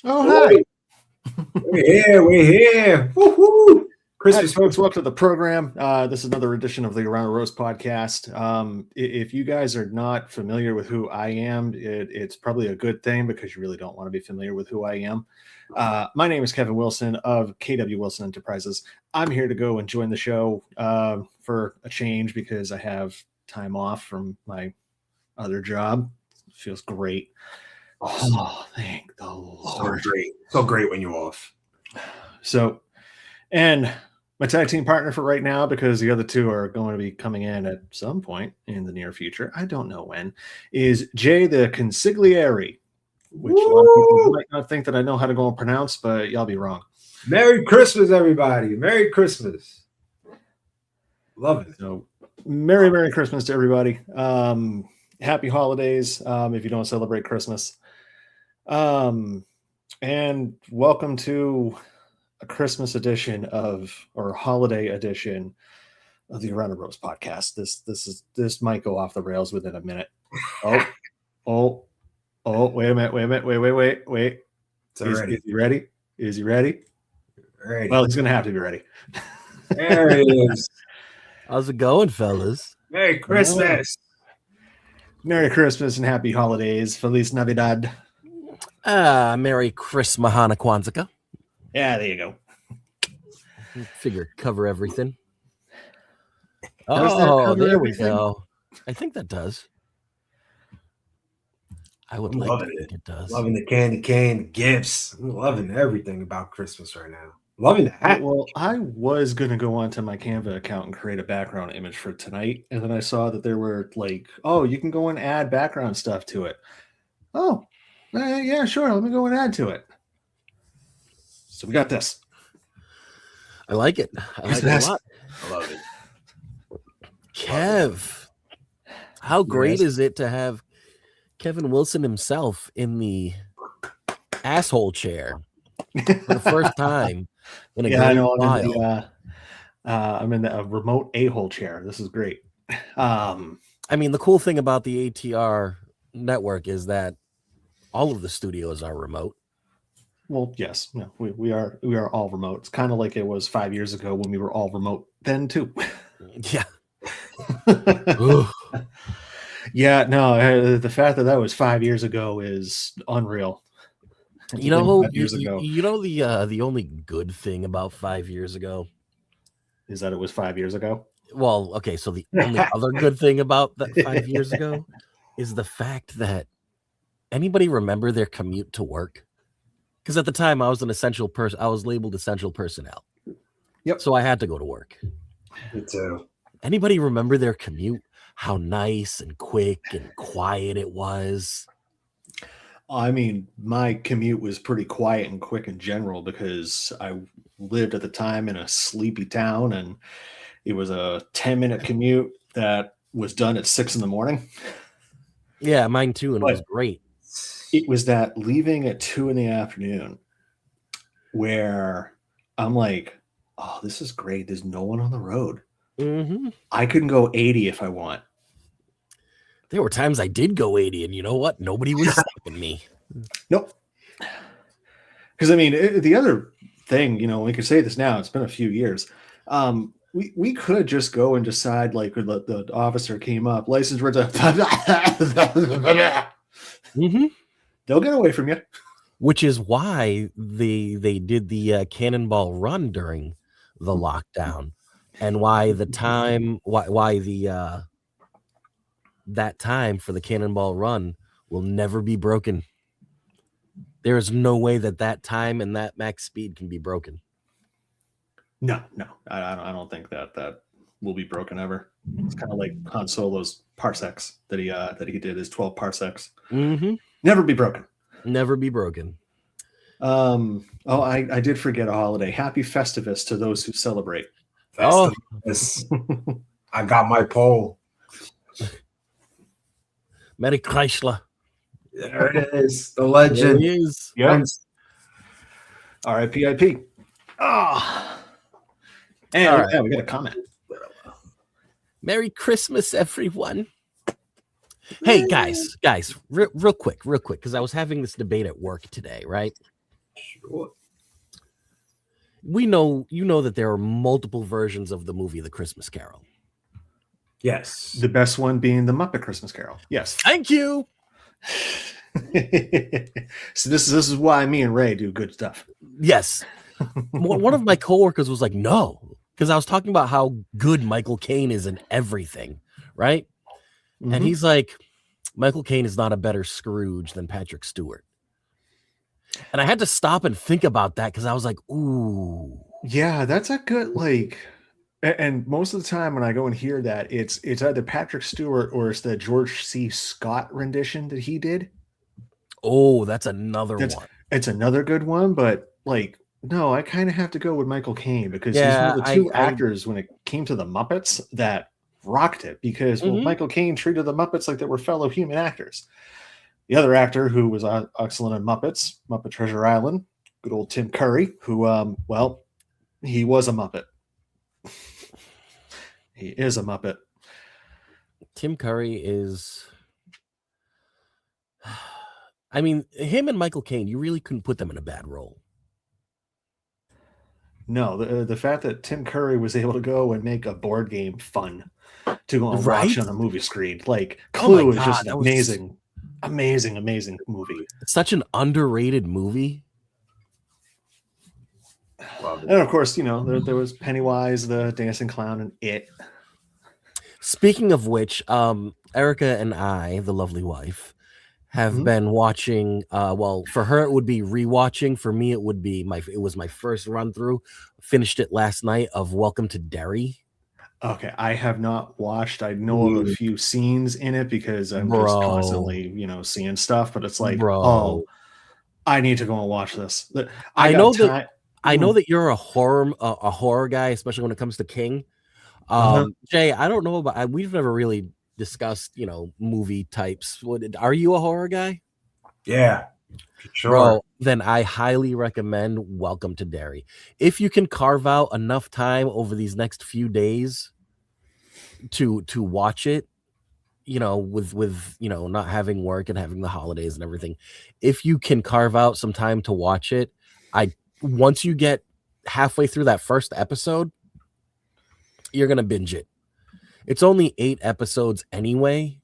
Oh, hi. We're here. Woo-hoo. Christmas, folks. Welcome to the program. This is another edition of the Around the Rose podcast. If you guys are not familiar with who I am, it's probably a good thing because you really don't want to be familiar with who I am. My name is Kevin Wilson of KW Wilson Enterprises. I'm here to go and join the show for a change because I have time off from my other job. It feels great. Awesome. Oh, thank the Lord. So great when you're off. So, and my tag team partner for right now, because the other two are going to be coming in at some point in the near future, I don't know when, is Jay the Consigliere, which a lot of people might not think that I know how to go and pronounce, but y'all be wrong. Merry Christmas, everybody. Merry Christmas. Love it. So, Merry Christmas to everybody. Happy holidays if you don't celebrate Christmas. And welcome to a Christmas edition or holiday edition of the Around the Rose podcast. This might go off the rails within a minute. Oh, wait a minute. Wait. Is he ready? Is he ready? Ready. Well, he's gonna have to be ready. There he is. How's it going, fellas? Merry Christmas. Merry Christmas and happy holidays. Feliz Navidad. Merry Christmas, Mahana Kwanzaa. Yeah, there you go. Figure cover everything. Does that Oh, cover there everything? we go. I think that does. I would I'm like to loving think it does. Loving the candy cane, the gifts. I'm loving everything about Christmas right now. Loving the hat. Well, I was going to go onto my Canva account and create a background image for tonight. And then I saw that there were you can go and add background stuff to it. Oh, yeah, sure. Let me go and add to it. So we got this. I like it. I like it a lot. I love it. Kev, how great Yes. is it to have Kevin Wilson himself in the asshole chair for the first time in a I great know. while? I'm in the remote a-hole chair. This is great. I mean, the cool thing about the ATR network is that all of the studios are remote. Well, yes, no, we are all remote. It's kind of like it was 5 years ago when we were all remote then too. Yeah. Yeah, no, the fact that was 5 years ago is unreal. You know, 5 years ago you know the only good thing about 5 years ago. is that it was 5 years ago. Well, okay, so the only other good thing about that 5 years ago is the fact that anybody remember their commute to work? Because at the time I was an essential person. I was labeled essential personnel. Yep. So I had to go to work. Me too. Anybody remember their commute? How nice and quick and quiet it was. I mean, my commute was pretty quiet and quick in general because I lived at the time in a sleepy town, and it was a 10-minute commute that was done at 6 a.m. Yeah, mine too, and it was But- great. It was that leaving at 2 p.m. where I'm like, oh, this is great. There's no one on the road. Mm-hmm. I can go 80 if I want. There were times I did go 80, and you know what? Nobody was stopping me. Nope. Because I mean, the other thing, we could say this now. It's been a few years. We could just go and decide, like, when the officer came up, license words. Mm-hmm. They'll get away from you. Which is why they did the cannonball run during the lockdown, and why the time that time for the cannonball run will never be broken. There is no way that time and that max speed can be broken. No, I don't think that will be broken ever. It's kind of like Han Solo's parsecs that he did, his 12 parsecs. Mm-hmm. Never be broken. Never be broken. I did forget a holiday. Happy Festivus to those who celebrate. Oh. I got my poll. Merry Chrysler. There it is. The There legend. he is. Yep. RIPIP. Oh. And All right. yeah, we got a comment. Merry Christmas, everyone. Hey, guys, real quick, because I was having this debate at work today, right? Sure. You know that there are multiple versions of the movie The Christmas Carol. Yes. The best one being the Muppet Christmas Carol. Yes. Thank you. So this is why me and Ray do good stuff. Yes. One of my coworkers was like, no, because I was talking about how good Michael Caine is in everything, right? Mhm. And he's like, Michael Caine is not a better Scrooge than Patrick Stewart. And I had to stop and think about that because I was like, ooh. Yeah, that's a good and most of the time when I go and hear that, it's either Patrick Stewart or it's the George C. Scott rendition that he did. Oh, that's another one. It's another good one, but no, I kind of have to go with Michael Caine because he's Yeah, one of the two actors when it came to the Muppets that rocked it because Michael Caine treated the Muppets like they were fellow human actors. The other actor who was excellent in Muppets, Muppet Treasure Island, good old Tim Curry, who, he was a Muppet. He is a Muppet. Tim Curry is... I mean, him and Michael Caine, you really couldn't put them in a bad role. No, the fact that Tim Curry was able to go and make a board game fun to go and watch on a movie screen. Clue is just an amazing movie. It's such an underrated movie. And of course, there was Pennywise, the dancing clown, and It. Speaking of which, Erica and I, the lovely wife, have been watching. Well, for her it would be rewatching. For me, it would be it was my first run through. Finished it last night of Welcome to Derry. Okay, I have not watched. I know of a few scenes in it because I'm just constantly, seeing stuff. But it's like, oh, I need to go and watch this. I know that you're a horror guy, especially when it comes to King. Jay, I don't know about. We've never really discussed, movie types. Are you a horror guy? Yeah, sure. Bro, then I highly recommend Welcome to Derry. If you can carve out enough time over these next few days to watch it, with not having work and having the holidays and everything, if you can carve out some time to watch it, once you get halfway through that first episode, you're gonna binge it. It's only 8 episodes anyway,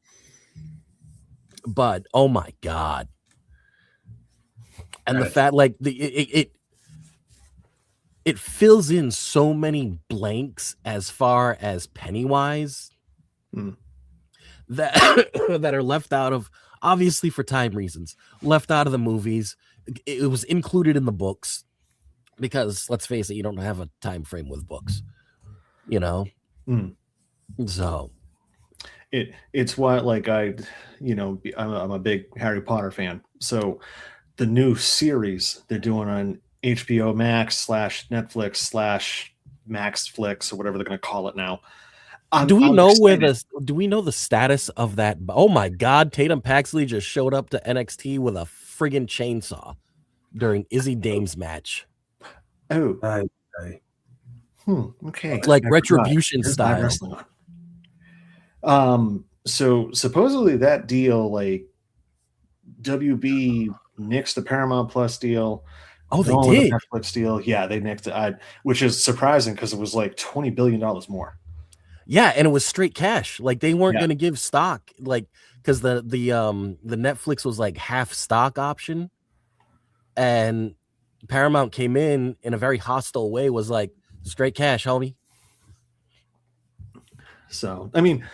but oh my god! And the fact, it fills in so many blanks as far as Pennywise that are left out of, obviously for time reasons, left out of the movies. It was included in the books because, let's face it, you don't have a time frame with books, So it's why I'm a big Harry Potter fan. So the new series they're doing on HBO Max / Netflix / Maxflix or whatever they're going to call it now. Do we know the status of that? Oh my God, Tatum Paxley just showed up to NXT with a friggin' chainsaw during Izzy Dame's match. Oh, okay, like Retribution style. So supposedly that deal, WB nixed the Paramount Plus deal. Oh, they did. The Netflix deal. Yeah, they nixed it. Which is surprising because it was like $20 billion more. Yeah, and it was straight cash. They weren't going to give stock, because the Netflix was half stock option, and Paramount came in a very hostile way. Was like, straight cash, homie. So I mean,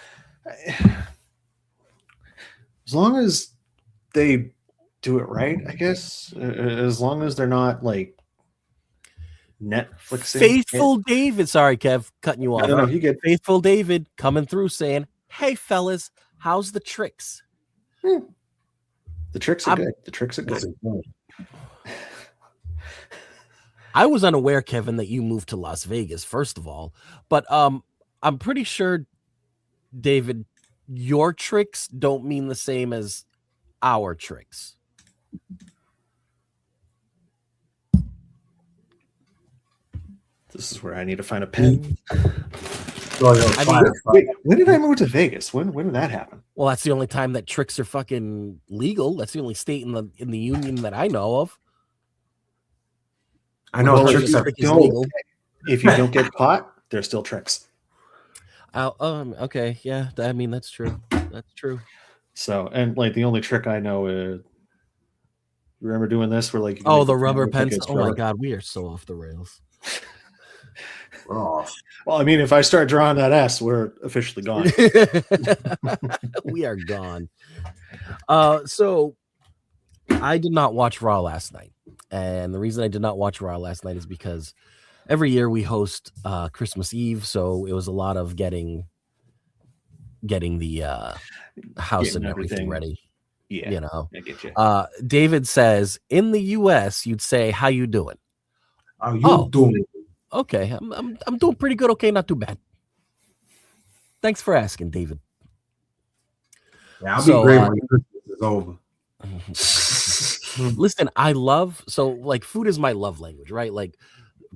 as long as they do it right, I guess. As long as they're not Netflixing. Faithful David, sorry, Kev, cutting you off. No, you get Faithful David coming through saying, "Hey, fellas, how's the tricks?" The tricks are good. The tricks are good. I was unaware, Kevin, that you moved to Las Vegas, first of all, but I'm pretty sure, David, your tricks don't mean the same as our tricks. This is where I need to find a pen. Wait, when did I move to Vegas? When did that happen? Well, that's the only time that tricks are fucking legal. That's the only state in the union that I know of. I know Well, if tricks you are trick is don't- legal. If you don't get caught, there's still tricks. Okay, yeah. I mean, that's true. That's true. So, and like the only trick I know is, remember doing this where like you can Oh, make the camera rubber look like pencil. it's Oh my rubber. god, we are so off the rails. we're off. Well, I mean, if I start drawing that S, we're officially gone. We are gone. So I did not watch Raw last night. And the reason I did not watch Raw last night is because every year we host Christmas Eve, so it was a lot of getting the house Getting and everything everything. ready. Yeah, You know. I get you. David says in the US you'd say how you doing? How you Oh. doing? Okay, I'm doing pretty good. Okay, not too bad. Thanks for asking, David. Yeah, I'll So, be great when Christmas is over. Listen, I love like food is my love language, right? Like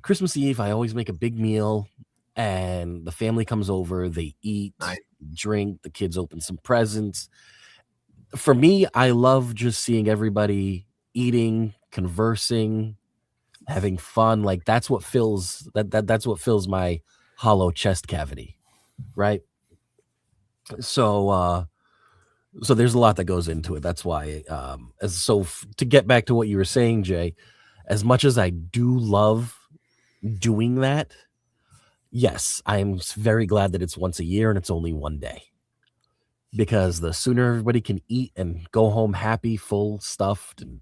Christmas Eve, I always make a big meal and the family comes over, they eat, Nice. drink, the kids open some presents. For me, I love just seeing everybody eating, conversing, having fun. Like that's what fills that's what fills my hollow chest cavity, right? So there's a lot that goes into it. That's why to get back to what you were saying, Jay, as much as I do love doing that, yes, I'm very glad that it's once a year and it's only one day. Because the sooner everybody can eat and go home happy, full stuffed, and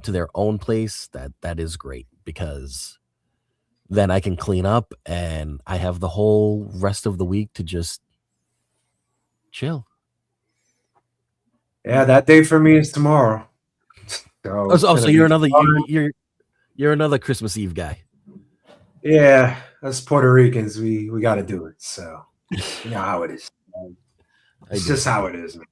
to their own place, that is great, because then I can clean up and I have the whole rest of the week to just chill. Yeah, that day for me is tomorrow. So you're another you're another Christmas Eve guy. Yeah, us Puerto Ricans, we got to do it. So you know how it is. It's just how it is, man.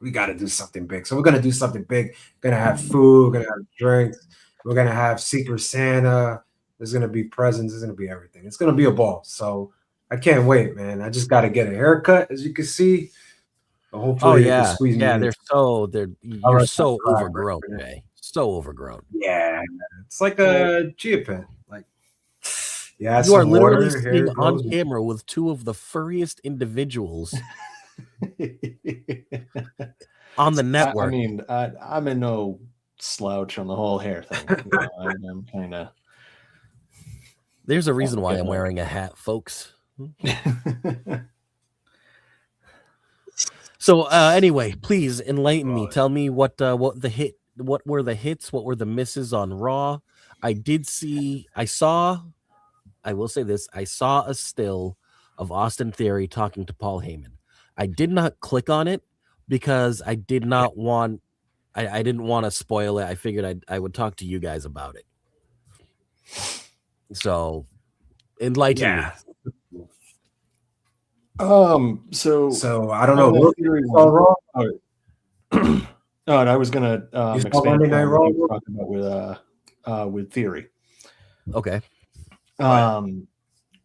We got to do something big. So we're gonna do something big. We're gonna have food. We're gonna have drinks. We're gonna have Secret Santa. There's gonna be presents. There's gonna be everything. It's gonna be a ball. So I can't wait, man. I just got to get a haircut, as you can see. Hopefully, they can squeeze me in. You're so overgrown, Jay. So overgrown. Yeah, it's like a chia pet. Like, yeah, you are literally water, sitting on camera with two of the furriest individuals on the network. I mean, I'm in no slouch on the whole hair thing. I'm kind of. There's a reason why I'm wearing a hat, folks. So anyway, please enlighten me. Tell me what were the hits, what were the misses on Raw? I will say this, I saw a still of Austin Theory talking to Paul Heyman. I did not click on it because I did not want I didn't want to spoil it. I figured I would talk to you guys about it. So enlighten me. So I don't know. Oh, and I was gonna expand on what you were talking about with Theory. Okay.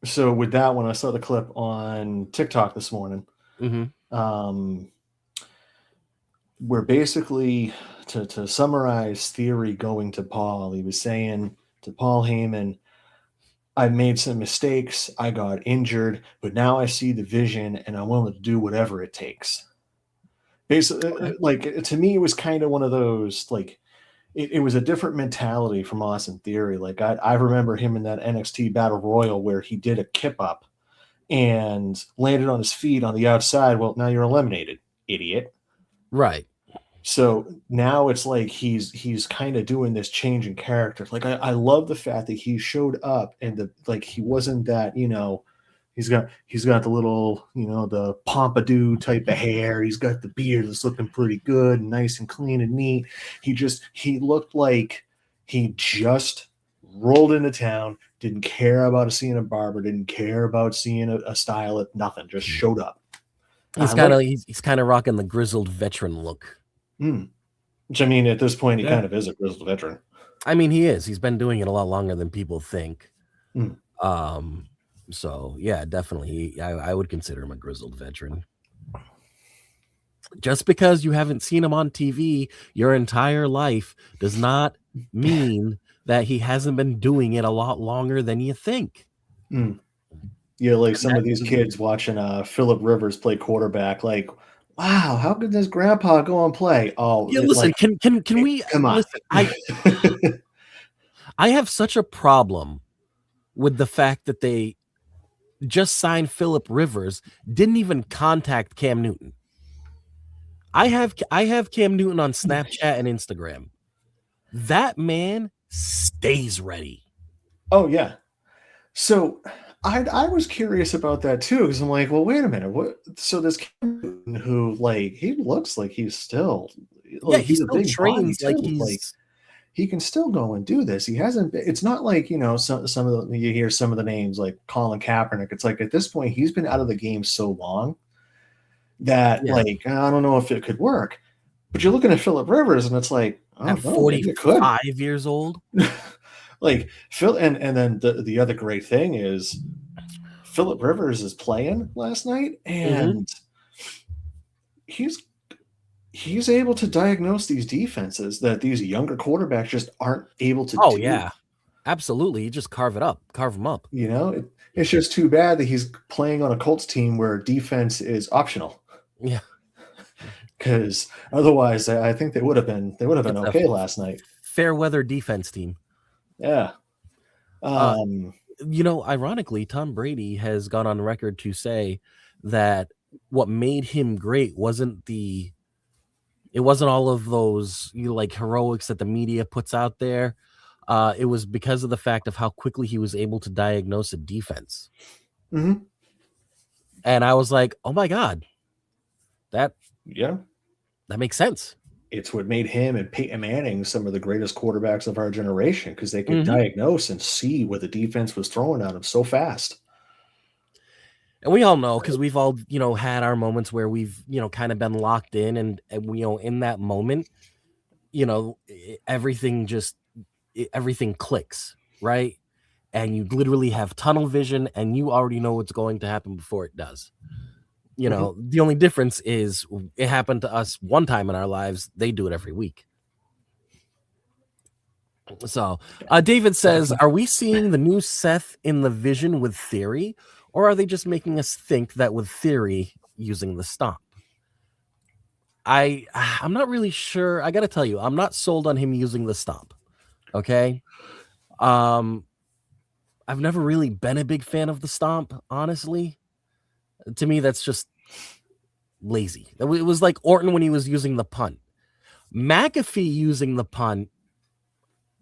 So with that one, I saw the clip on TikTok this morning. Mm-hmm. Where basically to summarize Theory going to Paul, he was saying to Paul Heyman, I made some mistakes. I got injured, but now I see the vision and I'm willing to do whatever it takes. Basically, like to me, it was kind of one of those, like, it was a different mentality from Austin Theory. Like I remember him in that NXT Battle Royal where he did a kip up and landed on his feet on the outside. Well, now you're eliminated, idiot. Right. So now it's like he's kind of doing this change in character. Like I love the fact that he showed up and he wasn't that, he's got the little, the pompadour type of hair. He's got the beard that's looking pretty good and nice and clean and neat. He looked like he just rolled into town, didn't care about seeing a barber, didn't care about seeing a stylist, nothing, just showed up. He's kind of rocking the grizzled veteran look. Which, I mean, at this point, he kind of is a grizzled veteran. I mean, he is. He's been doing it a lot longer than people think. So, yeah, definitely. I would consider him a grizzled veteran. Just because you haven't seen him on TV your entire life does not mean that he hasn't been doing it a lot longer than you think. Yeah, like some of these kids watching Philip Rivers play quarterback, like, wow, how could this grandpa go and play? Oh, Yeah, listen, like, can we come on? listen? I have such a problem with the fact that they just signed Philip Rivers, didn't even contact Cam Newton. I have Cam Newton on Snapchat and Instagram. That man stays ready. Oh yeah. So I was curious about that too, because I'm like, well, wait a minute, what? So this Cam Newton who, like, he looks like he's still, like, He he's a still big body trains like too. Like, he can still go and do this. He hasn't. It's not like, some of the, you hear some of the names like Colin Kaepernick. It's like at this point he's been out of the game so long that, Yeah. like, I don't know if it could work. But you're looking at Philip Rivers, and it's like, oh, at no, maybe it could. 45 years old. Like Phil, and then the other great thing is Philip Rivers is playing last night, and he's able to diagnose these defenses that these younger quarterbacks just aren't able to do. Oh yeah, absolutely. You just carve them up. It's just too bad that he's playing on a Colts team where defense is optional. Yeah, because otherwise, I think they would have been okay last night. Fair weather defense team. Yeah. Ironically, Tom Brady has gone on record to say that what made him great wasn't all of those heroics that the media puts out there. It was because of the fact of how quickly he was able to diagnose a defense. Mm-hmm. And I was like, oh my God, that makes sense. It's what made him and Peyton Manning some of the greatest quarterbacks of our generation, because they could diagnose and see what the defense was throwing at them so fast. And we all know, because we've all, had our moments where we've, kind of been locked in and in that moment, everything clicks, right? And you literally have tunnel vision and you already know what's going to happen before it does. The only difference is it happened to us one time in our lives. They do it every week. So David says, are we seeing the new Seth in the vision with Theory, or are they just making us think that with Theory using the stomp? I'm not really sure. I got to tell you, I'm not sold on him using the stomp. Okay. I've never really been a big fan of the stomp, honestly. To me, that's just lazy. It was like Orton when he was using the punt. McAfee using the punt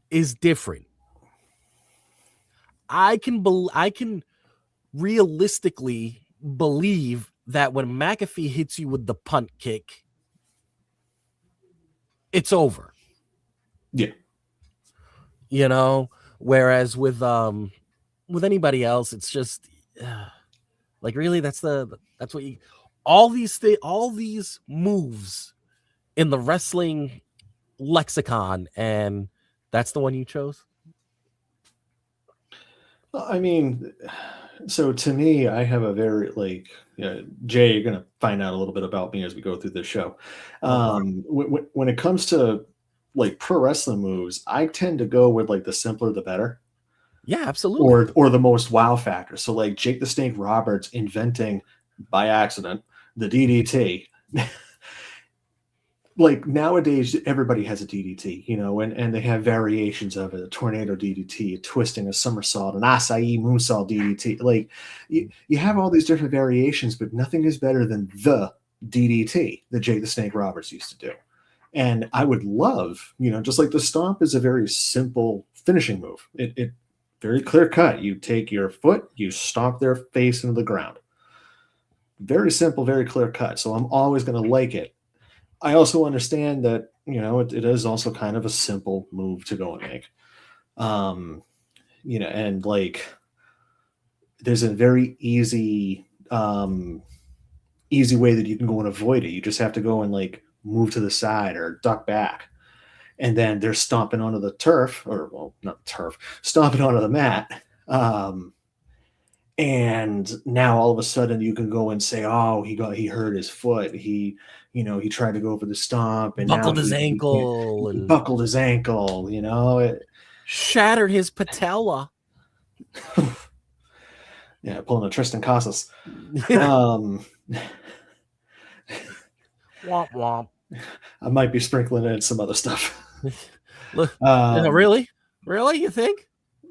is different. I can realistically believe that when McAfee hits you with the punt kick, it's over. Yeah. Whereas with anybody else, it's just like, really, that's what you, all these moves in the wrestling lexicon, and that's the one you chose. I mean, so to me, I have a very, Jay, you're going to find out a little bit about me as we go through this show. When it comes to pro wrestling moves, I tend to go with the simpler, the better. Yeah, absolutely. Or the most wow factor. So Jake the Snake Roberts inventing by accident the DDT. Nowadays, everybody has a DDT, and they have variations of it: a tornado DDT, a twisting, a somersault, an acai moonsault DDT. You have all these different variations, but nothing is better than the DDT that Jake the Snake Roberts used to do. And I would love, just like the stomp is a very simple finishing move. It very clear cut. You take your foot, you stomp their face into the ground. Very simple, very clear cut. So I'm always going to like it. I also understand that, it is also kind of a simple move to go and make. And there's a very easy way that you can go and avoid it. You just have to go and move to the side or duck back. And then they're stomping onto the turf, not turf, stomping onto the mat. And now all of a sudden you can go and say, oh, he hurt his foot. He tried to go for the stomp and buckled his ankle. Buckled his ankle, shattered his patella. Yeah, pulling a Tristan Casas. Um, Womp womp. I might be sprinkling in some other stuff. Look, really? Really? You think?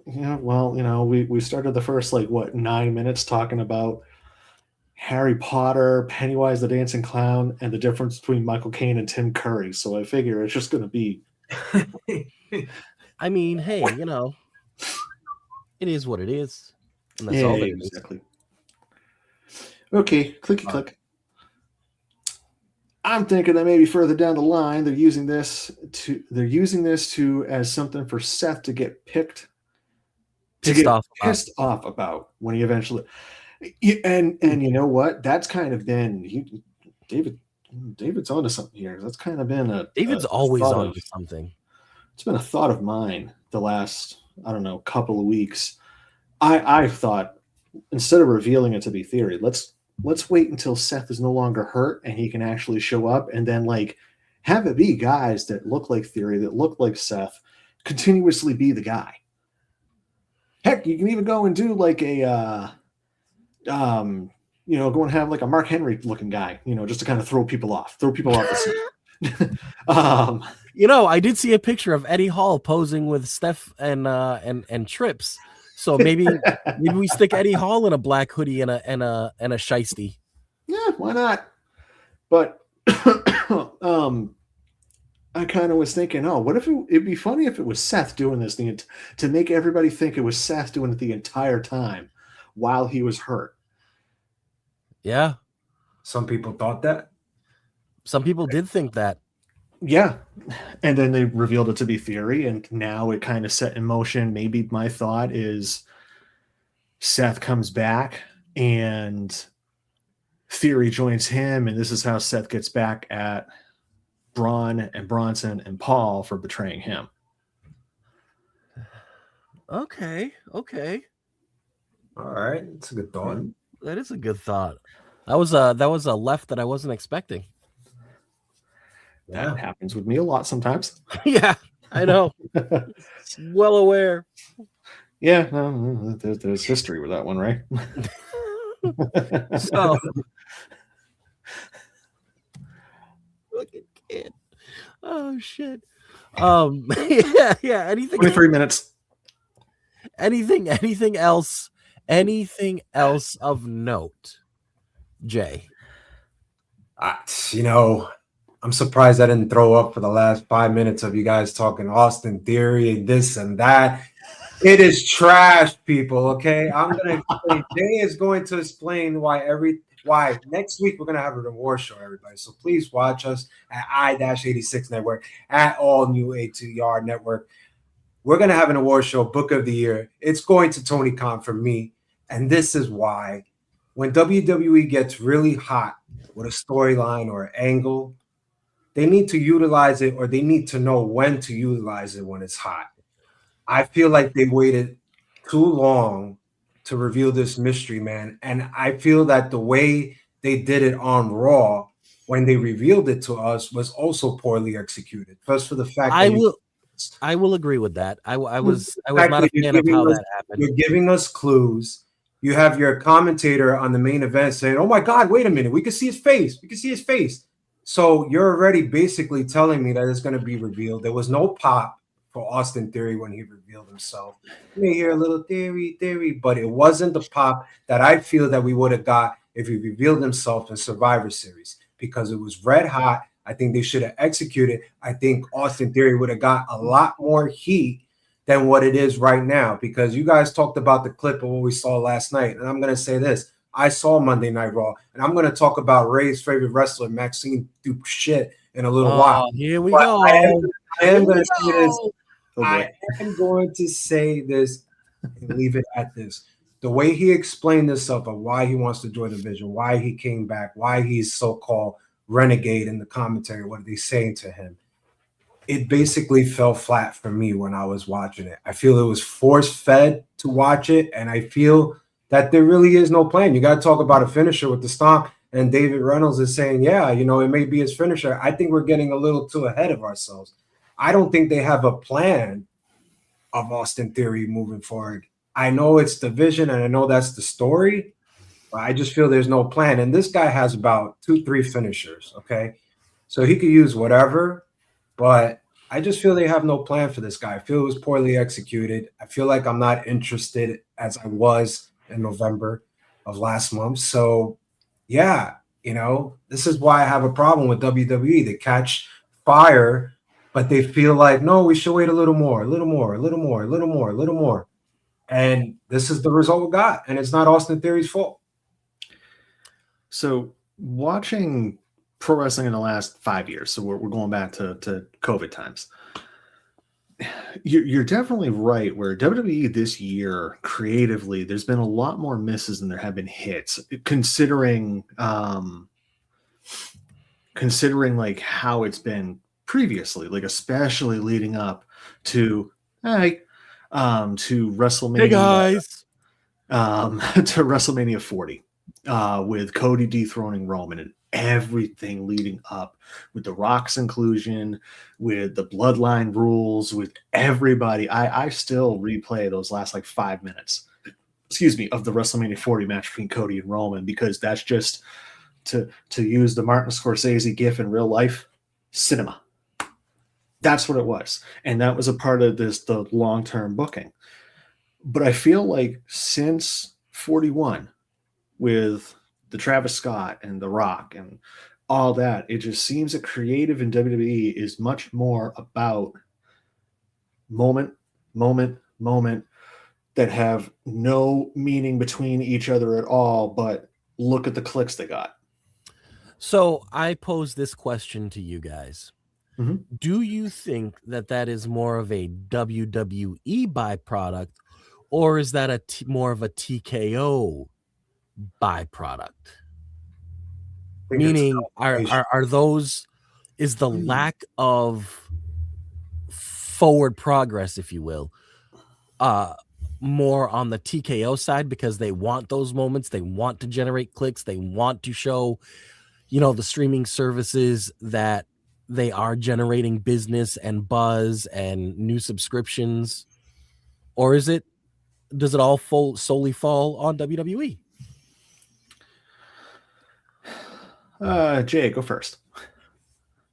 Yeah, well, we started the first 9 minutes talking about Harry Potter, Pennywise the Dancing Clown, and the difference between Michael Caine and Tim Curry. So I figure it's just going to be. I mean, hey, it is what it is. And that's Yeah, all that exactly. Okay, clicky click. I'm thinking that maybe further down the line they're using this to as something for Seth to get pissed off about when he eventually. And you know what? That's kind of been David's onto something here. That's kind of been David's always onto something. It's been a thought of mine the last, I don't know, couple of weeks. I thought instead of revealing it to be theory, let's wait until Seth is no longer hurt and he can actually show up, and then have it be guys that look like Theory, that look like Seth, continuously be the guy. Heck, you can even go and do go and have a Mark Henry looking guy, just to kind of throw people off the scene. I did see a picture of Eddie Hall posing with Steph and Trips. So maybe we stick Eddie Hall in a black hoodie and a shiesty. Yeah, why not? But I kind of was thinking, what if it'd be funny if it was Seth doing this thing to make everybody think it was Seth doing it the entire time while he was hurt. Yeah. Some people thought that. Some people did think that. Yeah. And then they revealed it to be Theory, and now it kind of set in motion. Maybe my thought is Seth comes back and Theory joins him, and this is how Seth gets back at Braun and Bronson and Paul for betraying him. Okay. All right. It's a good thought. That is a good thought. That was a left that I wasn't expecting. That happens with me a lot sometimes. Yeah, I know. Well aware. Yeah, no, there's history with that one, right? So, fucking kid. Oh shit. Yeah. Anything? 23 minutes. Anything else? Anything else of note, Jay? I'm surprised I didn't throw up for the last 5 minutes of you guys talking Austin Theory and this and that. It is trash, people. Okay, I'm gonna explain. Jay is going to explain why next week we're gonna have an award show, everybody. So please watch us at I-86 Network, at All New A2R Network. We're gonna have an award show, Book of the Year. It's going to Tony Khan for me, and this is why. When WWE gets really hot with a storyline or an angle, they need to utilize it, or they need to know when to utilize it when it's hot. I feel like they waited too long to reveal this mystery man. And I feel that the way they did it on Raw when they revealed it to us was also poorly executed. First, for the fact I will agree with that. I was not a fan of how that happened. You're giving us clues. You have your commentator on the main event saying, "Oh my God, wait a minute, we can see his face. We can see his face." So you're already basically telling me that it's going to be revealed. There was no pop for Austin Theory when he revealed himself. You may hear a little theory, but it wasn't the pop that I feel that we would have got if he revealed himself in Survivor Series, because it was red hot. I think they should have executed. I think Austin Theory would have got a lot more heat than what it is right now, because you guys talked about the clip of what we saw last night. And I'm going to say this. I saw Monday Night Raw, and I'm going to talk about Ray's favorite wrestler, Maxine, do shit in a little while. Here we go. I am going to say this. I am going to say this and leave it at this. The way he explained himself of why he wants to join the division, why he came back, why he's so-called renegade in the commentary, what are they saying to him? It basically fell flat for me when I was watching it. I feel it was force-fed to watch it, and I feel that there really is no plan. You got to talk about a finisher with the stomp, and David Reynolds is saying, yeah, it may be his finisher. I think we're getting a little too ahead of ourselves. I don't think they have a plan of Austin Theory moving forward. I know it's the vision and I know that's the story, but I just feel there's no plan. And this guy has about 2-3 finishers, okay? So he could use whatever, but I just feel they have no plan for this guy. I feel it was poorly executed. I feel like I'm not interested as I was in November of last month. So, yeah, this is why I have a problem with WWE. They catch fire, but they feel like, no, we should wait a little more, a little more, a little more, a little more, a little more. And this is the result we got. And it's not Austin Theory's fault. So watching pro wrestling in the last 5 years, so we're going back to COVID times. You're definitely right. Where WWE this year creatively, there's been a lot more misses than there have been hits, considering like how it's been previously, like especially leading up to WrestleMania. Hey guys, to WrestleMania 40, with Cody dethroning Roman and everything leading up, with The Rock's inclusion, with the bloodline rules, with everybody. I still replay those last like 5 minutes, of the WrestleMania 40 match between Cody and Roman, because that's just, to use the Martin Scorsese gif in real life, cinema. That's what it was. And that was a part of the long-term booking. But I feel like since 41, with the Travis Scott and The Rock and all that, it just seems that creative in WWE is much more about moment that have no meaning between each other at all, but look at the clicks they got. So I pose this question to you guys. Mm-hmm. Do you think that is more of a WWE byproduct, or is that more of a TKO byproduct? Meaning, are those, is the lack of forward progress, if you will, more on the TKO side because they want those moments, they want to generate clicks, they want to show, the streaming services that they are generating business and buzz and new subscriptions? Or does it all solely fall on WWE? Jay, go first.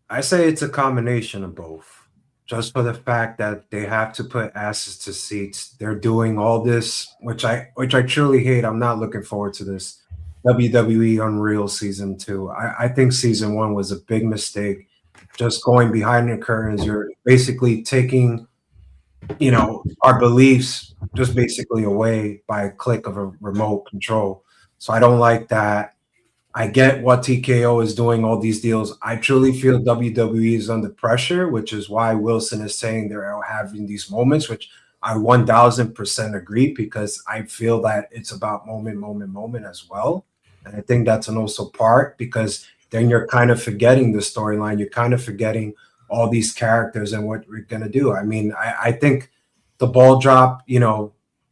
I say it's a combination of both, just for the fact that they have to put asses to seats. They're doing all this, which I truly hate. I'm not looking forward to this WWE Unreal Season 2. I think Season 1 was a big mistake. Just going behind the curtains, you're basically taking, our beliefs just basically away by a click of a remote control. So I don't like that. I get what TKO is doing, all these deals. I truly feel WWE is under pressure, which is why Wilson is saying they're having these moments, which I 1000% agree, because I feel that it's about moment as well. And I think that's an also part, because then you're kind of forgetting the storyline. You're kind of forgetting all these characters and what we're going to do. I mean, I think the ball drop,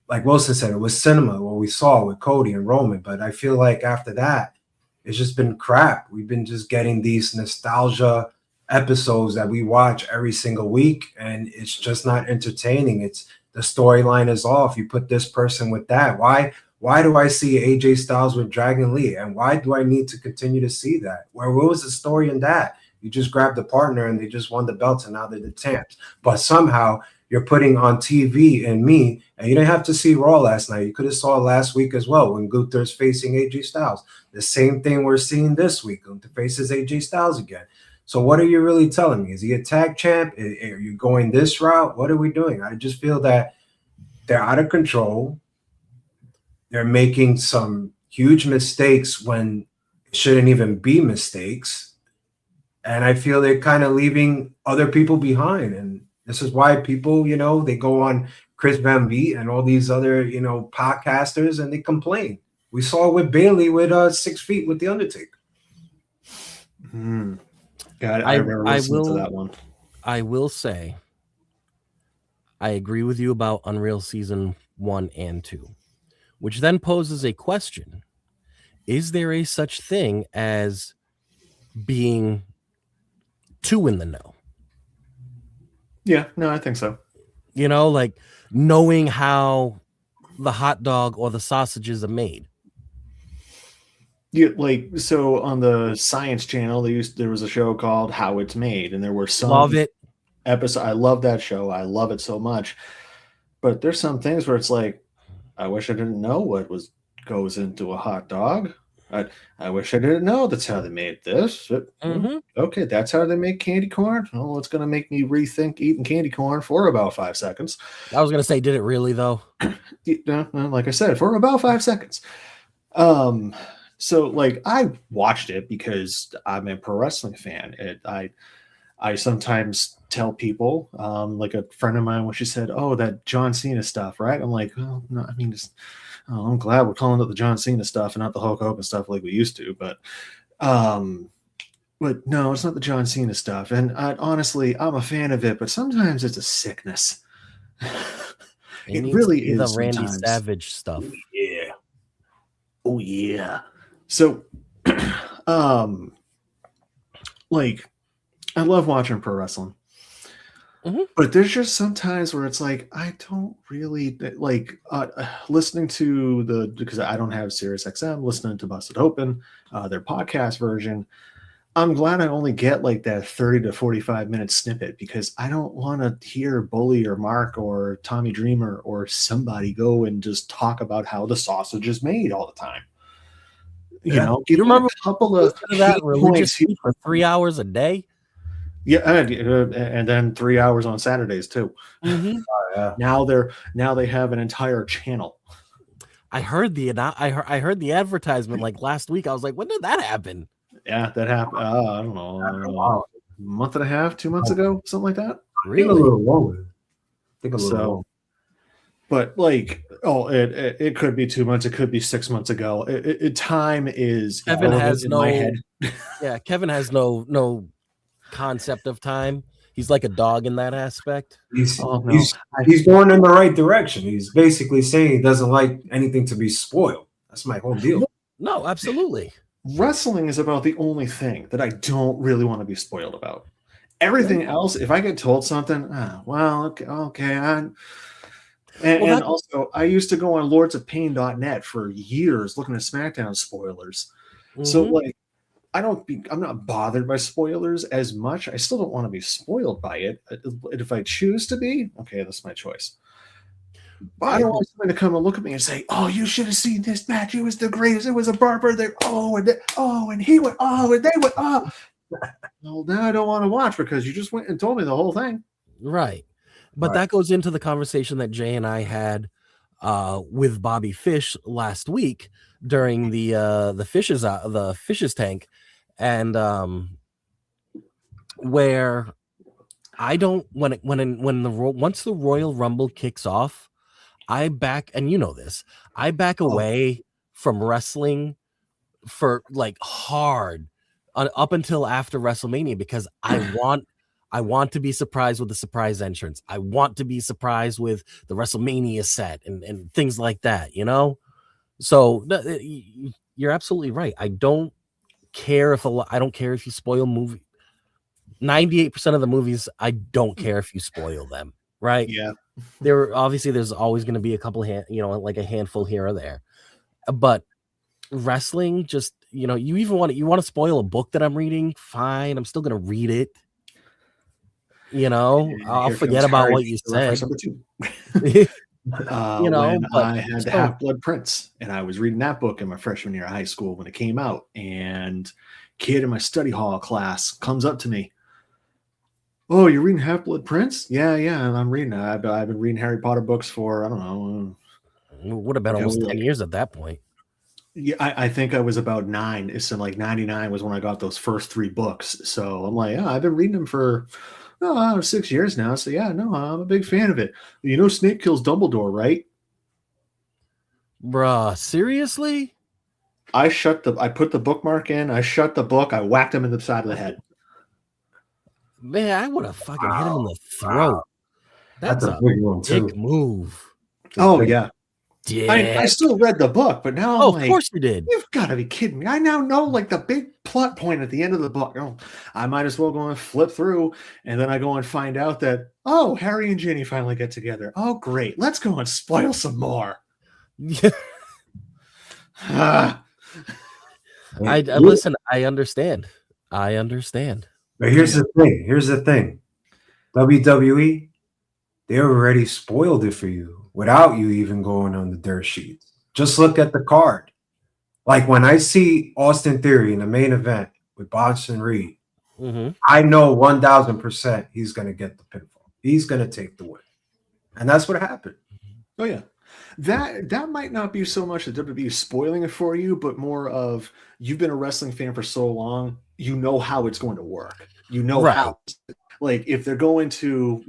like Wilson said, it was cinema, what we saw with Cody and Roman. But I feel like after that, it's just been crap. We've been just getting these nostalgia episodes that we watch every single week, and it's just not entertaining. It's the storyline is off. You put this person with that. Why do I see AJ Styles with Dragon Lee? And why do I need to continue to see that? What was the story in that? You just grabbed the partner and they just won the belts and now they're the champs. But somehow you're putting on TV and me, and you didn't have to see Raw last night. You could have saw it last week as well when Gunther's facing AJ Styles. The same thing we're seeing this week. Gunther faces AJ Styles again. So what are you really telling me? Is he a tag champ? Are you going this route? What are we doing? I just feel that they're out of control. They're making some huge mistakes when it shouldn't even be mistakes. And I feel they're kind of leaving other people behind. And this is why people, they go on Chris Van Vliet and all these other, podcasters, and they complain. We saw it with Bailey with 6 feet with The Undertaker. God, I remember listening to that one. I will say, I agree with you about Unreal Season 1 and 2, which then poses a question. Is there a such thing as being too in the know? Yeah, no, I think so. You know, like knowing how the hot dog or the sausages are made. Yeah, like so on the Science Channel, there was a show called How It's Made, and there were some Love it. episodes. I love that show. I love it so much. But there's some things where it's like, I wish I didn't know what goes into a hot dog. I wish I didn't know that's how they made this. Okay, that's how they make candy corn. Well, it's going to make me rethink eating candy corn for about 5 seconds. I was gonna say, did it really though? Like I said, for about 5 seconds. So like I watched it because I'm a pro wrestling fan. I sometimes tell people, like a friend of mine when she said, "Oh, that John Cena stuff," right? I'm like, "Oh no, I mean, I'm glad we're calling it the John Cena stuff and not the Hulk Hogan stuff like we used to." But no, it's not the John Cena stuff. And honestly, I'm a fan of it, but sometimes it's a sickness. It really is the Randy sometimes. Savage stuff. Yeah. Oh yeah. So, like, I love watching pro wrestling, but there's just sometimes where it's like I don't really like listening to because I don't have Sirius XM, listening to Busted Open, their podcast version. I'm glad I only get like that 30 to 45 minute snippet because I don't want to hear Bully or Mark or Tommy Dreamer or somebody go and just talk about how the sausage is made all the time. You know, you remember a couple of that religious for 3 hours a day? Yeah, and then 3 hours on Saturdays too. Yeah. Now they have an entire channel. I heard the advertisement like last week. I was like, when did that happen? Yeah, that happened. I don't know, a month and a half, 2 months ago, something like that. Really? I think a little longer. Longer. But like, it could be 2 months. It could be 6 months ago. Time is Kevin has in my head. Yeah, Kevin has no concept of time. He's like a dog in that aspect. He's going in the right direction. He's basically saying he doesn't like anything to be spoiled. That's my whole deal. No, absolutely. Wrestling is about the only thing that I don't really want to be spoiled about. Everything else, if I get told something, okay. And also, I used to go on lordsofpain.net for years looking at SmackDown spoilers. So like, I'm not bothered by spoilers as much. I still don't want to be spoiled by it. If I choose to be, okay, that's my choice. But I don't want someone to come and look at me and say, "Oh, you should have seen this match. It was the greatest. It was a barber there. And he went, and they went, Well, now I don't want to watch because you just went and told me the whole thing." Right. But that goes into the conversation that Jay and I had with Bobby Fish last week during the Fishes tank, and where I don't once the Royal Rumble kicks off, I back away from wrestling for like hard up until after WrestleMania because I want to be surprised with the surprise entrance. I want to be surprised with the WrestleMania set and things like that, you know? So you're absolutely right. I don't care if you spoil movie. 98% of the movies, I don't care if you spoil them, right? Yeah. There's always going to be a couple like a handful here or there. But wrestling, just, you want to spoil a book that I'm reading, fine. I'm still going to read it. I'll forget about what you said. When I had Half-Blood Prince, and I was reading that book in my freshman year of high school when it came out, and kid in my study hall class comes up to me, "Oh, you're reading Half-Blood Prince?" Yeah, and I'm reading it. I've been reading Harry Potter books for, I don't know. It would have been almost 10 years at that point. Yeah, I think I was about 9. It's in like 99 was when I got those first 3 books. So I'm like, I've been reading them for 6 years now. So yeah, no, I'm a big fan of it. Snape kills Dumbledore, right? Bruh, seriously? I put the bookmark in, I shut the book, I whacked him in the side of the head. Man, I would have fucking hit him in the throat. That's a big one too. Dick move. Oh yeah. Yeah. I still read the book, but now I'm Oh, of like, course you did. you've got to be kidding me. I now know like the big plot point at the end of the book. Oh, I might as well go and flip through. And then I go and find out that, oh, Harry and Ginny finally get together. Oh, great. Let's go and spoil some more. Ah, Listen, I understand. I understand. But here's the thing. Here's the thing. WWE, they already spoiled it for you without you even going on the dirt sheets. Just look at the card. Like when I see Austin Theory in the main event with Boston Reed, I know 1000% he's going to get the pinfall. He's going to take the win. And that's what happened. oh, yeah. That might not be so much the WWE spoiling it for you, but more of you've been a wrestling fan for so long, you know how it's going to work. You know how, like if they're going to,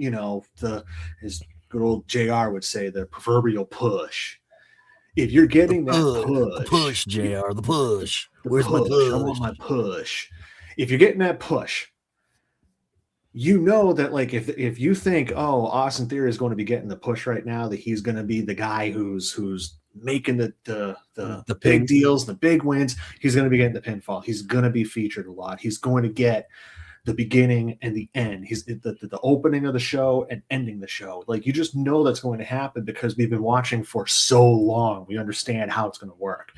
as good old JR would say, the proverbial push. If you're getting the push, JR, the push. Where's my push? I want my push. If you're getting that push, you know that like if you think, oh, Austin Theory is going to be getting the push right now, that he's going to be the guy who's making the big deals, the big wins, he's going to be getting the pinfall. He's going to be featured a lot. He's going to get the beginning and the end. He's the opening of the show and ending the show. Like you just know that's going to happen because we've been watching for so long. We understand how it's going to work.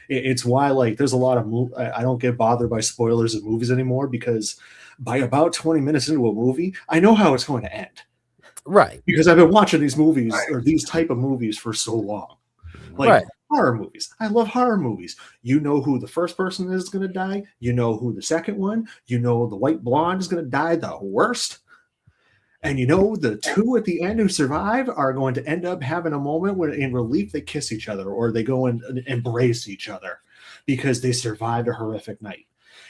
It's why like there's a lot of I don't get bothered by spoilers of movies anymore, because by about 20 minutes into a movie, I know how it's going to end. Right. Because I've been watching these movies or these type of movies for so long. Like horror movies. I love horror movies. You know who the first person is going to die. You know who the second one. You know the white blonde is going to die the worst. And you know the two at the end who survive are going to end up having a moment where in relief they kiss each other or they go and embrace each other because they survived a horrific night.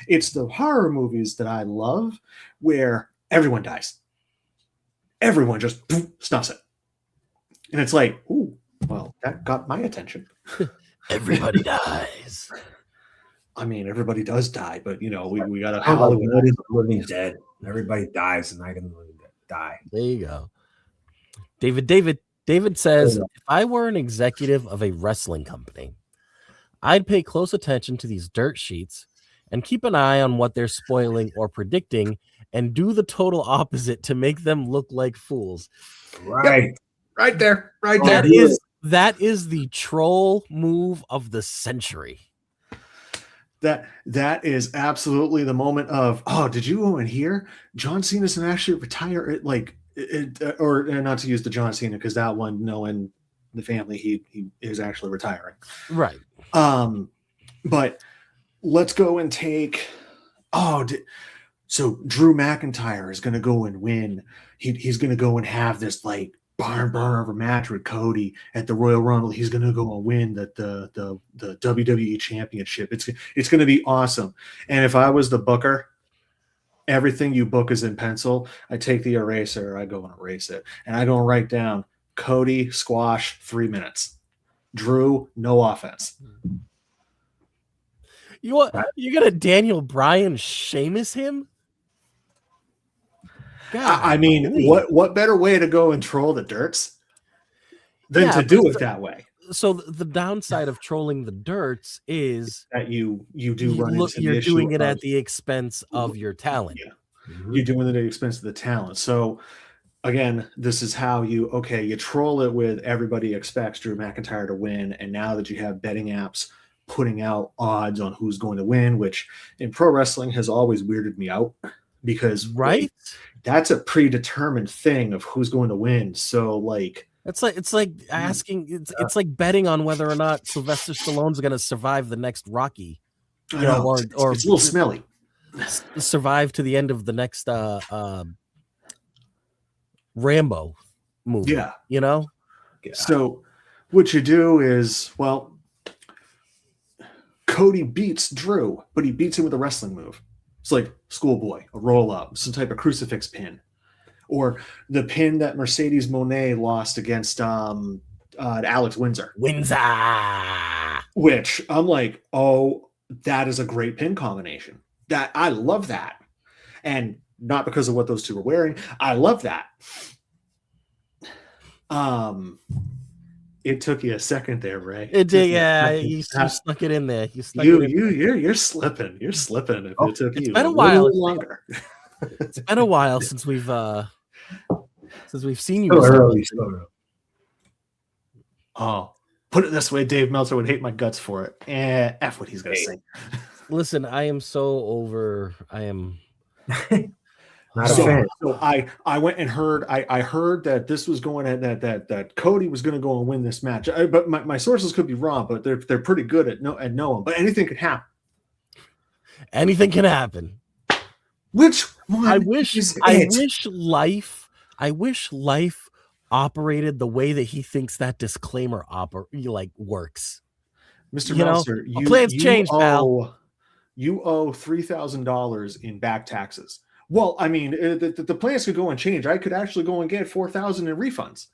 It's the horror movies that I love where everyone dies. Everyone just snuffs it. And it's like, ooh, well, that got my attention. Everybody dies. I mean, everybody does die, but we got a Hollywood is living dead. Everybody dies, and I can die. There you go. David says, if I were an executive of a wrestling company, I'd pay close attention to these dirt sheets and keep an eye on what they're spoiling or predicting and do the total opposite to make them look like fools. Right. Yep. Right there. That is the troll move of the century. That is absolutely the moment of, oh, did you go in here? John Cena's going to actually retire or not to use the John Cena because that one, knowing the family, he is actually retiring. Right. But let's go and take, so Drew McIntyre is going to go and win. He's going to go and have this like barn burner of a match with Cody at the Royal Rumble. He's going to go and win the WWE Championship. It's going to be awesome. And if I was the booker, everything you book is in pencil. I take the eraser, I go and erase it, and I go and write down Cody squash 3 minutes. Drew no offense. You got a Daniel Bryan Sheamus him? God, I mean, what better way to go and troll the dirts than to do it that way? So the downside of trolling the dirts is that you do run into you're doing it at the expense of your talent. Yeah. You're doing it at the expense of the talent. So again, this is how you troll it with everybody expects Drew McIntyre to win, and now that you have betting apps putting out odds on who's going to win, which in pro wrestling has always weirded me out because that's a predetermined thing of who's going to win. So like it's like asking it's like betting on whether or not Sylvester Stallone's going to survive the next Rocky, or it's a little smelly. Survive to the end of the next Rambo movie. Yeah. Yeah. So what you do is, Cody beats Drew, but he beats him with a wrestling move. It's like schoolboy, a roll up, some type of crucifix pin, or the pin that Mercedes Moné lost against Alex Windsor. Which I'm like, oh, that is a great pin combination. That I love that, and not because of what those two were wearing. I love that. It took you a second there, Ray. It did, yeah. Second. You stuck it in there. You stuck You it in. you're slipping. You're slipping. If it took It's you been a little while. longer. It's been a while since we've seen you. Still with early, something. still early. Oh, put it this way, Dave Meltzer would hate my guts for it. F what he's gonna say. Listen, I am so over. I am Not a fan. So I went and heard I heard that this was going at that Cody was going to go and win this match. But my sources could be wrong, but they're pretty good at knowing. But anything could happen. anything can happen. Which one? I wish is I it? wish life operated the way that he thinks that disclaimer works. Mr. You know, Meltzer, plans change, pal. You owe $3,000 in back taxes. Well, I mean, the plans could go and change. I could actually go and get $4,000 in refunds.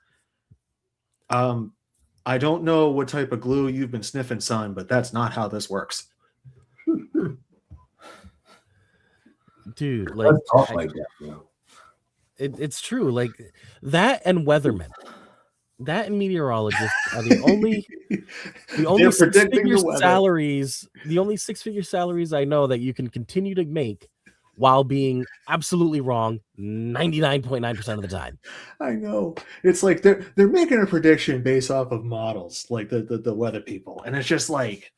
I don't know what type of glue you've been sniffing, son, but that's not how this works. Dude, Let's talk like that, bro. it's true. Like that and weathermen, that and meteorologists are the only They're predicting six-figure the weather. salaries. The only six-figure salaries I know that you can continue to make while being absolutely wrong 99.9% of the time. I know. It's like they're making a prediction based off of models, like the weather people, and it's just like,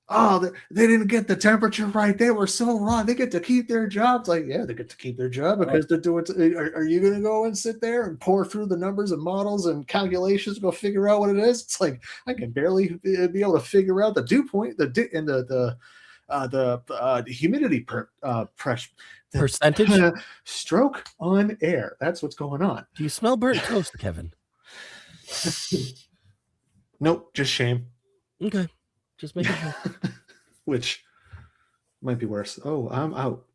oh, they didn't get the temperature right. They were so wrong. They get to keep their jobs. Like, yeah, they get to keep their job because they're doing. Are you going to go and sit there and pour through the numbers and models and calculations to go figure out what it is? It's like I can barely be able to figure out the dew point, the humidity pressure Percentage? stroke on air. That's what's going on. Do you smell burnt toast, Kevin? Nope, just shame. Okay, just making sure. Which might be worse. Oh, I'm out.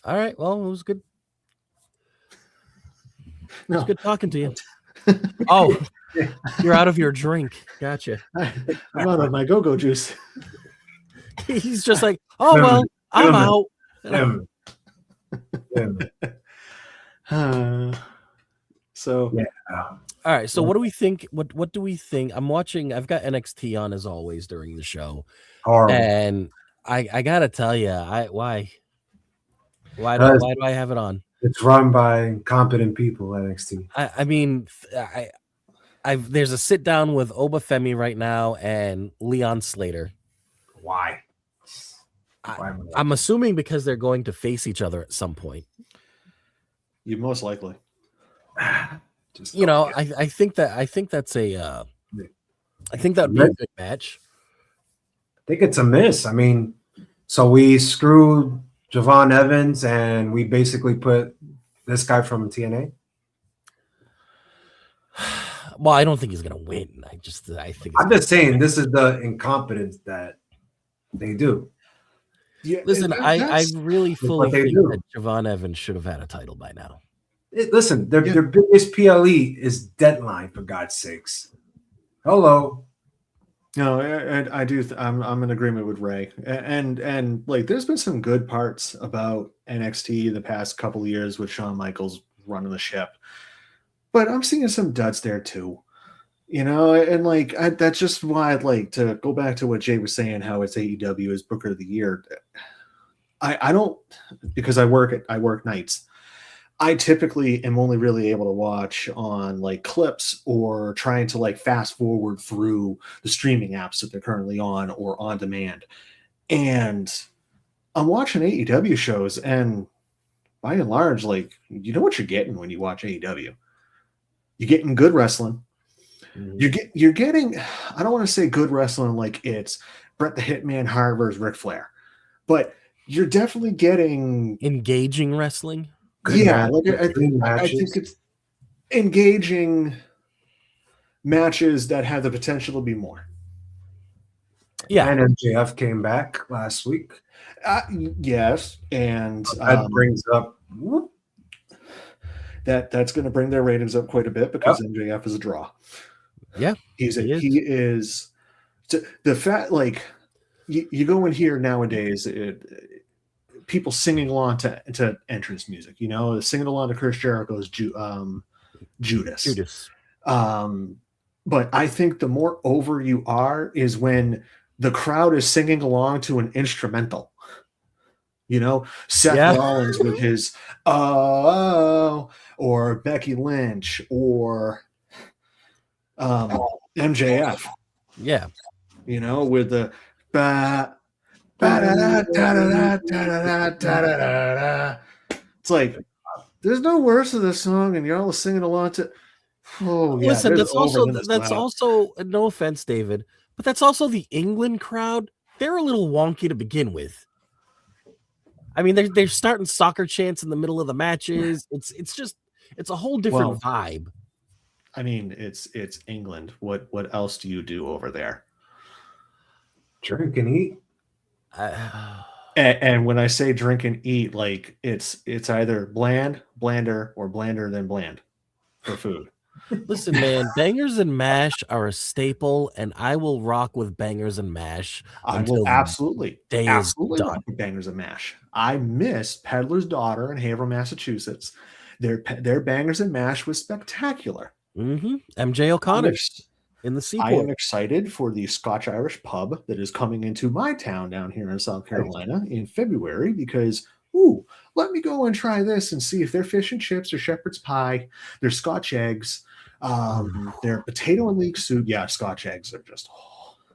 All right, well, it was good. It was No, good talking to you. Oh, you're out of your drink. Gotcha. I'm out of my go-go juice. He's just like, oh well, I'm out. So Yeah. All right. So what do we think? What do we think? I'm watching. I've got NXT on as always during the show, Horrible. and I gotta tell you, why do I have it on? It's run by incompetent people, NXT. I mean, there's a sit down with Obafemi right now and Leon Slater. Why? I'm assuming because they're going to face each other at some point. you most likely. Just You know, don't I think that's a I think that'd be a good match. think it's a miss. I mean, so we screwed Javon Evans and we basically put this guy from TNA. Well, I don't think he's gonna win. I think I'm just saying this is the incompetence that they do. Yeah, listen, I really fully what they think do. that Javon Evans should have had a title by now. Listen, their biggest PLE is Deadline, for God's sakes. Hello. No, I do. I'm in agreement with Ray, and like, there's been some good parts about NXT the past couple of years with Shawn Michaels running the ship, but I'm seeing some duds there too. You know, and like that's just why I'd like to go back to what Jay was saying, how it's AEW is Booker of the Year. I don't, because I work nights. I typically am only really able to watch on like clips or trying to like fast forward through the streaming apps that they're currently on or on demand. And I'm watching AEW shows, and by and large, like, you know what you're getting when you watch AEW. You're getting good wrestling. You're getting, I don't want to say good wrestling like it's Bret the Hitman Hart versus Ric Flair, but you're definitely getting Engaging wrestling. Good I think it's engaging matches that have the potential to be more. Yeah. And MJF came back last week. Yes, and That brings up that's going to bring their ratings up quite a bit because MJF is a draw. Yeah, he is the fact, like, you go in here nowadays, people singing along to entrance music, singing along to Chris Jericho's Judas. But I think the more over you are is when the crowd is singing along to an instrumental. You know, Seth Yeah. Rollins with his "Oh," or Becky Lynch, or MJF. Yeah. You know, with the ba ba da da da da da da da da da. It's like there's no words to this song, and you're all singing along to. Oh yeah, Listen, there's over than that's also no offense, David, but that's also the England crowd. They're a little wonky to begin with. I mean, they're starting soccer chants in the middle of the matches. It's a whole different vibe. I mean, it's England. What else do you do over there? Drink and eat. And when I say drink and eat, like it's either blander, or blander than bland for food. Listen, man, bangers and mash are a staple, and I will rock with bangers and mash. I will absolutely done. rock with bangers and mash. I miss Peddler's Daughter in Haverhill, Massachusetts. Their bangers and mash was spectacular. MJ O'Connor in the Seaport. I am excited for the Scotch Irish pub that is coming into my town down here in South Carolina in February because, let me go and try this and see if their fish and chips, their shepherd's pie, their Scotch eggs, their potato and leek soup. Yeah, Scotch eggs are just.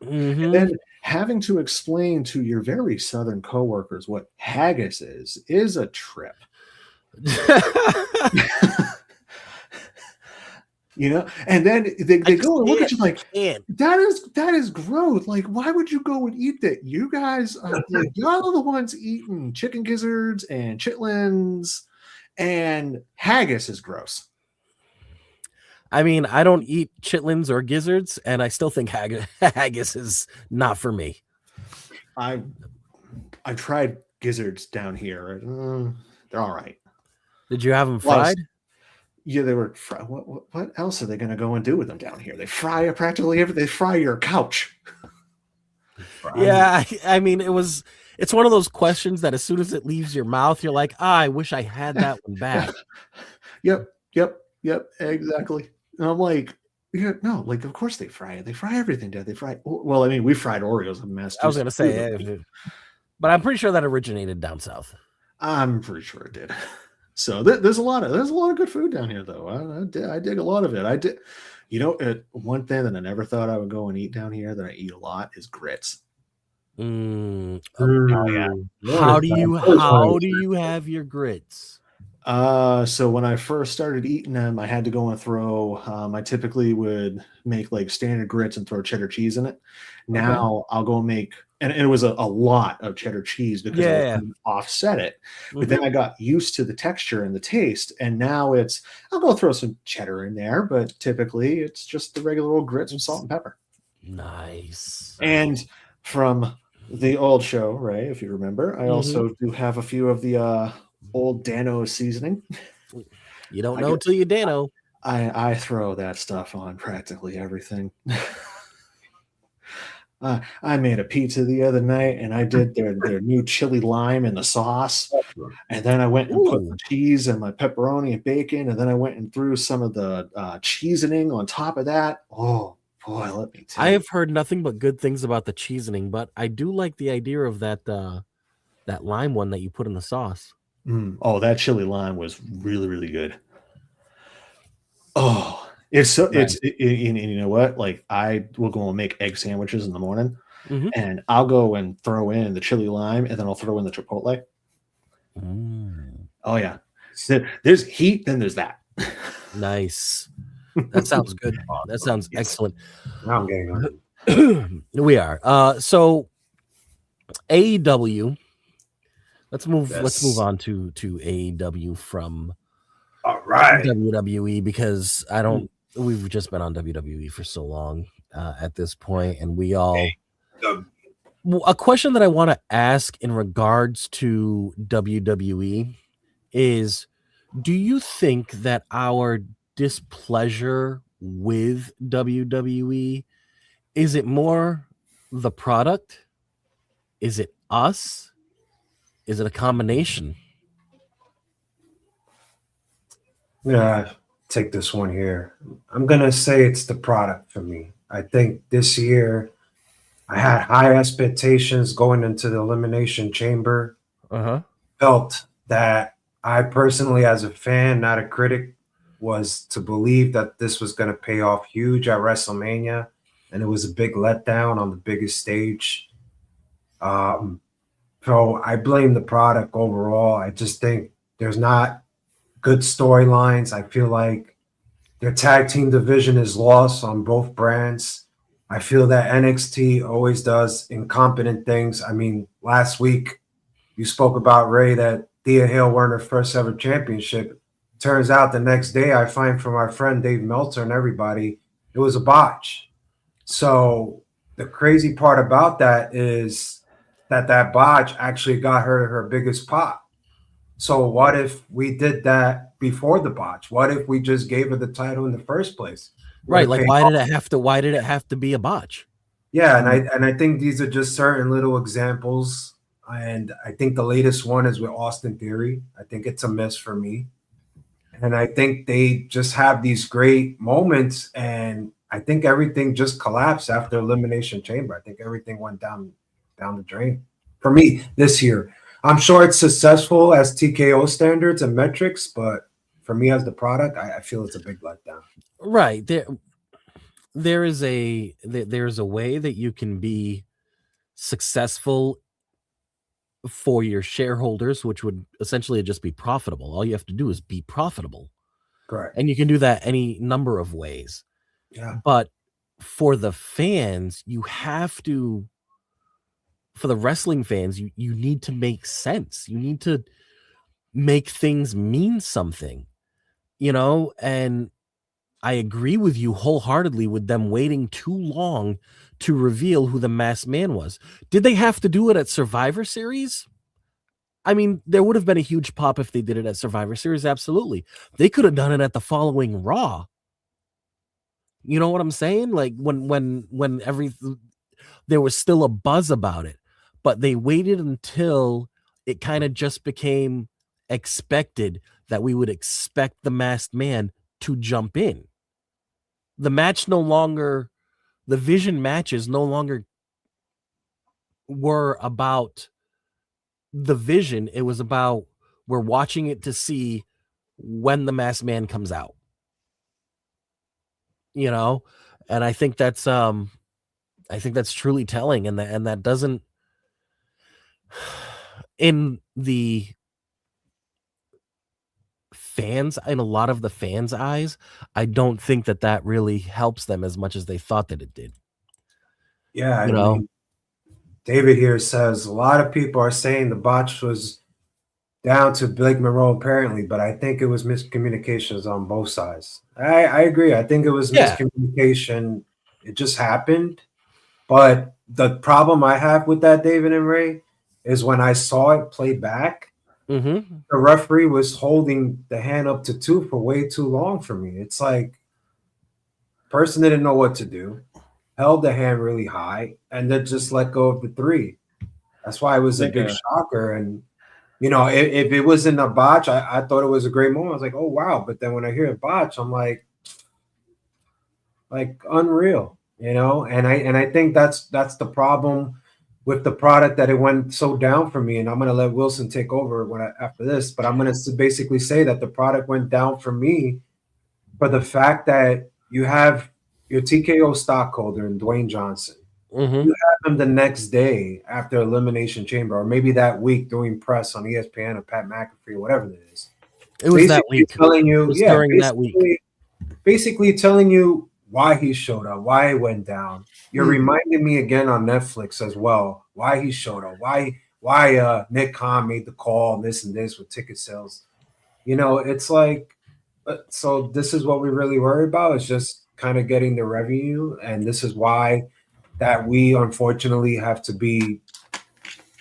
And then having to explain to your very southern coworkers what haggis is a trip. You know, and then they go and look at you like, that is gross. Like, why would you go and eat that? You guys are like, y'all are the ones eating chicken gizzards and chitlins, and haggis is gross. I mean, I don't eat chitlins or gizzards, and I still think haggis is not for me. I tried gizzards down here. They're all right. Did you have them fried? Yeah, they were fried. What else are they going to go and do with them down here? They fry practically everything. They fry your couch. Yeah, I mean, it's one of those questions that as soon as it leaves your mouth, you're like, I wish I had that one back. Yep, exactly. And I'm like, no, like, of course they fry it. They fry everything, Dad. They fry. Well, I mean, we fried Oreos in Massachusetts. I was going to say, but I'm pretty sure that originated down south. I'm pretty sure it did. So there's a lot of good food down here, though. I dig a lot of it. I did. You know, one thing that I never thought I would go and eat down here that I eat a lot is grits. Oh, yeah. How do you have your grits? So when I first started eating them, I had to go and throw. I typically would make like standard grits and throw cheddar cheese in it. Now I'll go make, and it was a lot of cheddar cheese because I offset it. But then I got used to the texture and the taste, and now I'll go throw some cheddar in there, but typically it's just the regular old grits with salt and pepper. Nice. And from the old show, right? If you remember, I also do have a few of the old Dano seasoning. You don't know till you Dano. I throw that stuff on practically everything. I made a pizza the other night, and I did their new chili lime in the sauce, and then I went and put the cheese and my pepperoni and bacon, and then I went and threw some of the cheesening on top of that. Oh boy, let me tell you. I have heard nothing but good things about the cheesening, but I do like the idea of that lime one that you put in the sauce. Oh, that chili lime was really, really good. Oh, it's so nice. And you know what? Like, I will go and make egg sandwiches in the morning, and I'll go and throw in the chili lime, and then I'll throw in the chipotle. Oh yeah, there's heat, then there's that. Nice. That sounds good. That sounds excellent. Now I'm getting on. We are. So AEW. Let's move on to AEW from WWE, because we've just been on WWE for so long at this point, and we all a question that I want to ask in regards to WWE is, do you think that our displeasure with WWE, is it more the product? Is it us? Is it a combination? Yeah, take this one here. I'm gonna say it's the product for me. I think this year I had high expectations going into the Elimination Chamber. Felt that I personally, as a fan, not a critic, was to believe that this was going to pay off huge at WrestleMania, and it was a big letdown on the biggest stage. So I blame the product overall. I just think there's not good storylines. I feel like their tag team division is lost on both brands. I feel that NXT always does incompetent things. I mean, last week you spoke about, Ray, that Thea Hale won her first ever championship. Turns out the next day I find from our friend Dave Meltzer and everybody, it was a botch. So the crazy part about that is that botch actually got her biggest pop. So what if we did that before the botch? What if we just gave her the title in the first place? Right. Like, why did it have to be a botch? Yeah, and I think these are just certain little examples. And I think the latest one is with Austin Theory. I think it's a miss for me. And I think they just have these great moments, and I think everything just collapsed after Elimination Chamber. I think everything went down the drain for me this year. I'm sure it's successful as TKO standards and metrics, but for me as the product, I feel it's a big letdown. Right. There's a way that you can be successful for your shareholders, which would essentially just be profitable. All you have to do is be profitable. Correct. And you can do that any number of ways. Yeah. But for the fans, you have to, for the wrestling fans, you need to make sense. You need to make things mean something, and I agree with you wholeheartedly with them waiting too long to reveal who the masked man was. Did they have to do it at Survivor Series? I mean, there would have been a huge pop if they did it at Survivor Series. Absolutely. They could have done it at the following Raw. You know what I'm saying? Like when there was still a buzz about it, but they waited until it kind of just became expected that we would expect the masked man to jump in. The Vision matches no longer were about the Vision. It was about, we're watching it to see when the masked man comes out. And I think that's truly telling, and that doesn't, in the fans, in a lot of the fans' eyes, I don't think that really helps them as much as they thought that it did. Yeah, I mean, David here says a lot of people are saying the botch was down to Blake Monroe apparently, but I think it was miscommunications on both sides. I agree. I think it was miscommunication. It just happened. But the problem I have with that, David and Ray, is when I saw it play back, the referee was holding the hand up to 2 for way too long for me. It's like, person didn't know what to do, held the hand really high, and then just let go of the 3. That's why it was a big shocker. And if it wasn't a botch, I thought it was a great moment. I was like, oh wow. But then when I hear a botch, I'm like unreal, and I think that's the problem with the product, that it went so down for me. And I'm going to let Wilson take over after this, but I'm going to basically say that the product went down for me for the fact that you have your TKO stockholder in Dwayne Johnson. You have him the next day after Elimination Chamber, or maybe that week doing press on ESPN or Pat McAfee or whatever it is. It was that week. Telling you, during that week. Basically telling you why he showed up, why it went down. You're reminding me again on Netflix as well, why he showed up, why Nick Khan made the call, this and this with ticket sales. It's like, so this is what we really worry about. It's just kind of getting the revenue, and this is why that we unfortunately have to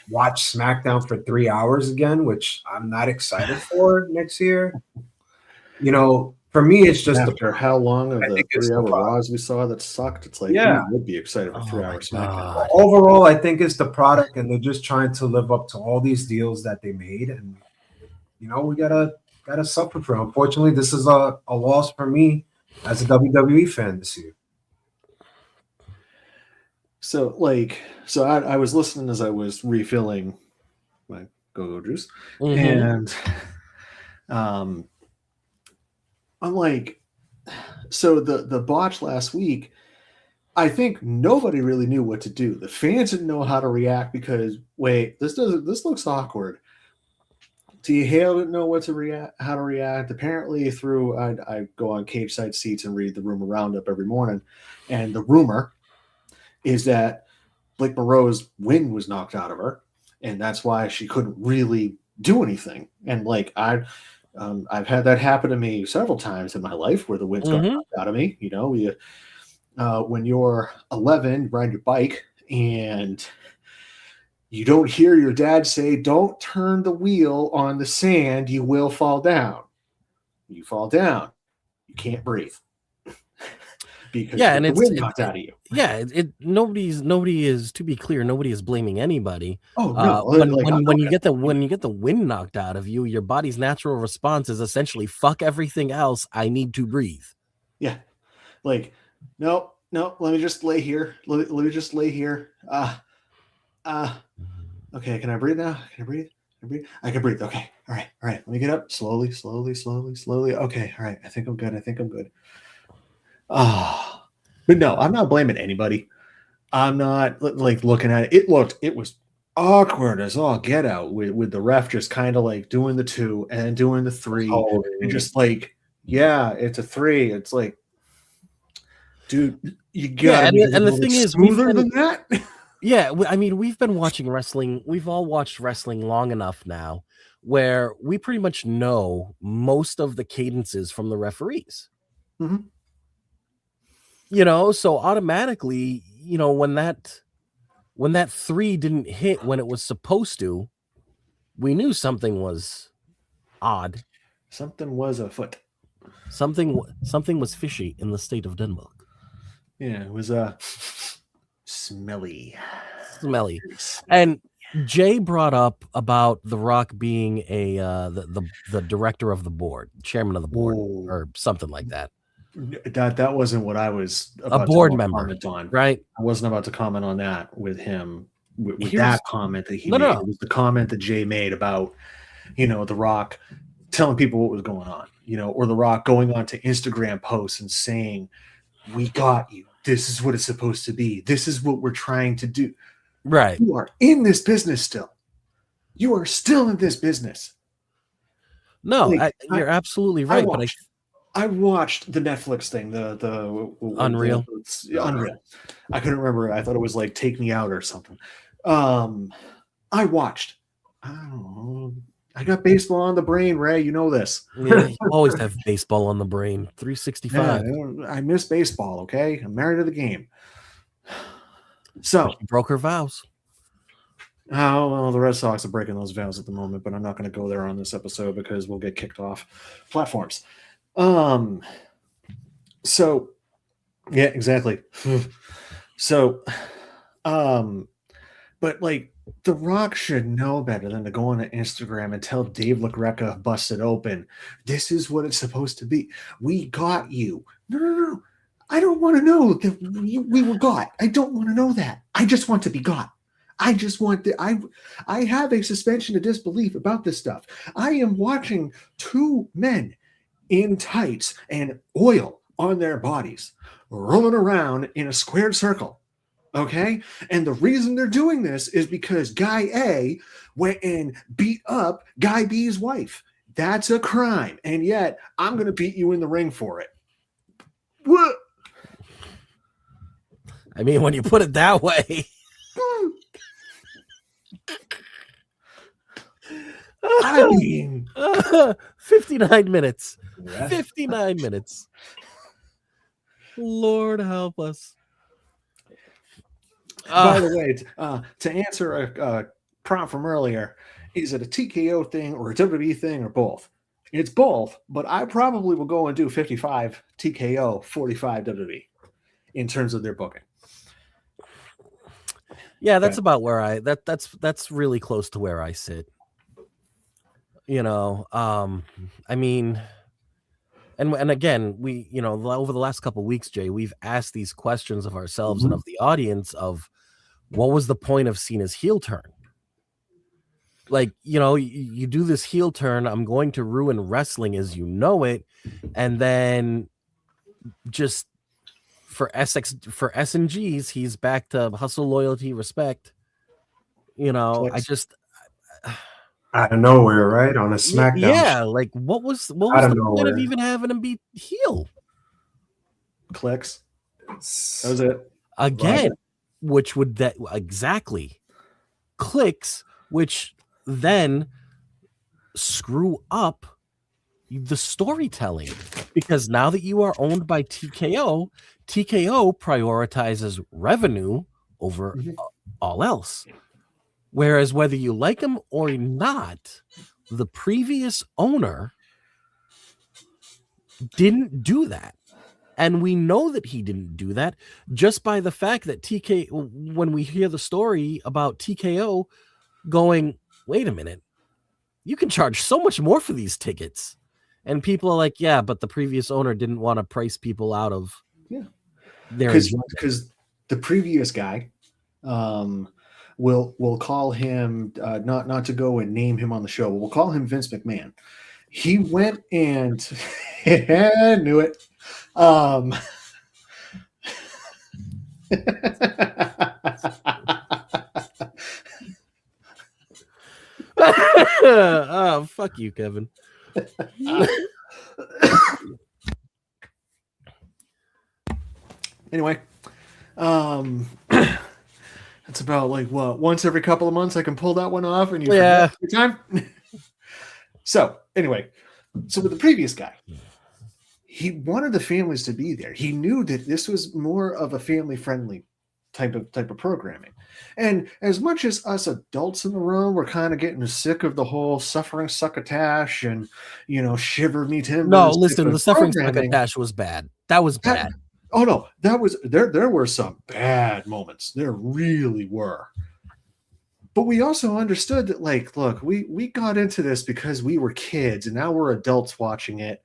watch SmackDown for 3 hours again, which I'm not excited for next year. For me, it's just after how long of the 3-hour Raws we saw that sucked. It's like, you would be excited for 3 hours SmackDown. Overall, I think it's the product, and they're just trying to live up to all these deals that they made, and we gotta gotta suffer for. Unfortunately, this is a loss for me as a WWE fan this year. So I was listening as I was refilling my go-go juice, and I'm like, so the botch last week, I think nobody really knew what to do. The fans didn't know how to react because this looks awkward. T. Hale didn't know how to react. Apparently, I go on Cage Side Seats and read the rumor roundup every morning, and the rumor is that Blake Moreau's wind was knocked out of her, and that's why she couldn't really do anything. And I've had that happen to me several times in my life where the wind's got knocked out of me. You know, when you're 11, you ride your bike and you don't hear your dad say, "Don't turn the wheel on the sand, you will fall down." You fall down, you can't breathe. Because and the wind knocked out of you. Yeah, nobody is, to be clear, nobody is blaming anybody. Oh no! When you get the wind knocked out of you, your body's natural response is essentially "fuck everything else. I need to breathe." Yeah, no. Let me just lay here. Let me just lay here. Okay. Can I breathe now? Can I breathe? I can breathe. Okay. All right. Let me get up slowly. Okay. All right. I think I'm good. But no, I'm not blaming anybody. I'm not looking at it. It was awkward as all get out with the ref just kind of doing the 2 and doing the 3 and just yeah, it's a 3. It's like, dude, you got and the thing is, smoother than that. Yeah, I mean, we've been watching wrestling. We've all watched wrestling long enough now where we pretty much know most of the cadences from the referees. Mm-hmm. You know, so automatically, you know, when that 3 didn't hit when it was supposed to, we knew something was odd. Something was afoot. Something was fishy in the state of Denmark. Yeah, it was smelly. And Jay brought up about The Rock being the director of the board, chairman of the board, or something like that. That wasn't what I was about. A board member, comment on, right? I wasn't about to comment on that with him. With that comment that he made, it was the comment that Jay made about, you know, The Rock telling people what was going on, you know, or The Rock going on to Instagram posts and saying, "We got you. This is what it's supposed to be. This is what we're trying to do." Right? You are in this business still. You are still in this business. No, you're absolutely right. I watched the Netflix thing, the Unreal. Unreal. I couldn't remember. I thought it was Take Me Out or something. I watched. I don't know. I got baseball on the brain, Ray. You know this. Yeah, you always have baseball on the brain. 365. Yeah, I miss baseball. Okay, I'm married to the game. So she broke her vows. Oh, well, the Red Sox are breaking those vows at the moment, but I'm not going to go there on this episode because we'll get kicked off platforms. So yeah, exactly. So, but The Rock should know better than to go on Instagram and tell Dave LaGreca busted open, "This is what it's supposed to be. We got you." No. I don't want to know that we were got. I don't want to know that. I just want to be got. I just want to, I have a suspension of disbelief about this stuff. I am watching 2 men in tights and oil on their bodies rolling around in a squared circle. Okay. And the reason they're doing this is because Guy A went and beat up Guy B's wife. That's a crime. And yet I'm going to beat you in the ring for it. What? I mean, when you put it that way. I mean, 59 minutes. 59 minutes. Lord help us. By the way, to answer a prompt from earlier, is it a TKO thing or a WWE thing or both? It's both, but I probably will go and do 55 TKO, 45 WWE in terms of their booking. Yeah, that's about where that's really close to where I sit. I mean, and again, we, over the last couple of weeks, Jay, we've asked these questions of ourselves and of the audience of what was the point of Cena's heel turn? Like, you do this heel turn, I'm going to ruin wrestling as you know it, and then just for S&Gs, he's back to hustle, loyalty, respect. I just out of nowhere, right? On a SmackDown. Yeah, like what was the point of even having him be heel? Clicks. That was it. Again, which would that exactly clicks, which then screw up the storytelling, because now that you are owned by TKO prioritizes revenue over all else. Whereas whether you like him or not, the previous owner didn't do that. And we know that he didn't do that just by the fact that when we hear the story about TKO going, wait a minute, you can charge so much more for these tickets. And people are like, yeah, but the previous owner didn't want to price people out of their because the previous guy we'll call him not to go and name him on the show, but we'll call him Vince McMahon. He went and knew it. Oh, fuck you, Kevin. Anyway, it's about like what, once every couple of months I can pull that one off and you forget every time. So anyway, with the previous guy, he wanted the families to be there. He knew that this was more of a family friendly type of programming. And as much as us adults in the room were kind of getting sick of the whole suffering succotash and, shiver me timbers. No, listen, the suffering succotash was bad. That was bad. Oh no, that was there were some bad moments. There really were. But we also understood that, like, look, we got into this because we were kids and now we're adults watching it.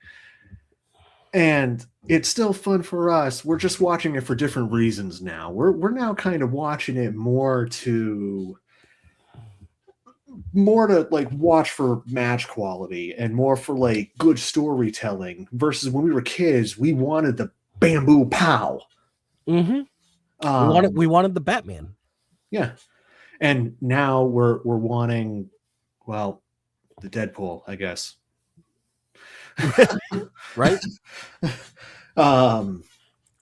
And it's still fun for us. We're just watching it for different reasons now. We're now kind of watching it more to like watch for match quality and more for like good storytelling versus when we were kids, we wanted the bamboo pow. Mm-hmm. We wanted the Batman. Yeah. And now we're wanting, well, the Deadpool, I guess. Right? Well,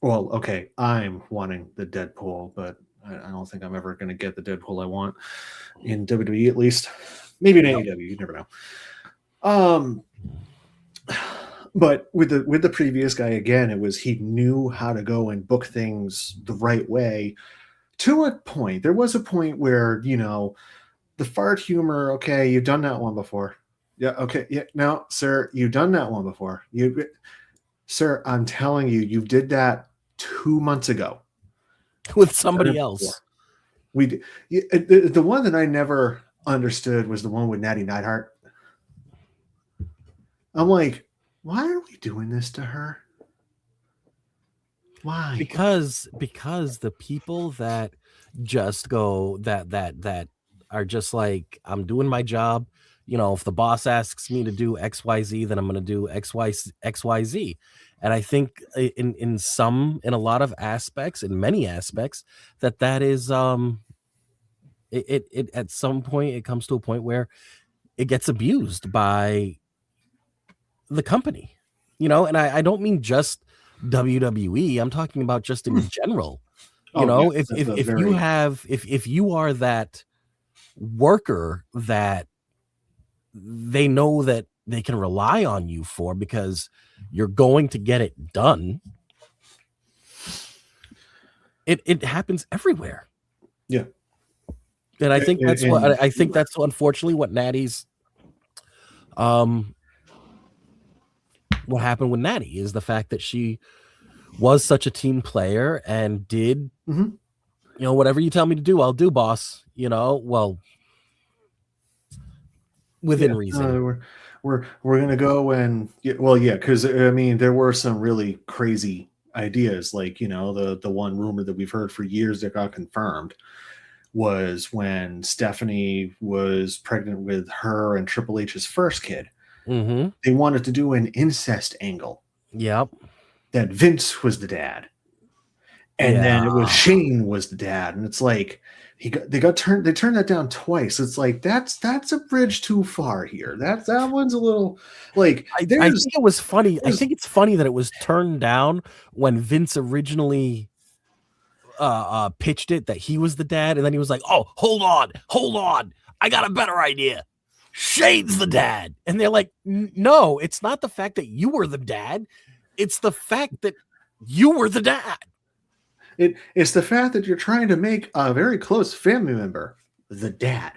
okay, I'm wanting the Deadpool, but I don't think I'm ever going to get the Deadpool I want in WWE, at least. Maybe in AEW, you never know. But with the previous guy, again, it was he knew how to go and book things the right way to a point. There was a point where, the fart humor, okay, you've done that one before. Yeah, okay. Yeah, no, sir, you've done that one before. Sir, I'm telling you, you did that 2 months ago. With somebody else. The one that I never understood was the one with Natty Neidhart. I'm like, why are we doing this to her? Why? Because the people that just go that are just like, I'm doing my job. If the boss asks me to do XYZ, then I'm going to do XYZ. And I think in a lot of aspects, in many aspects, that is it at some point it comes to a point where it gets abused by the company, and I don't mean just WWE. I'm talking about just in general. If you are that worker that they know that they can rely on you for because you're going to get it done, it happens everywhere. Yeah. And I think that's that's unfortunately what Natty's what happened with Natty is the fact that she was such a team player and did whatever you tell me to do, I'll do, boss. Well, within Yeah, reason. we're gonna go and because I mean there were some really crazy ideas, like the one rumor that we've heard for years that got confirmed was when Stephanie was pregnant with her and Triple H's first kid. Mm-hmm. They wanted to do an incest angle Yep. that Vince was the dad, and then it was Yeah. Shane was the dad, and it's like they turned that down twice. It's like that's a bridge too far here. That one's a little like I think it was funny. I think it's funny that it was turned down when Vince originally pitched it, that he was the dad, and then he was like, "Oh, hold on, I got a better idea. Shane's the dad." And they're like, "No, it's not the fact that you were the dad. It's the fact that you were the dad." It's the fact that you're trying to make a very close family member the dad,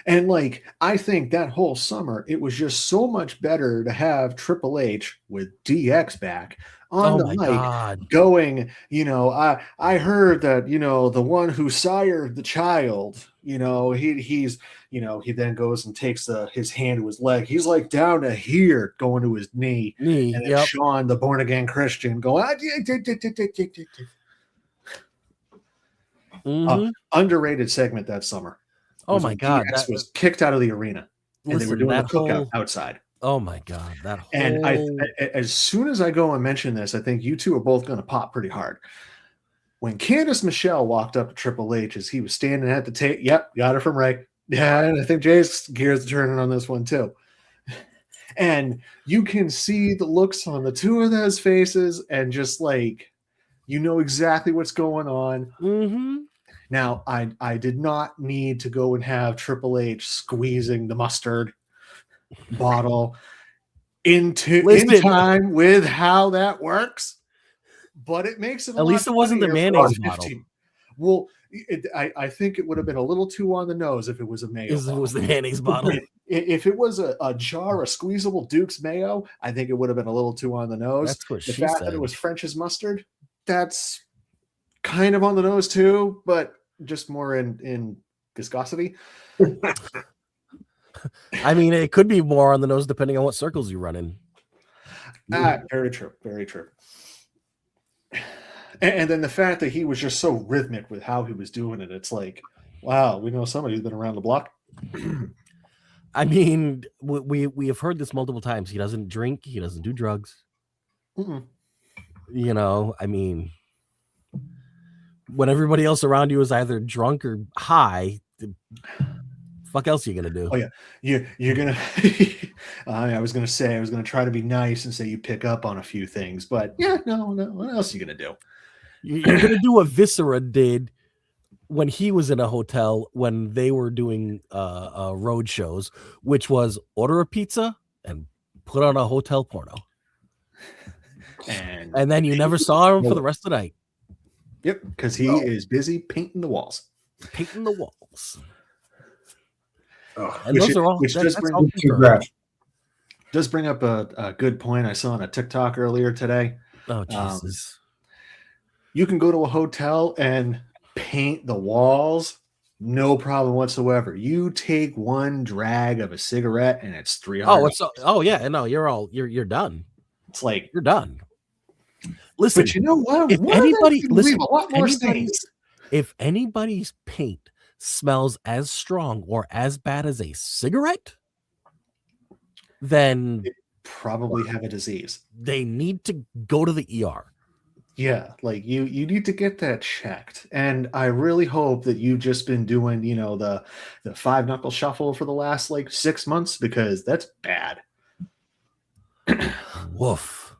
and like I think that whole summer it was just so much better to have Triple H with DX back on the mic God. going, I heard that, the one who sired the child, he's he then goes and takes his hand to his leg. He's like down to here, going to his knee. And then Yep. Sean, the born again Christian, going, underrated segment that summer. Oh was my when God. DX was kicked out of the arena and they were Listen, doing the that cookout whole outside. Oh my God. That whole And as soon as I go and mention this, I think you two are both going to pop pretty hard. When Candice Michelle walked up to Triple H as he was standing at the table, yep, got it from Ray. Yeah, and I think Jay's gears are turning on this one too. And you can see the looks on the two of those faces, and just like exactly what's going on. Mm-hmm. Now, I did not need to go and have Triple H squeezing the mustard bottle in time with how that works, but it makes it at least it wasn't the mayonnaise bottle. Well, I think it would have been a little too on the nose if it was a mayo. If it was the mayonnaise bottle. If it was a jar of squeezable Duke's mayo, I think it would have been a little too on the nose. That's what the she fact said. that it was French's mustard, that's kind of on the nose too, but just more in viscosity. I mean, it could be more on the nose depending on what circles you run in. Very true. Very true. And then the fact that he was just so rhythmic with how he was doing it, it's like, wow, we know somebody who's been around the block. I mean, we have heard this multiple times. He doesn't drink. He doesn't do drugs. Mm-mm. I mean, when everybody else around you is either drunk or high, the fuck else are you gonna do? Oh yeah, you're gonna. I was gonna try to be nice and say you pick up on a few things, but yeah, no. What else are you gonna do? You're gonna do what Viscera did when he was in a hotel when they were doing road shows, which was order a pizza and put on a hotel porno, and then you never saw him for the rest of the night. Yep, because he is busy painting the walls. Painting the walls. Oh, And those are all. which That's does all does bring up a good point I saw on a TikTok earlier today. Oh Jesus! You can go to a hotel and paint the walls, no problem whatsoever. You take one drag of a cigarette and it's $300. Oh yeah, no, you're done. It's like You're done. Listen, but you know what? if anybody listen, a lot more stains. if anybody's paint smells as strong or as bad as a cigarette, then Probably have a disease. they need to go to the ER. Yeah, like you need to get that checked. And I really hope that you've just been doing, the 5-knuckle shuffle for the last like 6 months, because that's bad. Woof.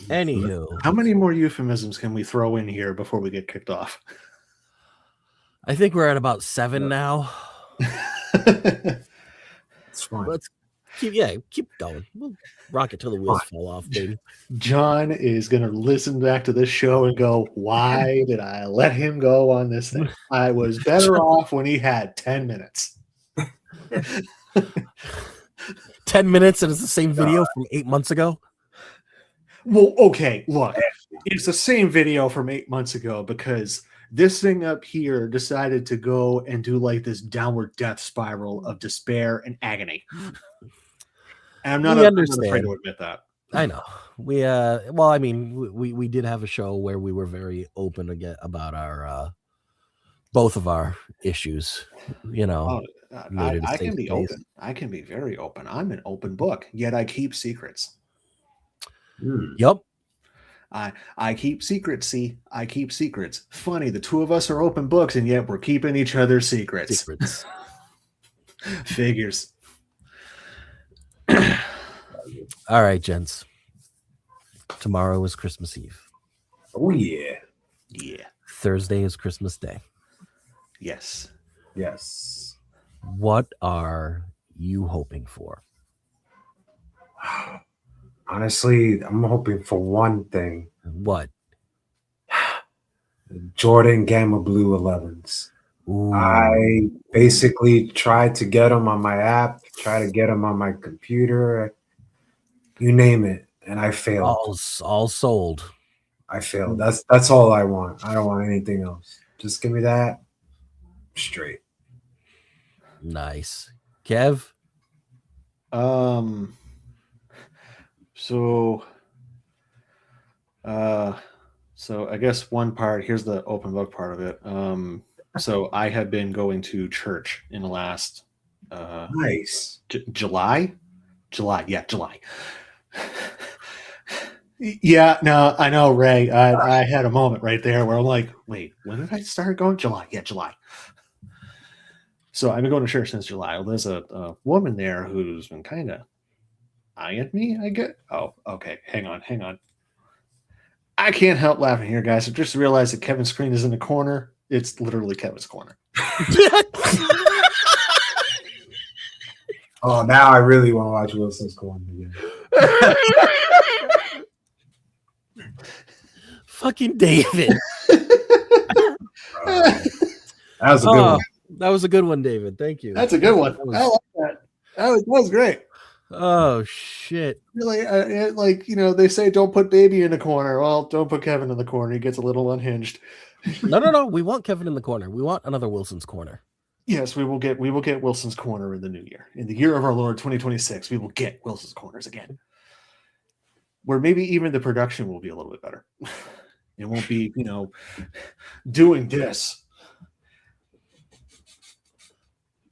Anywho, How many more euphemisms can we throw in here before we get kicked off? I think we're at about 7 now. It's fine. Let's keep going. We'll rock it till the wheels fall off, baby. John is going to listen back to this show and go, why did I let him go on this thing? I was better off when he had 10 minutes. 10 minutes and it's the same video from 8 months ago. Well, okay, look, it's the same video from 8 months ago because This thing up here decided to go and do like this downward death spiral of despair and agony. And I'm not afraid to admit that. I know. We well, I mean, we did have a show where we were very open again about our both of our issues, you know. I can be open. I can be very open. I'm an open book, yet I keep secrets. Yep. I keep secrets. See, I keep secrets. Funny, the two of us are open books, and yet we're keeping each other's secrets. Figures. All right, gents. Tomorrow is Christmas Eve. Oh yeah. Yeah. Thursday is Christmas Day. Yes. Yes. What are you hoping for? Honestly, I'm hoping for one thing. What? Jordan Gamma Blue 11s. Ooh. I basically tried to get them on my app, try to get them on my computer, you name it, and I failed. All sold. I failed. That's all I want. I don't want anything else. Just give me that straight. Nice. Kev? So I guess one part, here's the open book part of it. So I have been going to church in the last nice July. Yeah, no, I know, Ray. I had a moment right there where I'm like, wait, when did I start going? July. Yeah, July. So I've been going to church since July. Well, there's a woman there who's been kind of eyeing me, I get. Oh, okay. Hang on. I can't help laughing here, guys. I just realized that Kevin's screen is in the corner. It's literally Kevin's corner. Oh, now I really want to watch Wilson's corner again. Fucking David. That was a good one. That was a good one, David. Thank you. That's a good one. I like that. That was great. Oh shit! Really, like, you know, they say don't put baby in the corner. Well, don't put Kevin in the corner. He gets a little unhinged. No. We want Kevin in the corner. We want another Wilson's corner. Yes, we will get Wilson's corner in the new year. In the year of our Lord 2026, we will get Wilson's corners again. Where maybe even the production will be a little bit better. It won't be, you know, doing this.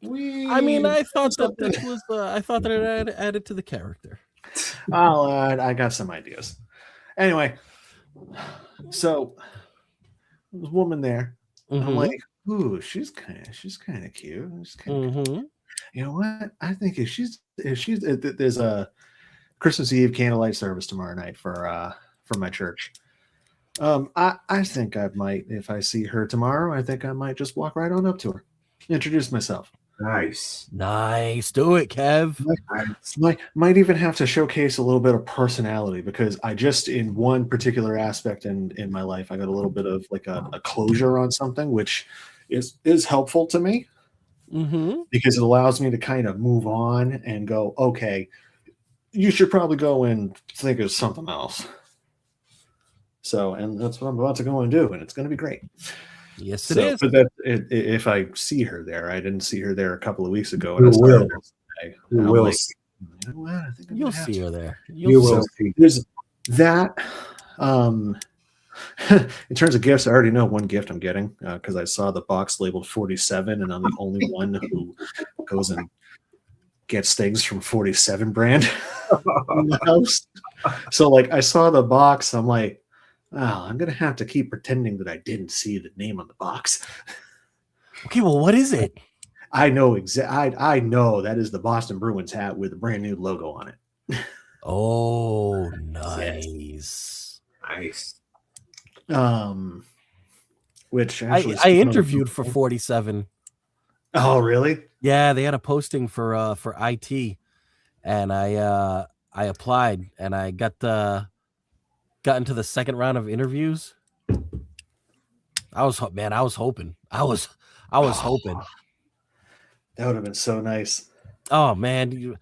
I mean, I thought that this was. I thought that it added to the character. I got some ideas. Anyway, so there's a woman there. I'm like, ooh, she's kind of cute. She's kind of cute. You know what? I think if she's there's a Christmas Eve candlelight service tomorrow night for my church. I think I might, if I see her tomorrow, I think I might just walk right on up to her, introduce myself. Nice. Do it, Kev. Might even have to showcase a little bit of personality, because I just, in one particular aspect in my life, I got a little bit of like a closure on something, which is helpful to me, because it allows me to kind of move on and go, okay, you should probably go and think of something else. So, and that's what I'm about to go and do, and it's going to be great. Yes, it is. But if I see her there, I didn't see her there a couple of weeks ago. And you'll see her there. You will see. There's that. In terms of gifts, I already know one gift I'm getting, because I saw the box labeled 47, and I'm the only one who goes and gets things from 47 brand in the house. So, like, I saw the box. I'm like, oh, I'm going to have to keep pretending that I didn't see the name on the box. Okay, well, what is it? I know I know that is the Boston Bruins hat with a brand new logo on it. Oh, nice. Nice. Which actually I interviewed for 47. Oh, really? Yeah, they had a posting for IT, and I applied, and I got into the second round of interviews. I was hoping. I was hoping. That would have been so nice. Oh man,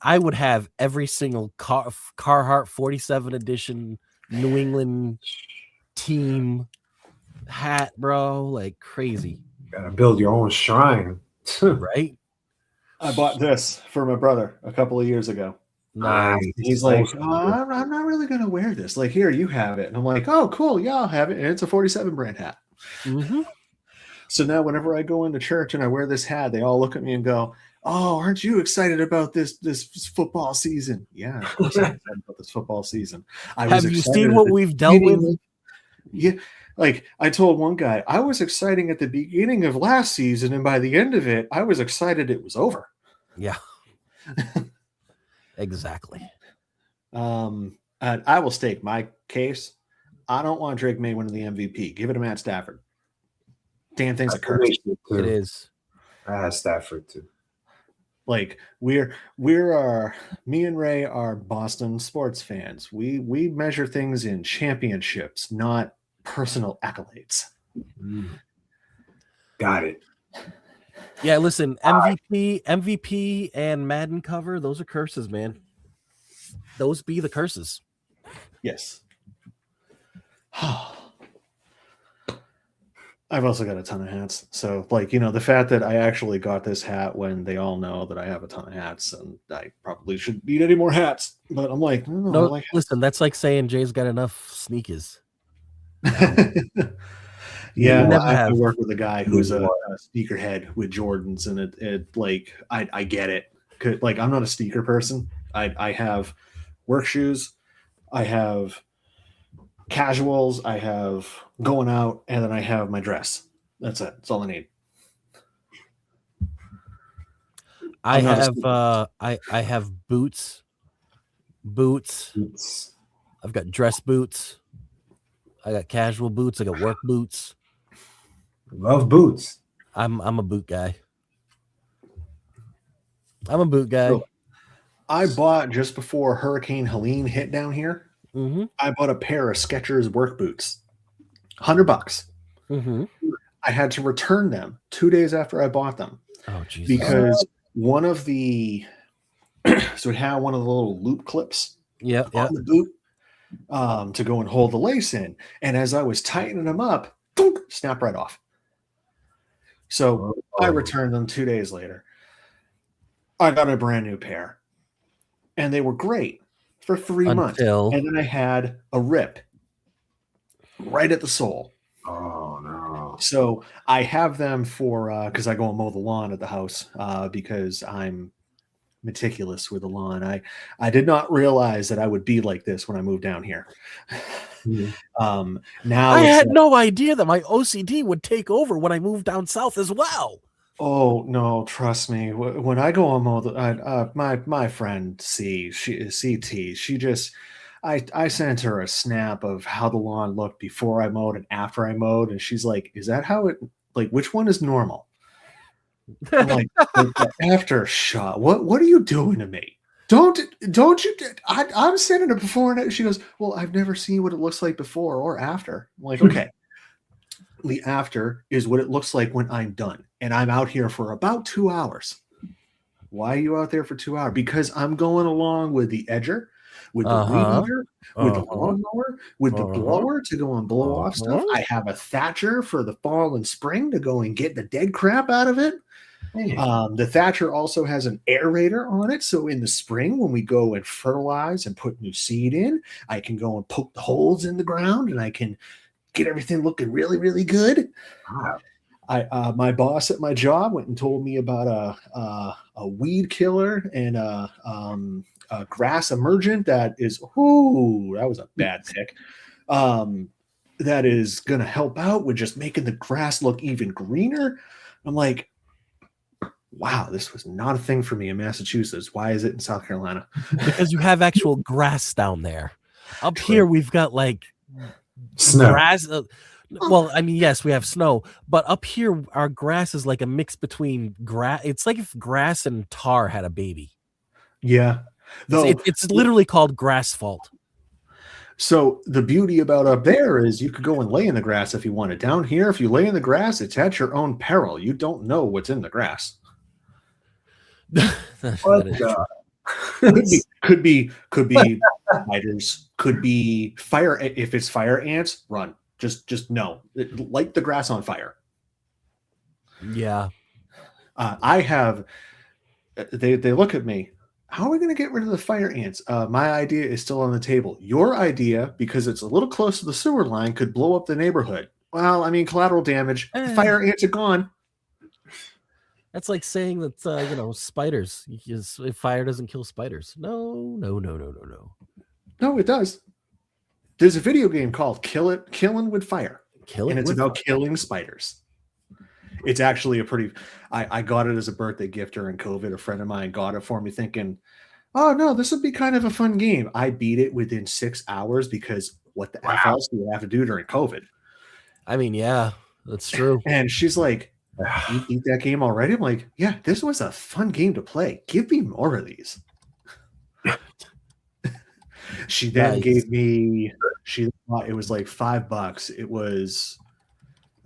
I would have every single Carhartt 47 edition New England team hat, bro, like crazy, Gotta build your own shrine. right? I bought this for my brother a couple of years ago. Nice. He's like, I'm not really going to wear this. Like, here, you have it. And I'm like, oh, cool. Yeah, I'll have it. And it's a 47 brand hat. Mm-hmm. So now whenever I go into church and I wear this hat, they all look at me and go, oh, aren't you excited about this football season? Yeah, of course I'm excited about this football season. Have you seen what we've dealt with? Yeah. Like I told one guy, I was exciting at the beginning of last season, and by the end of it, I was excited it was over. Yeah. Exactly. And I will stake my case. I don't want Drake May winning the MVP. Give it to Matt Stafford. Damn thing's a curse. It is. I had Stafford too. Like me and Ray are Boston sports fans. We measure things in championships, not personal accolades. Got it. Yeah, listen, MVP and Madden cover, those are curses, man. Those be the curses. Yes. I've also got a ton of hats. So, like, the fact that I actually got this hat when they all know that I have a ton of hats, and I probably shouldn't need any more hats. But I'm like, no, like listen, that's like saying Jay's got enough sneakers. Yeah, I work with a guy who's a sneakerhead with Jordans, and it like I get it. Like, I'm not a sneaker person. I have work shoes, I have casuals, I have going out, and then I have my dress. That's it. That's all I need. I have boots. I've got dress boots. I got casual boots. I got work boots. Love boots. I'm a boot guy. So, I bought just before Hurricane Helene hit down here. Mm-hmm. I bought a pair of Skechers work boots, $100. Mm-hmm. I had to return them 2 days after I bought them. Oh, Jesus. Because one of the so it had one of the little loop clips on the boot to go and hold the lace in, and as I was tightening them up, boom, snap right off. So I returned them 2 days later. I got a brand new pair, and they were great for 3 months. And then I had a rip right at the sole. Oh, no. So I have them for because I go and mow the lawn at the house because I'm meticulous with the lawn. I did not realize that I would be like this when I moved down here. Now I had no idea that my OCD would take over when I moved down south as well. Oh no, trust me. When I go on mow, my friend CT, she just I sent her a snap of how the lawn looked before I mowed and after I mowed, and she's like, "Is that how it? Like, which one is normal?" I'm like the after shot. What are you doing to me? Don't you? I'm sending it before and she goes, "Well, I've never seen what it looks like before or after." I'm like, okay. The after is what it looks like when I'm done, and I'm out here for about 2 hours. Why are you out there for 2 hours? Because I'm going along with the edger, with the weed eater, with the lawnmower, with the blower to go and blow off stuff. I have a thatcher for the fall and spring to go and get the dead crap out of it. The thatcher also has an aerator on it, so in the spring when we go and fertilize and put new seed in, I can go and poke the holes in the ground, and I can get everything looking really, really good. Wow. My boss at my job went and told me about a weed killer and a grass emergent that is, that was a bad pick. That is going to help out with just making the grass look even greener. I'm like, wow, this was not a thing for me in Massachusetts. Why is it in South Carolina? Because you have actual grass down there. Up here, we've got like snow. Grass. Well, I mean, yes, we have snow, but up here, our grass is like a mix between grass. It's like if grass and tar had a baby. Yeah. It's literally called grass fault. So the beauty about up there is you could go and lay in the grass if you wanted. Down here, if you lay in the grass, it's at your own peril. You don't know what's in the grass. Could be spiders, could be fire. If it's fire ants, run. Just no. Light the grass on fire. Yeah. I have. They look at me. How are we going to get rid of the fire ants? My idea is still on the table. Your idea, because it's a little close to the sewer line, could blow up the neighborhood. Well, I mean, collateral damage. The fire ants are gone. That's like saying that spiders. If fire doesn't kill spiders. No. No, it does. There's a video game called Killing with Fire. Killing and it's with about fire. killing spiders. It's actually a pretty. I got it as a birthday gift during COVID. A friend of mine got it for me, thinking, "Oh no, this would be kind of a fun game." I beat it within 6 hours because what the F else do you have to do during COVID? I mean, yeah, that's true. And she's like, "You beat that game already?" I'm like, "Yeah, this was a fun game to play. Give me more of these." She then gave me. She thought it was like $5. It was.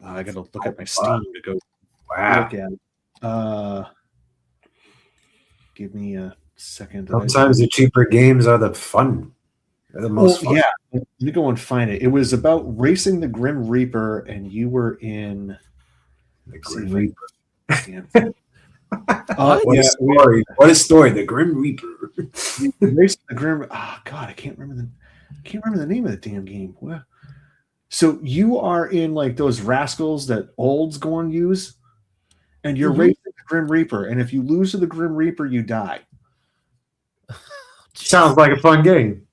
I got to look at my Steam to go look at it. Give me a second. Sometimes the cheaper games are the fun. They're the most fun. Yeah, let me go and find it. It was about racing the Grim Reaper, and you were in The Grim Reaper. What a story! What a story! The Grim Reaper. Racing the Grim. Oh God, I can't remember the name of the damn game. Well, so you are in like those rascals that olds go and use, and you're racing the Grim Reaper, and if you lose to the Grim Reaper, you die. Sounds like a fun game.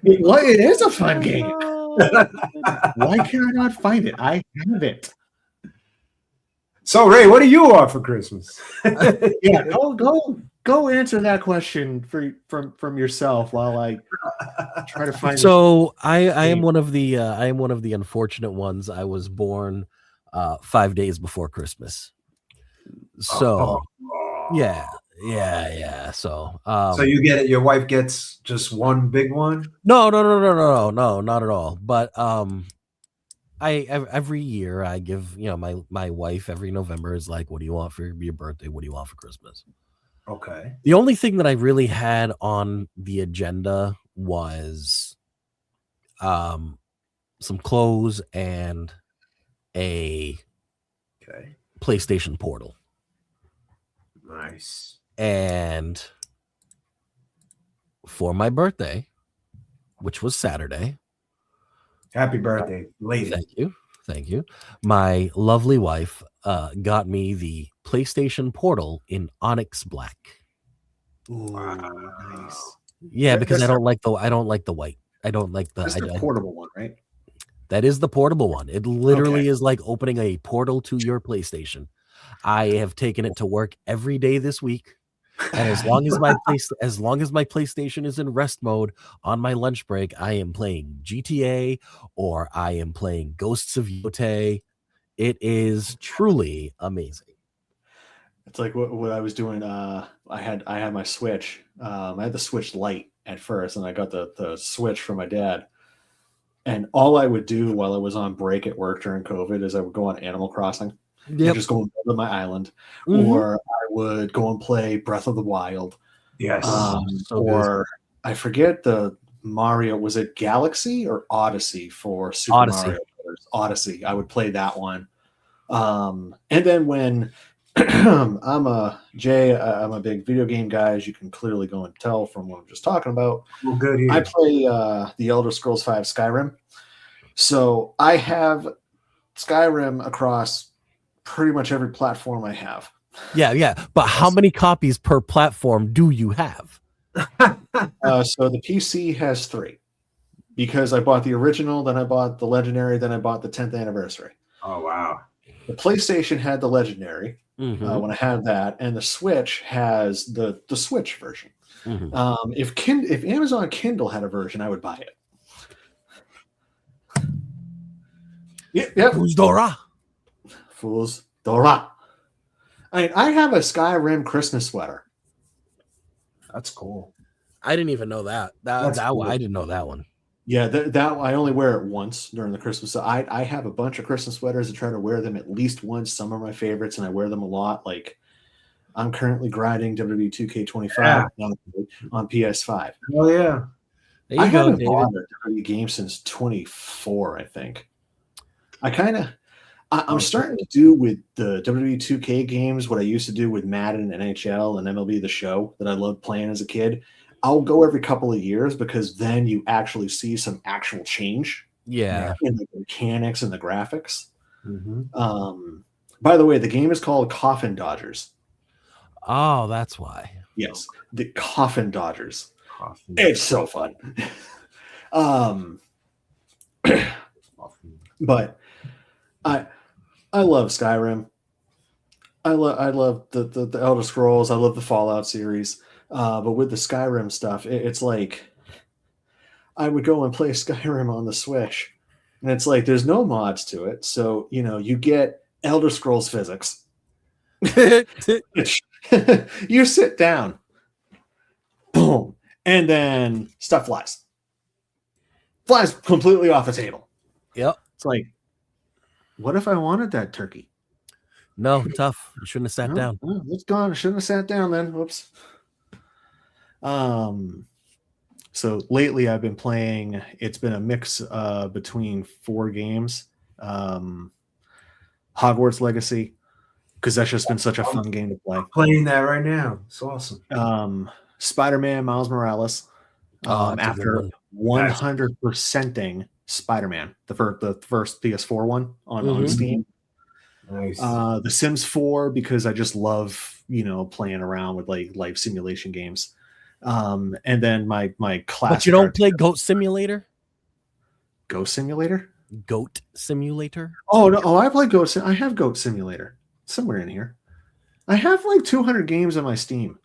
It is a fun game. Why can I not find it? I have it. So Ray, what do you want for Christmas? Yeah, go answer that question from yourself while I try to find. So I am one of the unfortunate ones. I was born 5 days before Christmas. So yeah. So so you get it. Your wife gets just one big one. No, not at all. But every year I give my wife every November is like, what do you want for your birthday? What do you want for Christmas? Okay. The only thing that I really had on the agenda was some clothes and a PlayStation Portal. Nice. And for my birthday, which was Saturday. Happy birthday, lady. Thank you. My lovely wife got me the PlayStation Portal in Onyx Black. Ooh, nice. Yeah, because I don't like the white. I don't like the. That's the portable one, right? That is the portable one. It literally is like opening a portal to your PlayStation. I have taken it to work every day this week, and as long as my PlayStation is in rest mode on my lunch break, I am playing GTA or I am playing Ghosts of Yotei. It is truly amazing. It's like what I was doing. I had my Switch. I had the Switch Lite at first, and I got the Switch from my dad. And all I would do while I was on break at work during COVID is I would go on Animal Crossing. Yep. Just go and build my island, or I would go and play Breath of the Wild. Yes. Or I forget the Mario. Was it Galaxy or Odyssey for Super Mario Brothers? Odyssey. I would play that one. And then when I'm a big video game guy, as you can clearly go and tell from what I'm just talking about. Well, good here. I play the Elder Scrolls V Skyrim. So I have Skyrim across pretty much every platform I have. Yeah. But how many copies per platform do you have? So the PC has 3 because I bought the original, then I bought the Legendary, then I bought the 10th anniversary. Oh, wow. The PlayStation had the Legendary when I had that, and the Switch has the Switch version. If Amazon Kindle had a version, I would buy it. Yep. Who's Dora? Fools Dora. I have a Skyrim Christmas sweater. That's cool. I didn't even know that. Cool. I didn't know that one. Yeah, that I only wear it once during the Christmas. So I have a bunch of Christmas sweaters. I try to wear them at least once. Some are my favorites, and I wear them a lot. Like I'm currently grinding WWE 2K25 on PS5. Oh yeah, There you go, haven't David. bought a WWE game since 24, I think. I'm starting to do with the WWE 2K games what I used to do with Madden, NHL, and MLB The Show that I loved playing as a kid. I'll go every couple of years because then you actually see some actual change Yeah. in the mechanics and the graphics. Mm-hmm. By the way, the game is called Coffin Dodgers. Oh, that's why. Yes, the Coffin Dodgers. Coffee. It's so fun. But I love Skyrim. I love the Elder Scrolls. I love the Fallout series. But with the Skyrim stuff, it's like I would go and play Skyrim on the Switch, and it's like there's no mods to it. So you get Elder Scrolls physics. You sit down, boom, and then stuff flies completely off the table. Yep. It's like, what if I wanted that turkey? No, tough. You shouldn't have sat down. Oh, it's gone. I shouldn't have sat down then. Whoops. So lately I've been playing. It's been a mix between 4 games. Hogwarts Legacy, because that's just been such a fun game to play. I'm playing that right now. It's awesome. Spider-Man Miles Morales. That's a After good one. 100%ing Spider-Man, the first PS4 one on Steam. Nice. The Sims 4, because I just love playing around with like life simulation games. And then my classic. But you don't play Goat Simulator? Ghost Simulator? Goat Simulator? Oh no! Oh, I play Goat. I have Goat Simulator somewhere in here. I have like 200 games on my Steam.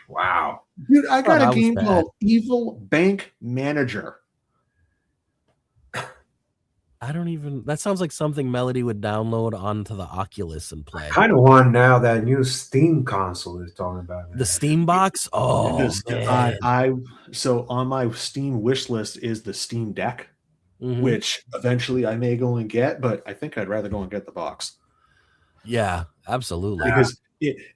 Wow. Dude, I got that a was game bad. called Evil Bank Manager. I don't even. That sounds like something Melody would download onto the Oculus and play. Kind of want now that new Steam console is talking about. The Steam box? Oh, man. So on my Steam wish list is the Steam Deck, Mhm. which eventually I may go and get, but I think I'd rather go and get the box Yeah, absolutely. because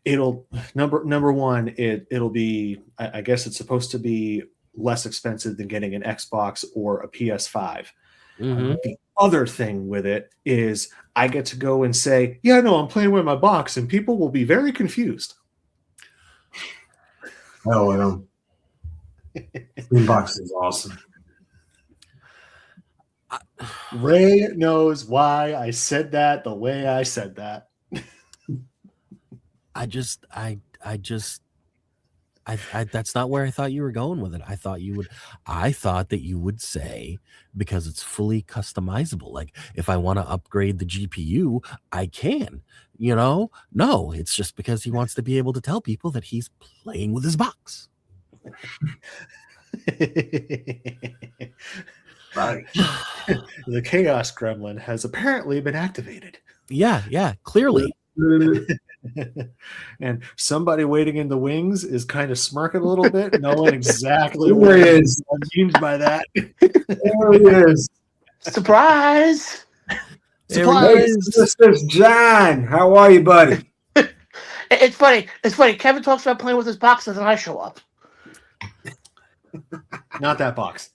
it'll number one, it'll be, I guess it's supposed to be less expensive than getting an Xbox or a PS5. Mhm. The other thing with it is I get to go and say, yeah, no, I'm playing with my box, and people will be very confused. Oh, Steam box is awesome. Ray knows why I said that the way I said that. That's not where I thought you were going with it. I thought that you would say, because it's fully customizable. Like if I want to upgrade the GPU, I can, no, it's just because he wants to be able to tell people that he's playing with his box. Right. The Chaos Gremlin has apparently been activated. Yeah, clearly. And somebody waiting in the wings is kind of smirking a little bit, knowing exactly what There he he is. means by that. There he is. Surprise! Surprise! Mr. John, how are you, buddy? It's funny. It's funny. Kevin talks about playing with his boxes, and I show up. Not that box.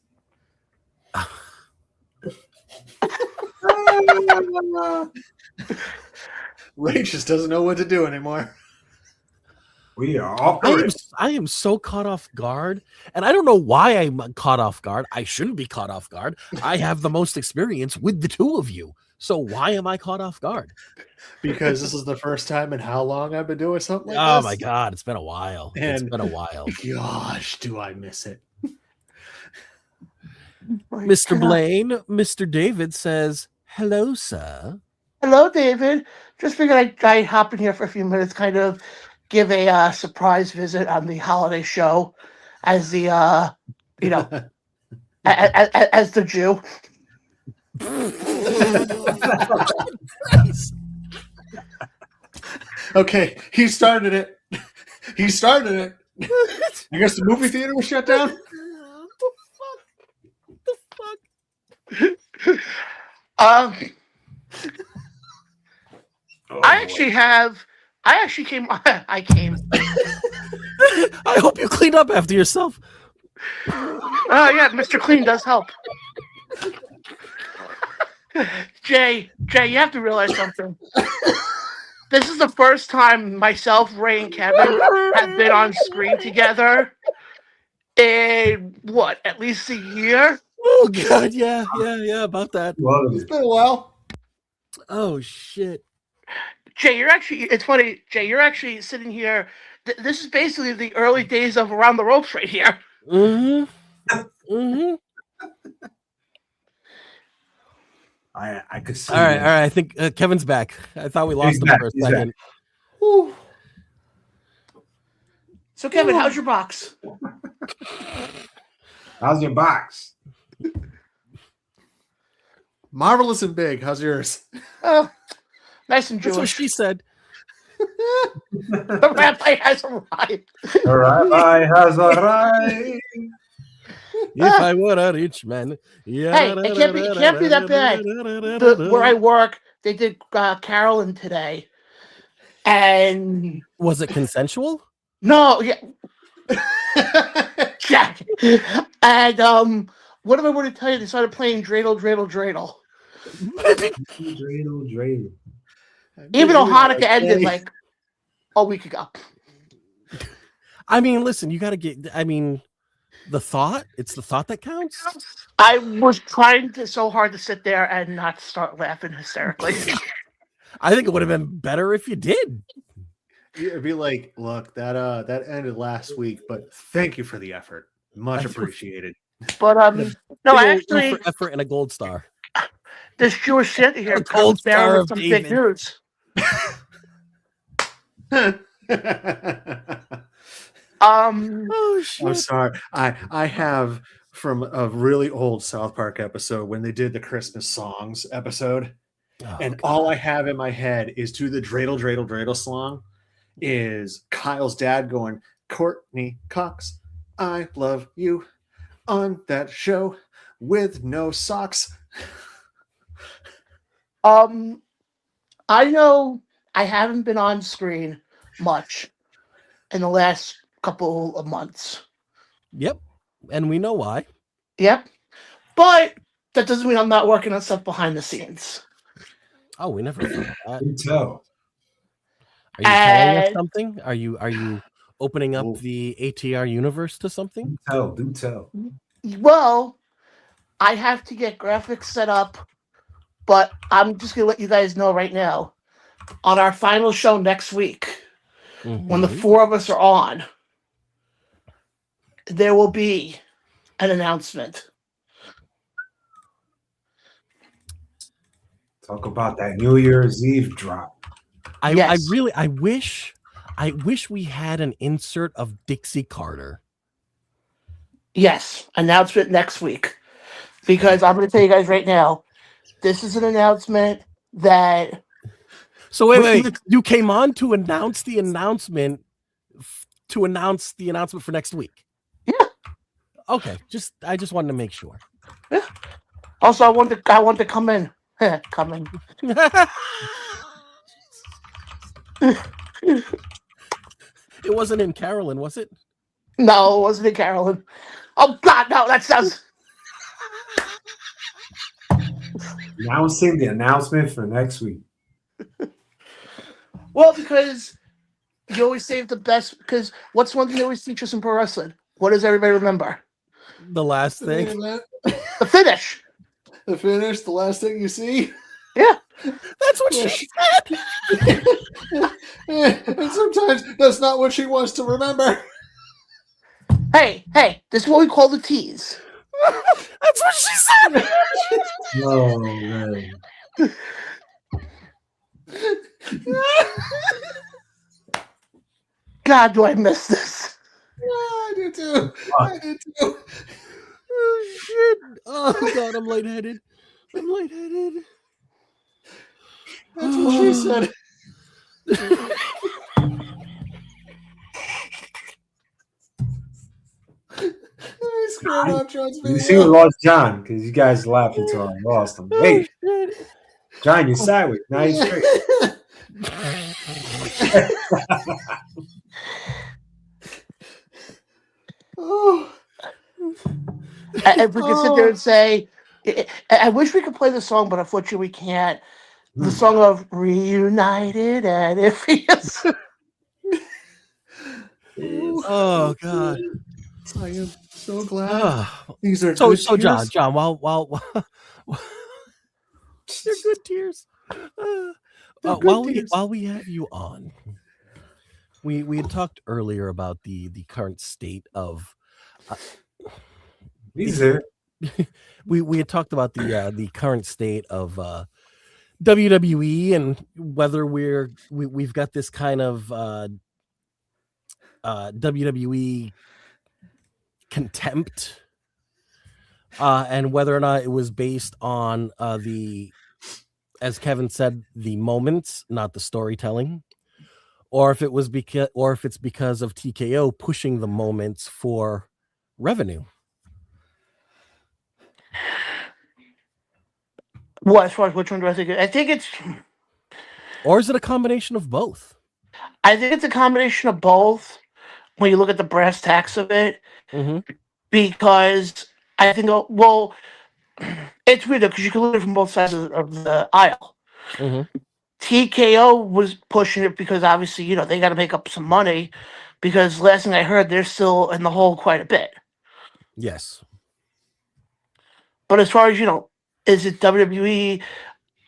Ray just doesn't know what to do anymore. We are off the rails. I am so caught off guard, and I don't know why I'm caught off guard. I shouldn't be caught off guard. I have the most experience with the two of you. So why am I caught off guard? Because this is the first time in how long I've been doing something like Oh this? my God, it's been a while. It's And- been a while. Gosh, do I miss it. Mr. Blaine, Mr. David says, hello, sir. Hello, David. Just figured I'd hop in here for a few minutes, kind of give a surprise visit on the holiday show as the, as the Jew. Okay, he started it. He started it. I guess the movie theater was shut down. I Oh, actually came. I came. I hope you cleaned up after yourself. Oh yeah, Mr. Clean does help. Jay, you have to realize something. This is the first time myself, Ray, and Kevin have been on screen together in what, at least a year? Oh God, yeah, about that. Well, It's been a while. Oh shit. Jay, it's funny, Jay, you're actually sitting here. This is basically the early days of Around the Ropes right here. I could see. All right. I think Kevin's back. I thought we lost him back, for a he's second. Whew. So, Kevin, how's your box? How's your box? Marvelous and big. How's yours? Oh, nice and That's what Jewish. she said. The rabbi has arrived. The rabbi has arrived. If I were a rich man. Hey, it can't be that bad. Where I work, they did Carolyn today. And Was it consensual? no, yeah. Jack. And what am I going to tell you? They started playing Dreidel, Dreidel, Dreidel. Dreidel. Even though Hanukkah ended like a week ago. I mean, listen, you got to get, I mean, it's the thought that counts. I was trying so hard to sit there and not start laughing hysterically. I think it would have been better if you did. It'd be like, look, that ended last week, but thank you for the effort. Much appreciated. But no, actually, for effort and a gold star. this Jewish Santa here A gold comes down star with of some David. big news. Oh shit! I'm sorry. I have from a really old South Park episode when they did the Christmas songs episode, and all I have in my head is to the Dreidel, Dreidel, Dreidel song is Kyle's dad going, Courtney Cox, I love you on that show with no socks. I know I haven't been on screen much in the last couple of months. Yep, and we know why. Yep. But that doesn't mean I'm not working on stuff behind the scenes. Oh, we never thought of that. Can tell. Are you telling us something? Are you opening up the ATR universe to something? Do tell. Well, I have to get graphics set up, but I'm just gonna let you guys know right now. On our final show next week, when the four of us are on, there will be an announcement. Talk about that New Year's Eve drop. I wish we had an insert of Dixie Carter. Yes, announcement next week. Because I'm going to tell you guys right now, this is an announcement that. So wait. You came on to announce the announcement for next week. Yeah. Okay. I just wanted to make sure. Yeah. Also, I want to come in. Come in. It wasn't in Carolyn, was it? No, it wasn't in Carolyn. Oh God, no! That sounds. Announcing the announcement for next week. Well, because you always save the best. Because what's one thing they always teach us in pro wrestling? What does everybody remember? The last thing. The finish. The finish. The last thing you see. Yeah. That's what she said. And sometimes that's not what she wants to remember. Hey, this is what we call the tease. That's what she said. Oh man. God, do I miss this? Yeah, I do too. Oh shit. Oh God, I'm lightheaded. That's what she said. I screwed up John's video. You see, we lost John because you guys laughed until I lost him. Hey, John, you're sideways. Now he's straight. Oh. If we can sit there and say, I wish we could play the song, but unfortunately we can't. The song of Reunited and If He Is. Oh God. I am so glad. Ah. These are So good John, tears. while they're good tears. They're good tears. While we have you on, we had talked earlier about the current state of. He's there. We had talked about the current state of WWE and whether we've got this kind of WWE contempt, and whether or not it was based on as Kevin said, the moments, not the storytelling, or if it's because of TKO pushing the moments for revenue. Well, as far as which one do I think? Or is it a combination of both? I think it's a combination of both. When you look at the brass tacks of it, because I think, well, it's weird because you can look at it from both sides of the aisle. TKO was pushing it because obviously, they got to make up some money. Because last thing I heard, they're still in the hole quite a bit. Yes. But as far as, is it WWE?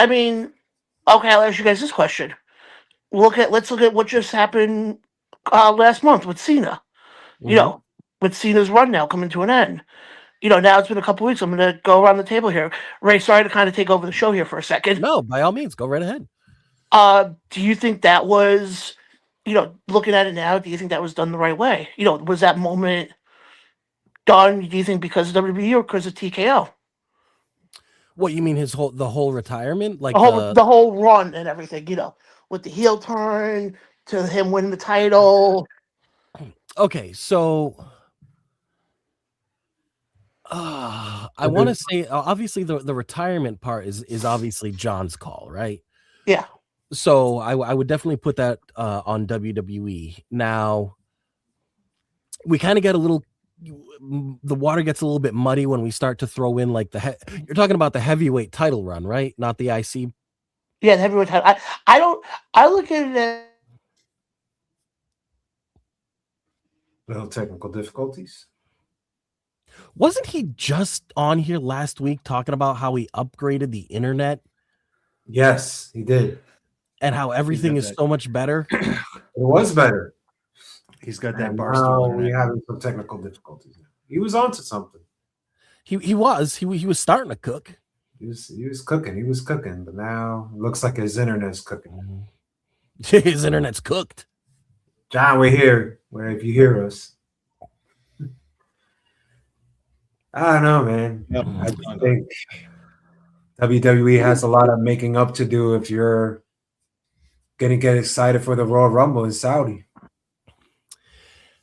I mean, okay, I'll ask you guys this question. Let's look at what just happened last month with Cena. With Cena's run now coming to an end. Now it's been a couple weeks. I'm going to go around the table here. Ray, sorry to kind of take over the show here for a second. No, by all means, go right ahead. Do you think that was, looking at it now, do you think that was done the right way? Was that moment done, do you think, because of WWE or because of TKO? What, you mean the whole retirement? Like the whole run and everything, with the heel turn to him winning the title. Okay, so I want to say obviously the retirement part is obviously John's call, right? Yeah. So I would definitely put that on WWE. Now we kind of get the water gets a little bit muddy when we start to throw in like you're talking about the heavyweight title run, right? Not the IC. Yeah, the heavyweight title. I look at it as Little technical difficulties. Wasn't he just on here last week talking about how he upgraded the internet? Yes, he did. And how everything is so much better. It was better. He's got that And bar now stool. we're having some technical difficulties. He was onto something. He was starting to cook. He was cooking, but now it looks like his internet's cooking. His internet's cooked. John, we're here. Where if you hear us. I don't know, man. Yep. I think WWE has a lot of making up to do if you're gonna get excited for the Royal Rumble in Saudi.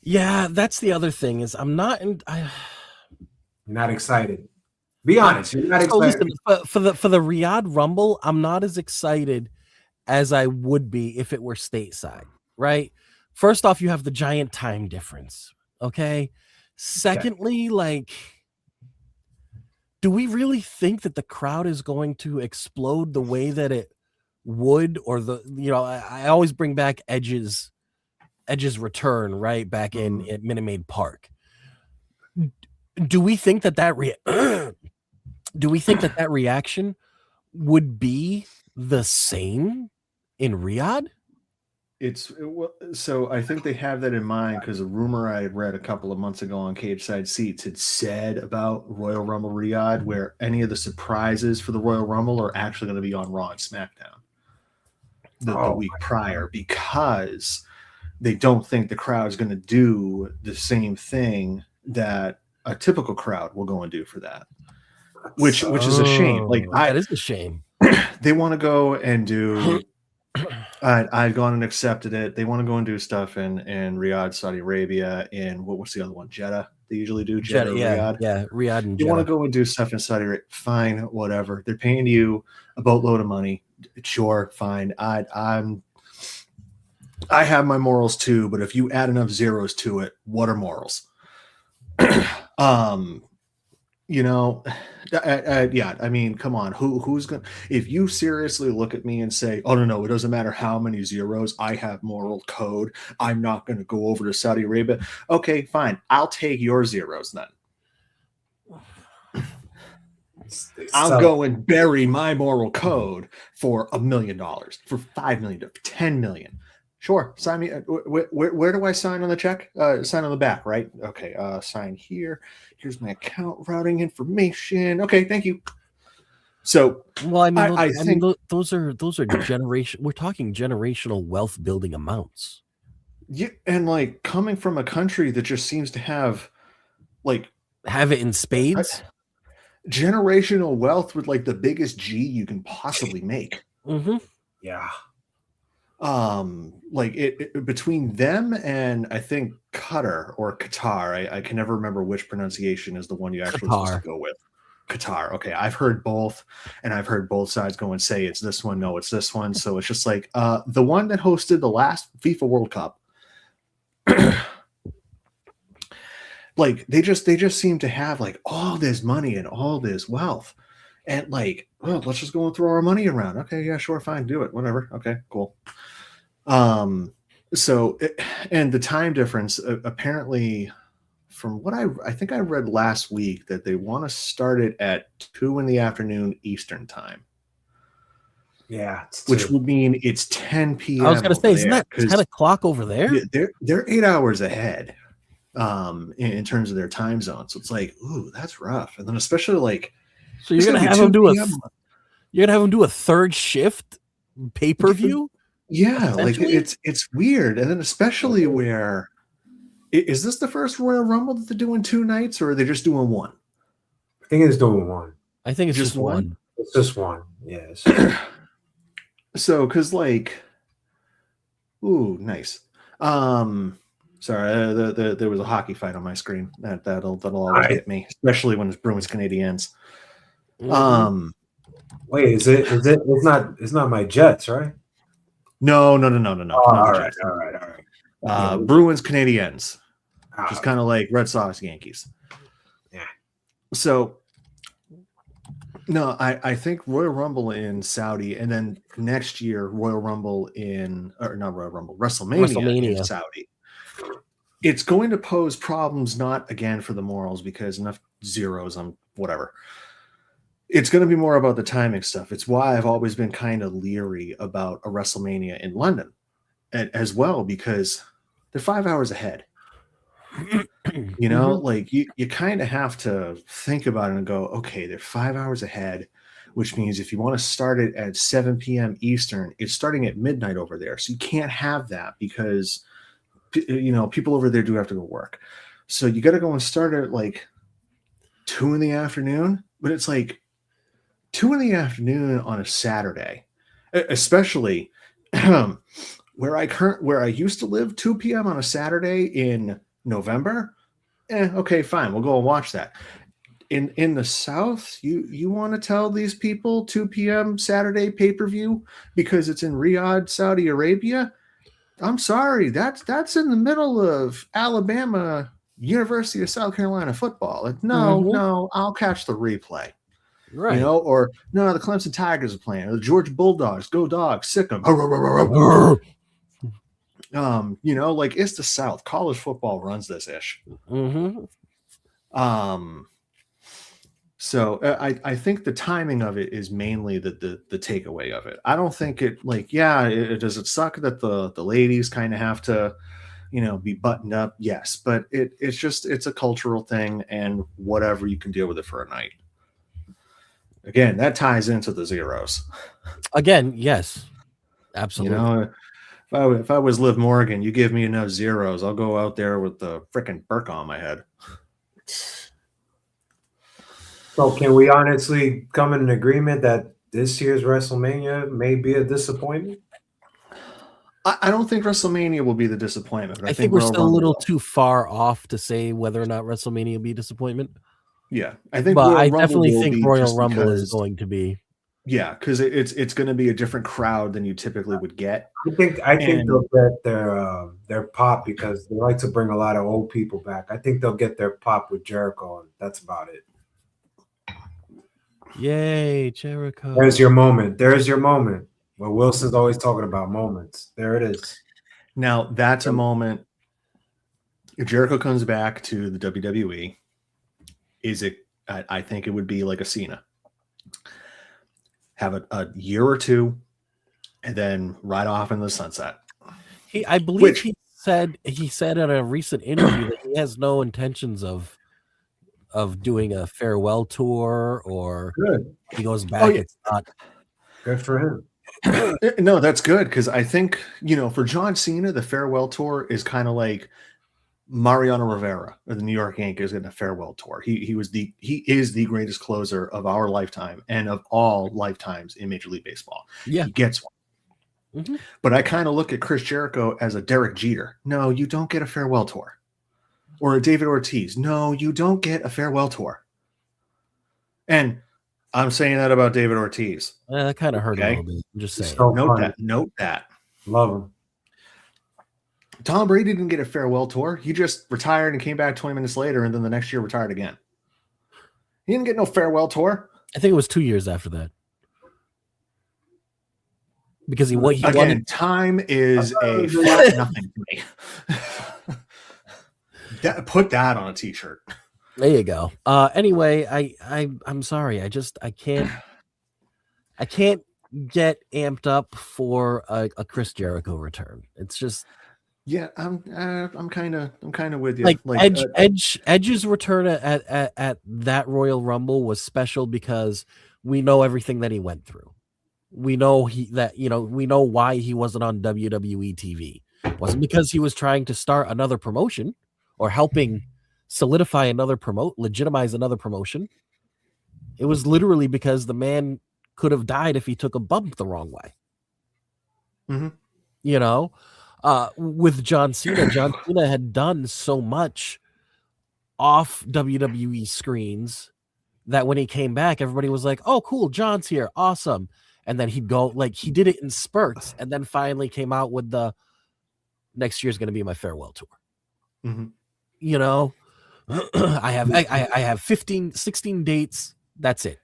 Yeah, that's the other thing is I'm not not excited. Be honest, you're not excited. Listen, for the Riyadh Rumble, I'm not as excited as I would be if it were stateside, right? First off, you have the giant time difference. Okay. Secondly, do we really think that the crowd is going to explode the way that it would, or I always bring back Edge's return right back in at Minute Maid Park. Do we think that reaction would be the same in Riyadh? So I think they have that in mind because a rumor I had read a couple of months ago on Cage Side Seats had said about Royal Rumble Riyadh, where any of the surprises for the Royal Rumble are actually going to be on Raw and SmackDown the week prior, because they don't think the crowd is going to do the same thing that a typical crowd will go and do for that, which is a shame. That is a shame. They want to go and do. I'd gone and accepted it. They want to go and do stuff in Riyadh, Saudi Arabia, and what's the other one? Jeddah. They usually do Jeddah, Riyadh. Yeah, Riyadh and You Jeddah. want to go and do stuff in Saudi Arabia? Fine, whatever. They're paying you a boatload of money. Sure, fine. I have my morals too, but if you add enough zeros to it, what are morals? yeah, I mean, come on, who's gonna? If you seriously look at me and say, "Oh no, it doesn't matter how many zeros, I have moral code. I'm not going to go over to Saudi Arabia." Okay, fine, I'll take your zeros then. I'll go and bury my moral code for $1 million, for $5 million, for $10 million. Sure, sign me. Where do I sign on the check? Sign on the back, right? Okay, sign here. Here's my account routing information. Okay, thank you. So, well, I mean, I think those are generation. We're talking generational wealth building amounts. Yeah, and like coming from a country that just seems to have it in spades. Generational wealth with like the biggest G you can possibly make. Mm-hmm. Yeah. Like it between them and I think Qatar or Qatar. I can never remember which pronunciation is the one you actually supposed to go with. Qatar. Okay, I've heard both, and I've heard both sides go and say it's this one, no, it's this one. So it's just like the one that hosted the last FIFA World Cup. Like they just seem to have like all this money and all this wealth, and like, well, let's just go and throw our money around. Okay, yeah, sure, fine, do it, whatever. Okay, cool. So and the time difference apparently, from what I think I read last week, that they want to start it at 2 p.m. Eastern time. Yeah, which would mean it's 10 p.m. I was going to say, isn't that 10 o'clock over there? They're 8 hours ahead. In terms of their time zone, so it's like, ooh, that's rough. And then especially like, so you're gonna have them do a third shift pay-per-view. Yeah, like it's weird. And then especially where is this the first Royal Rumble that they're doing 2 nights, or are they just doing one? I think it's doing one. I think it's just one. It's just one. Yes. So, because like, ooh, nice. Sorry, there was a hockey fight on my screen. That'll always get me, especially when it's Bruins Canadiens. Mm-hmm. Wait, is it? It's not my Jets, right? No. Oh, all right. Bruins Canadiens, just kind of like Red Sox Yankees. Yeah. So, no, I think Royal Rumble in Saudi, and then next year WrestleMania in Saudi. It's going to pose problems, not again for the morals, because enough zeros on whatever. It's going to be more about the timing stuff. It's why I've always been kind of leery about a WrestleMania in London as well, because they're 5 hours ahead. You know, like you kind of have to think about it and go, okay, they're 5 hours ahead, which means if you want to start it at 7 p.m. Eastern, it's starting at midnight over there. So you can't have that because, you know, people over there do have to go work. So you got to go and start at like 2 p.m, but it's like 2 p.m. on a Saturday, especially where I used to live. 2 p.m. on a Saturday in November. Okay, fine. We'll go and watch that. In the South, you want to tell these people 2 p.m. Saturday pay-per-view because it's in Riyadh, Saudi Arabia? I'm sorry, that's in the middle of Alabama, University of South Carolina football. No, I'll catch the replay. Right. You know, or no, the Clemson Tigers are playing, or the Georgia Bulldogs, go Dogs, sick them. You know, like it's the South. College football runs this ish. So I think the timing of it is mainly the takeaway of it. I don't think it does it suck that the ladies kind of have to, you know, be buttoned up? Yes, but it's a cultural thing, and whatever, you can deal with it for a night. Again, that ties into the zeros. Again, yes, absolutely. You know, if I was Liv Morgan, you give me enough zeros, I'll go out there with the frickin' burqa on my head. So can we honestly come in an agreement that this year's WrestleMania may be a disappointment? I don't think WrestleMania will be the disappointment. But I think we're still a little too far off to say whether or not WrestleMania will be a disappointment. Yeah, I think. But I definitely think Royal Rumble is going to be. Yeah, because it's going to be a different crowd than you typically would get. I think they'll get their pop because they like to bring a lot of old people back. I think they'll get their pop with Jericho, and that's about it. Yay, Jericho. There's your moment. There's your moment. What Wilson's always talking about, moments. There it is. Now that's a moment. If Jericho comes back to the WWE, I think it would be like a Cena. Have a year or two, and then ride off in the sunset. I believe he said in a recent interview that he has no intentions of doing a farewell tour, or Good. he goes back. It's not good for him. No, that's good, because I think, for John Cena, the farewell tour is kind of like Mariano Rivera or the New York Yankees in a farewell tour. He is the greatest closer of our lifetime and of all lifetimes in Major League Baseball. Yeah, he gets one. Mm-hmm. But I kind of look at Chris Jericho as a Derek Jeter. No, you don't get a farewell tour. Or a David Ortiz. No, you don't get a farewell tour. And I'm saying that about David Ortiz. That kind of hurt a little bit. I'm just saying. Note that. Love him. Tom Brady didn't get a farewell tour. He just retired and came back 20 minutes later, and then the next year retired again. He didn't get no farewell tour. I think it was 2 years after that. Because he wanted. Time is a flat nothing to me. Put that on a t-shirt. There you go. Anyway, I'm sorry. I can't get amped up for a Chris Jericho return. It's just, yeah, I'm kind of with you. Like Edge's return at that Royal Rumble was special because we know everything that he went through. We know we know why he wasn't on WWE TV. It wasn't because he was trying to start another promotion or helping solidify legitimize another promotion. It was literally because the man could have died if he took a bump the wrong way. Mm-hmm. With John Cena had done so much off WWE screens that when he came back, everybody was like, oh, cool, John's here. Awesome. And then he'd go, he did it in spurts, and then finally came out with the next year's going to be my farewell tour. Mm-hmm. I have 16 dates. That's it.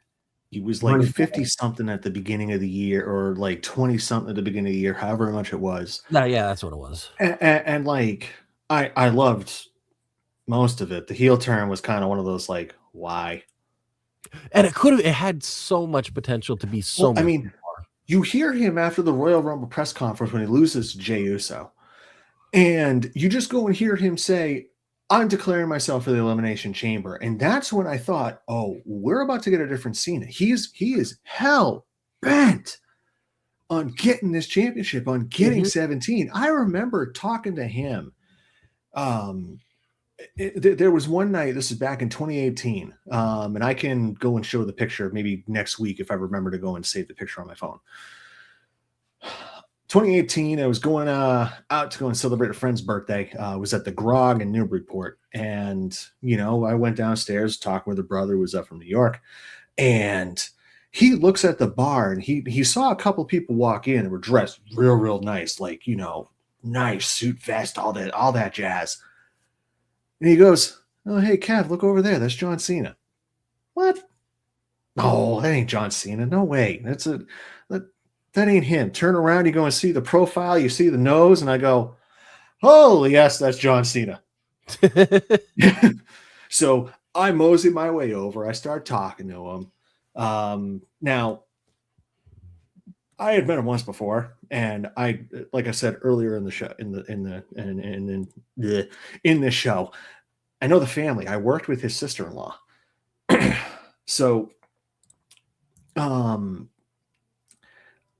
He was like 50 something at the beginning of the year, or like 20 something at the beginning of the year, however much it was. No, yeah, that's what it was. And I loved most of it. The heel turn was kind of one of those why? And it had so much potential to be so much more. You hear him after the Royal Rumble press conference when he loses to Jey Uso, and you just go and hear him say, I'm declaring myself for the Elimination Chamber. And that's when I thought, oh, we're about to get a different Cena. He is hell bent on getting this championship, on getting 17. I remember talking to him. There was one night, this is back in 2018, and I can go and show the picture maybe next week if I remember to go and save the picture on my phone. 2018, I was going out to go and celebrate a friend's birthday. I was at the Grog in Newburyport, and I went downstairs talking with a brother who was up from New York, and he looks at the bar and he saw a couple people walk in and were dressed real nice, nice suit vest, all that jazz. And he goes, oh, hey, Kev, look over there. That's John Cena. What? No, that ain't John Cena. No way. That ain't him. Turn around, you go and see the profile, you see the nose, and I go, holy yes, that's John Cena. So I mosey my way over. I start talking to him. Now, I had met him once before, and like I said earlier in the show, in this show, I know the family. I worked with his sister-in-law. So,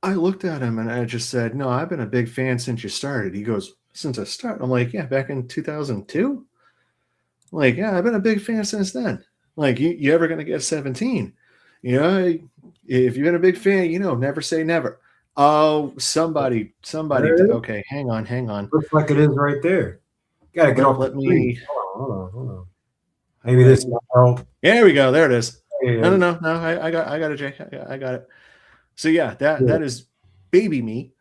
I looked at him and I just said, no, I've been a big fan since you started. He goes, since I started? I'm like, yeah, back in 2002. Yeah, I've been a big fan since then. You ever going to get 17? If you've been a big fan, never say never. Oh, somebody. Okay, hang on. Looks like it is right there. You gotta get off. Let me. Hold on. Maybe this will help. There we go. There it is. Yeah. No. I got it, Jay. I got it. So yeah, that is baby me.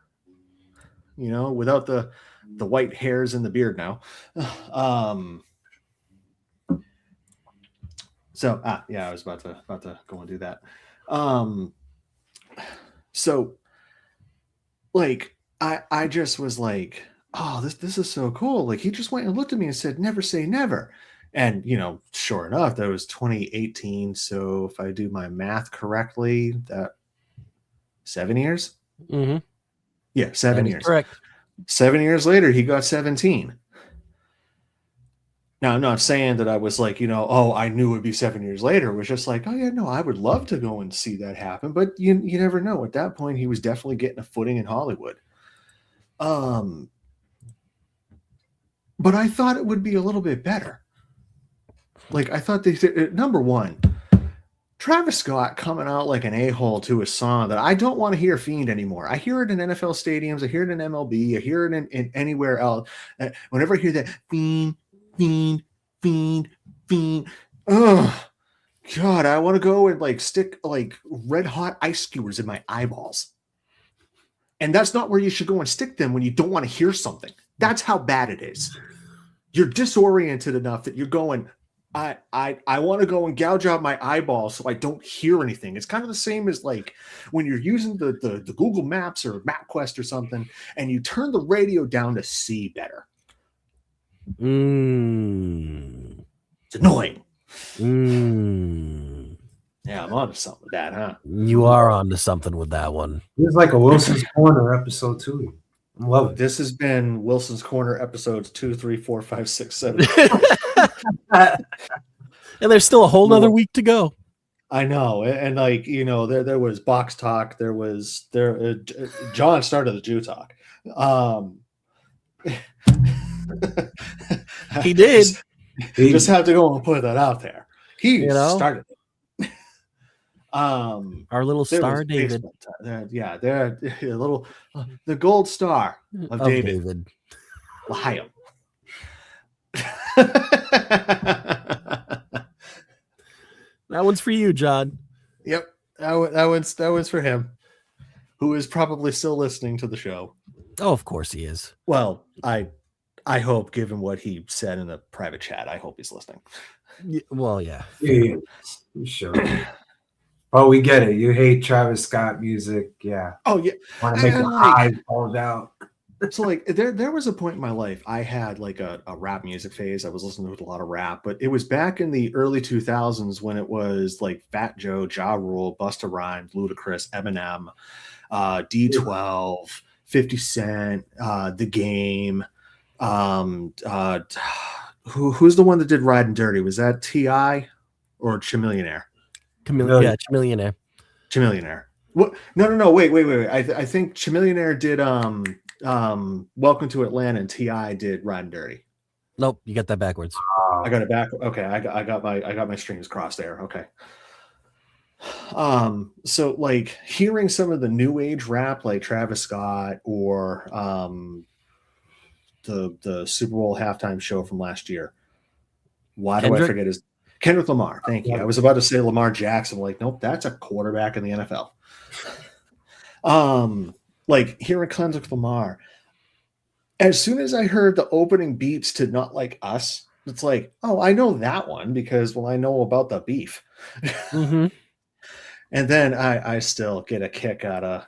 Without the white hairs and the beard now. So I was about to go and do that. So like I just was like, oh, this is so cool. Like he just went and looked at me and said, never say never. And sure enough, that was 2018. So if I do my math correctly, that 7 years? Mm-hmm. Yeah, 7 years. Correct. 7 years later, he got 17. Now, I'm not saying that I was like, oh, I knew it would be 7 years later. It was just like, oh, yeah, no, I would love to go and see that happen. But you never know. At that point, he was definitely getting a footing in Hollywood. But I thought it would be a little bit better. Like, I thought number one, Travis Scott coming out like an a-hole to a song that I don't want to hear Fiend anymore. I hear it in NFL stadiums. I hear it in MLB. I hear it in anywhere else. Whenever I hear that Fiend, oh God, I want to go and like stick like red hot ice skewers in my eyeballs. And that's not where you should go and stick them when you don't want to hear something. That's how bad it is. You're disoriented enough that you're going, I want to go and gouge out my eyeballs so I don't hear anything. It's kind of the same as like when you're using the Google Maps or MapQuest or something, and you turn the radio down to see better. It's annoying. Yeah, I'm onto something with that, huh? You are onto something with that one. It's like a Wilson's Corner episode 2. I love it. This has been Wilson's Corner episodes 2, 3, 4, 5, 6, 7. And there's still a whole nother week to go. I know, and like there was box talk. John started the Jew talk. He did. Just have to go and put that out there. He started it. Our little star, David. They're a little the gold star of David. Liam. That one's for you, John. Yep, that one's for him, who is probably still listening to the show. Oh, of course he is. Well, I hope, given what he said in the private chat, I hope he's listening. Well, yeah. Yeah. Sure. Oh, we get it. You hate Travis Scott music, yeah. Oh yeah. Want to make your eyes fall down. So like there was a point in my life I had like a rap music phase. I was listening to a lot of rap, but it was back in the early 2000s when it was like Fat Joe, Ja Rule, Busta Rhymes, Ludacris, Eminem, D12, 50 Cent, The Game. Who's the one that did Riding Dirty? Was that T.I. or Chamillionaire? Yeah, Chamillionaire. Chamillionaire. What? No. Wait. I think Chamillionaire did Welcome to Atlanta, and T.I. did Riding Dirty. Nope, you got that backwards. I got it back. Okay, I got my strings crossed there. Okay. So like hearing some of the new age rap like Travis Scott or the Super Bowl halftime show from last year. Why do I forget his Kendrick Lamar? Thank you. I was about to say Lamar Jackson. Like, nope, that's a quarterback in the NFL. Like hearing Kendrick Lamar, as soon as I heard the opening beats to Not Like Us, it's like, oh, I know that one because I know about the beef. Mm-hmm. And then I still get a kick out of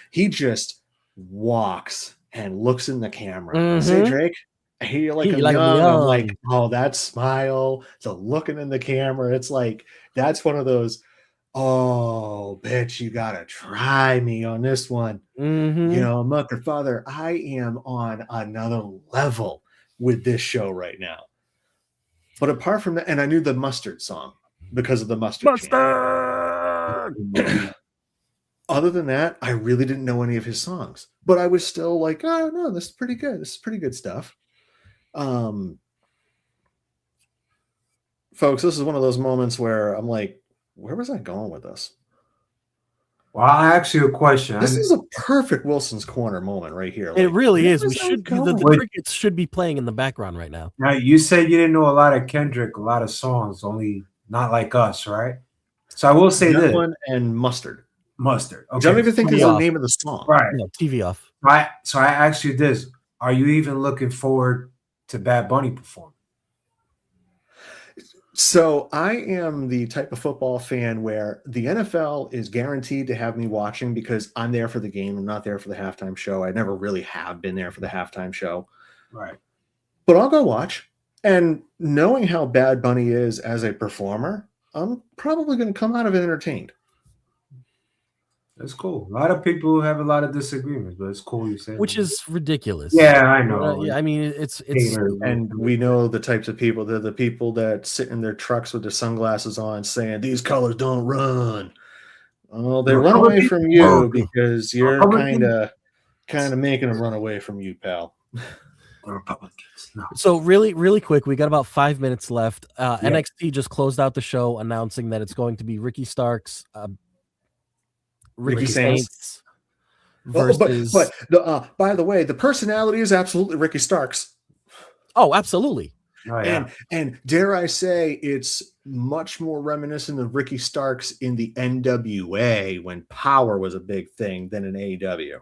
he just walks and looks in the camera. Mm-hmm. Say, Drake, I hear you like I'm young. I'm like, oh, that smile, the looking in the camera. It's like, that's one of those, oh, bitch, you got to try me on this one. Mm-hmm. Mother, father, I am on another level with this show right now. But apart from that, and I knew the Mustard song because of the Mustard. Other than that, I really didn't know any of his songs, but I was still like, oh no, this is pretty good. This is pretty good stuff. Folks, this is one of those moments where I'm like, where was I going with this? Well, I'll ask you a question. This is a perfect Wilson's Corner moment right here. It really is. We should the crickets should be playing in the background right now. Now, you said you didn't know a lot of Kendrick, a lot of songs, only Not Like Us, right? So I will say this one and Mustard. Okay. I don't even think it's the name of the song. Right. No, TV off. So I asked you this. Are you even looking forward to Bad Bunny performing? So I am the type of football fan where the NFL is guaranteed to have me watching because I'm there for the game. I'm not there for the halftime show. I never really have been there for the halftime show, Right. but I'll go watch. And knowing how Bad Bunny is as a performer, I'm probably going to come out of it entertained. That's cool. A lot of people have a lot of disagreements, but it's cool you said which that. is ridiculous. Yeah, I know. Yeah, I mean, it's Haters. And we know the types of people. They're the people that sit in their trucks with their sunglasses on saying, these colors don't run. Well, they run away from you because you're kind of making them run away from you, pal. Republicans. No. So really quick, we got about 5 minutes left. NXT just closed out the show announcing that it's going to be Ricky Starks, Ricky Saints versus. By the way, the personality is absolutely Ricky Starks. Oh, absolutely. Oh, yeah. And dare I say, it's much more reminiscent of Ricky Starks in the NWA when Power was a big thing than in AEW.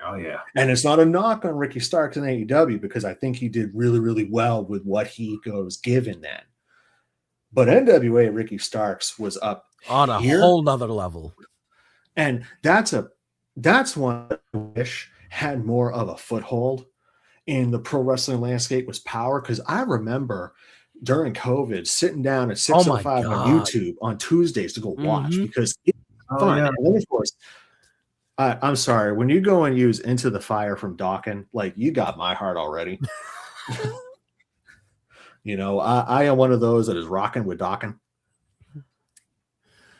Oh, yeah. And it's not a knock on Ricky Starks in AEW because I think he did really, really well with what he was given then. But NWA Ricky Starks was up on a whole nother level. And that's one I wish had more of a foothold in the pro wrestling landscape was Power. Because I remember during COVID sitting down at 6:05 on YouTube on Tuesdays to go watch because it's fun. Yeah. And then of course, I'm sorry, when you go and use Into the Fire from Dawkins, like you got my heart already. You know, I am one of those that is rocking with Dawkins.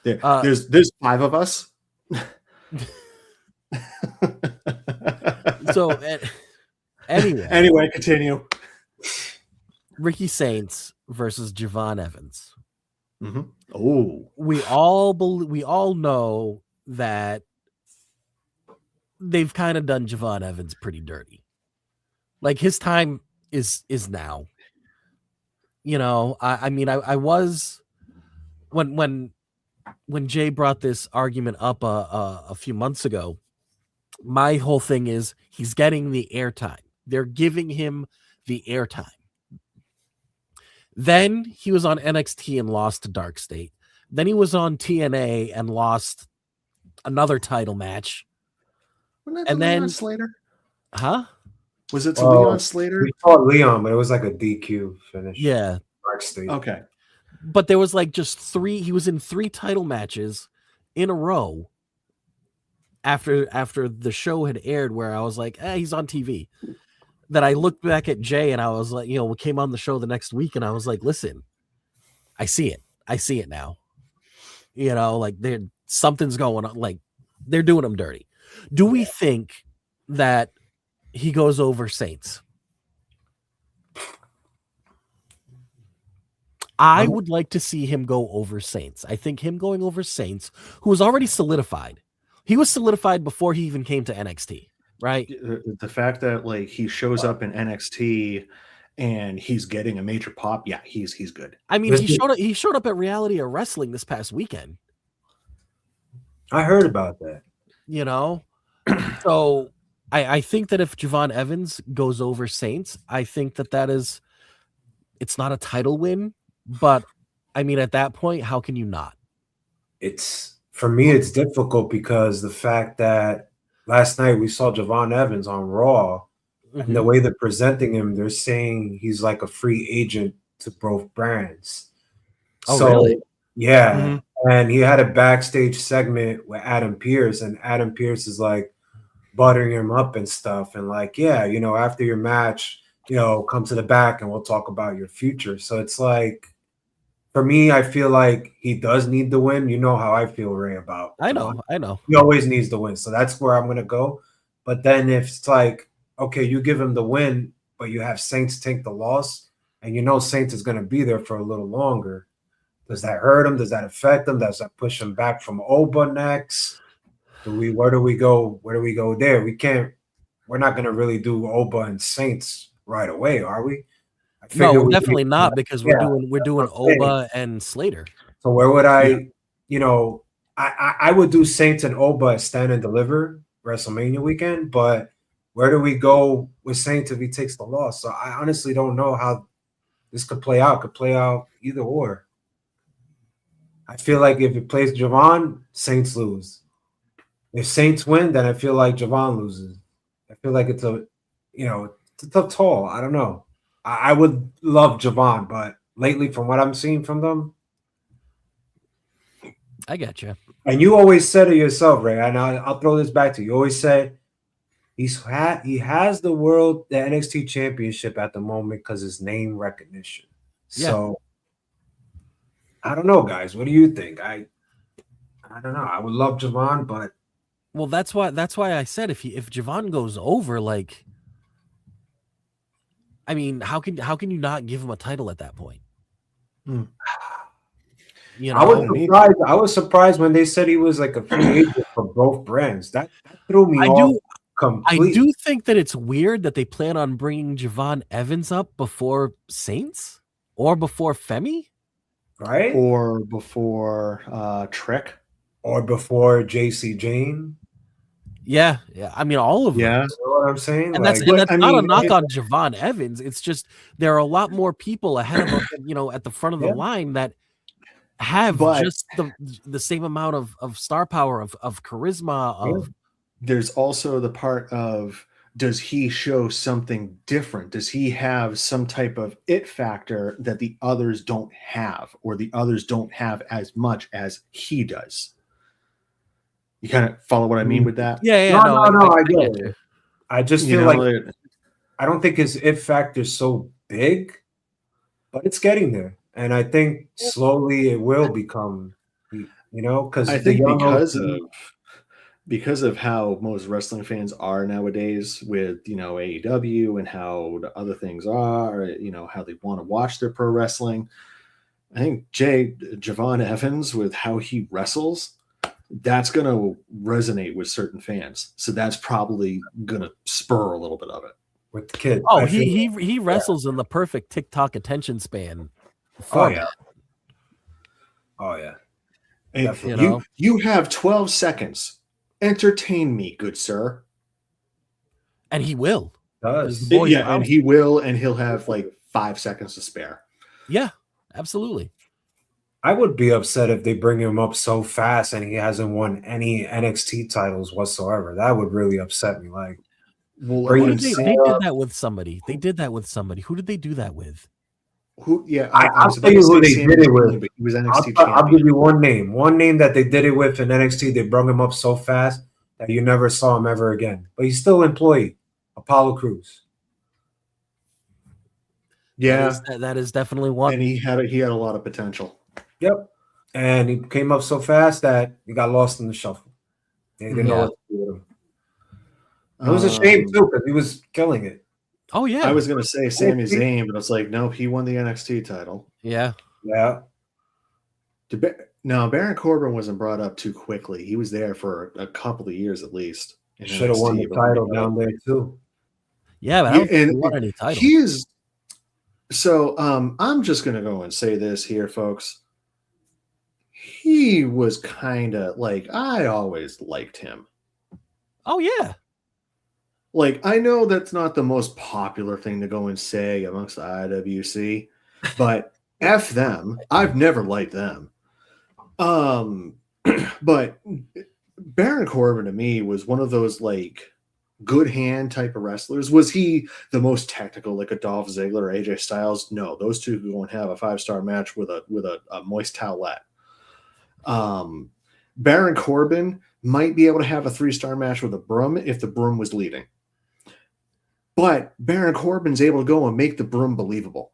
There's 5 of us. So anyway, continue. Ricky Saints versus Javon Evans. Mm-hmm. Oh, we all know that they've kind of done Javon Evans pretty dirty. Like his time is now. You know, I mean, I was when Jay brought this argument up a few months ago. My whole thing is he's getting the airtime. They're giving him the airtime. Then he was on NXT and lost to Dark State. Then he was on TNA and lost another title match. Wasn't that Leon Slater? Huh? Was it to Leon Slater? We called Leon, but it was like a DQ finish. Yeah. Dark State. Okay. But there was like just 3. He was in 3 title matches in a row after the show had aired, where I was like, he's on TV. That I looked back at Jay and I was like, you know, we came on the show the next week and I was like, listen, I see it now. You know, like something's going on. Like they're doing him dirty. Do we think that he goes over Saints? I would like to see him go over Saints. I think him going over Saints, who was already solidified. He was solidified before he even came to NXT, right? The fact that like he shows up in NXT and he's getting a major pop, yeah, he's good. I mean, he showed up at Reality of Wrestling this past weekend. I heard about that. You know, so I think that if Javon Evans goes over Saints, I think that is, it's not a title win, but I mean, at that point, how can you not? For me, it's difficult because the fact that last night we saw Javon Evans on Raw, and the way they're presenting him, they're saying he's like a free agent to both brands. Oh, so, really? Yeah. Mm-hmm. And he had a backstage segment with Adam Pearce, and Adam Pearce is like buttering him up and stuff. And like, yeah, you know, after your match, you know, come to the back and we'll talk about your future. So it's like, for me, I feel like he does need the win. You know how I feel, Ray, about. I know. He always needs the win. So that's where I'm going to go. But then if it's like, okay, you give him the win, but you have Saints take the loss, and you know Saints is going to be there for a little longer, does that hurt him? Does that affect him? Does that push him back from Oba next? Where do we go? Where do we go there? We're not going to really do Oba and Saints right away, are we? No, definitely not, because we're doing Oba and Slater. So where would I, you know, I would do Saints and Oba Stand and Deliver WrestleMania weekend, but where do we go with Saints if he takes the loss? So I honestly don't know how this could play out. Could play out either or. I feel like if it plays Javon, Saints lose. If Saints win, then I feel like Javon loses. I feel like it's a tough call. I don't know. I would love Javon, but lately, from what I'm seeing from them, I get you. and you always said it yourself, Ray. And I'll throw this back to you. You always said he has the NXT championship at the moment because his name recognition. Yeah. So I don't know, guys. What do you think? I don't know. I would love Javon, but Well, that's why I said if Javon goes over, like, I mean, how can you not give him a title at that point? Hmm. You know, I was surprised when they said he was like a free agent for both brands. That threw me off completely. I do think that it's weird that they plan on bringing Javon Evans up before Saints or before Femi, right? Or before Trick. Or before JC Jane. Yeah. I mean, all of them. Yeah. You know what I'm saying? And Like, that's I not a mean, knock on Javon Evans. It's just there are a lot more people ahead of him, at the front of the line that have just the same amount of star power, of charisma, There's also the part of, does he show something different? Does he have some type of it factor that the others don't have, or the others don't have as much as he does? You kind of follow what I mean with that? Yeah. No, I get get it. you. I just feel like I don't think his if factor is so big, but it's getting there. And I think slowly it will become, because I think because of how most wrestling fans are nowadays with, AEW and how the other things are, how they want to watch their pro wrestling. I think Javon Evans, with how he wrestles, that's going to resonate with certain fans. So that's probably going to spur a little bit of it. With the kid. Oh, he wrestles in the perfect TikTok attention span. Format. Oh yeah. And you have 12 seconds. Entertain me, good sir. And he will. Does. Yeah, and he will, and he'll have like 5 seconds to spare. Yeah, absolutely. I would be upset if they bring him up so fast and he hasn't won any NXT titles whatsoever. That would really upset me. Like, they did that with somebody. They did that with somebody. Who did they do that with? Who? Yeah, I'll tell you who they did it with. But he was NXT champion. I'll give you one name. One name that they did it with in NXT. They brought him up so fast that you never saw him ever again. But he's still employed. Apollo Crews. Yeah, that is definitely one. And he had a lot of potential. Yep. And he came up so fast that he got lost in the shuffle. They didn't know what to do with him. It was a shame too, because he was killing it. Oh yeah. I was gonna say Sami Zayn, but it's like, no, he won the NXT title. Yeah. Yeah. No, Baron Corbin wasn't brought up too quickly. He was there for a couple of years at least. Should have won the title down there too. Yeah, but I don't think he won any title. So I'm just gonna go and say this here, folks. He was kind of like, I always liked him. Oh yeah. Like, I know that's not the most popular thing to go and say amongst the IWC, but F them. I've never liked them. But Baron Corbin to me was one of those like good hand type of wrestlers. Was he the most technical, like a Dolph Ziggler or AJ Styles? No, those two could go and have a 5-star match with a moist towelette. Baron Corbin might be able to have a 3-star match with a broom if the broom was leading. But Baron Corbin's able to go and make the broom believable.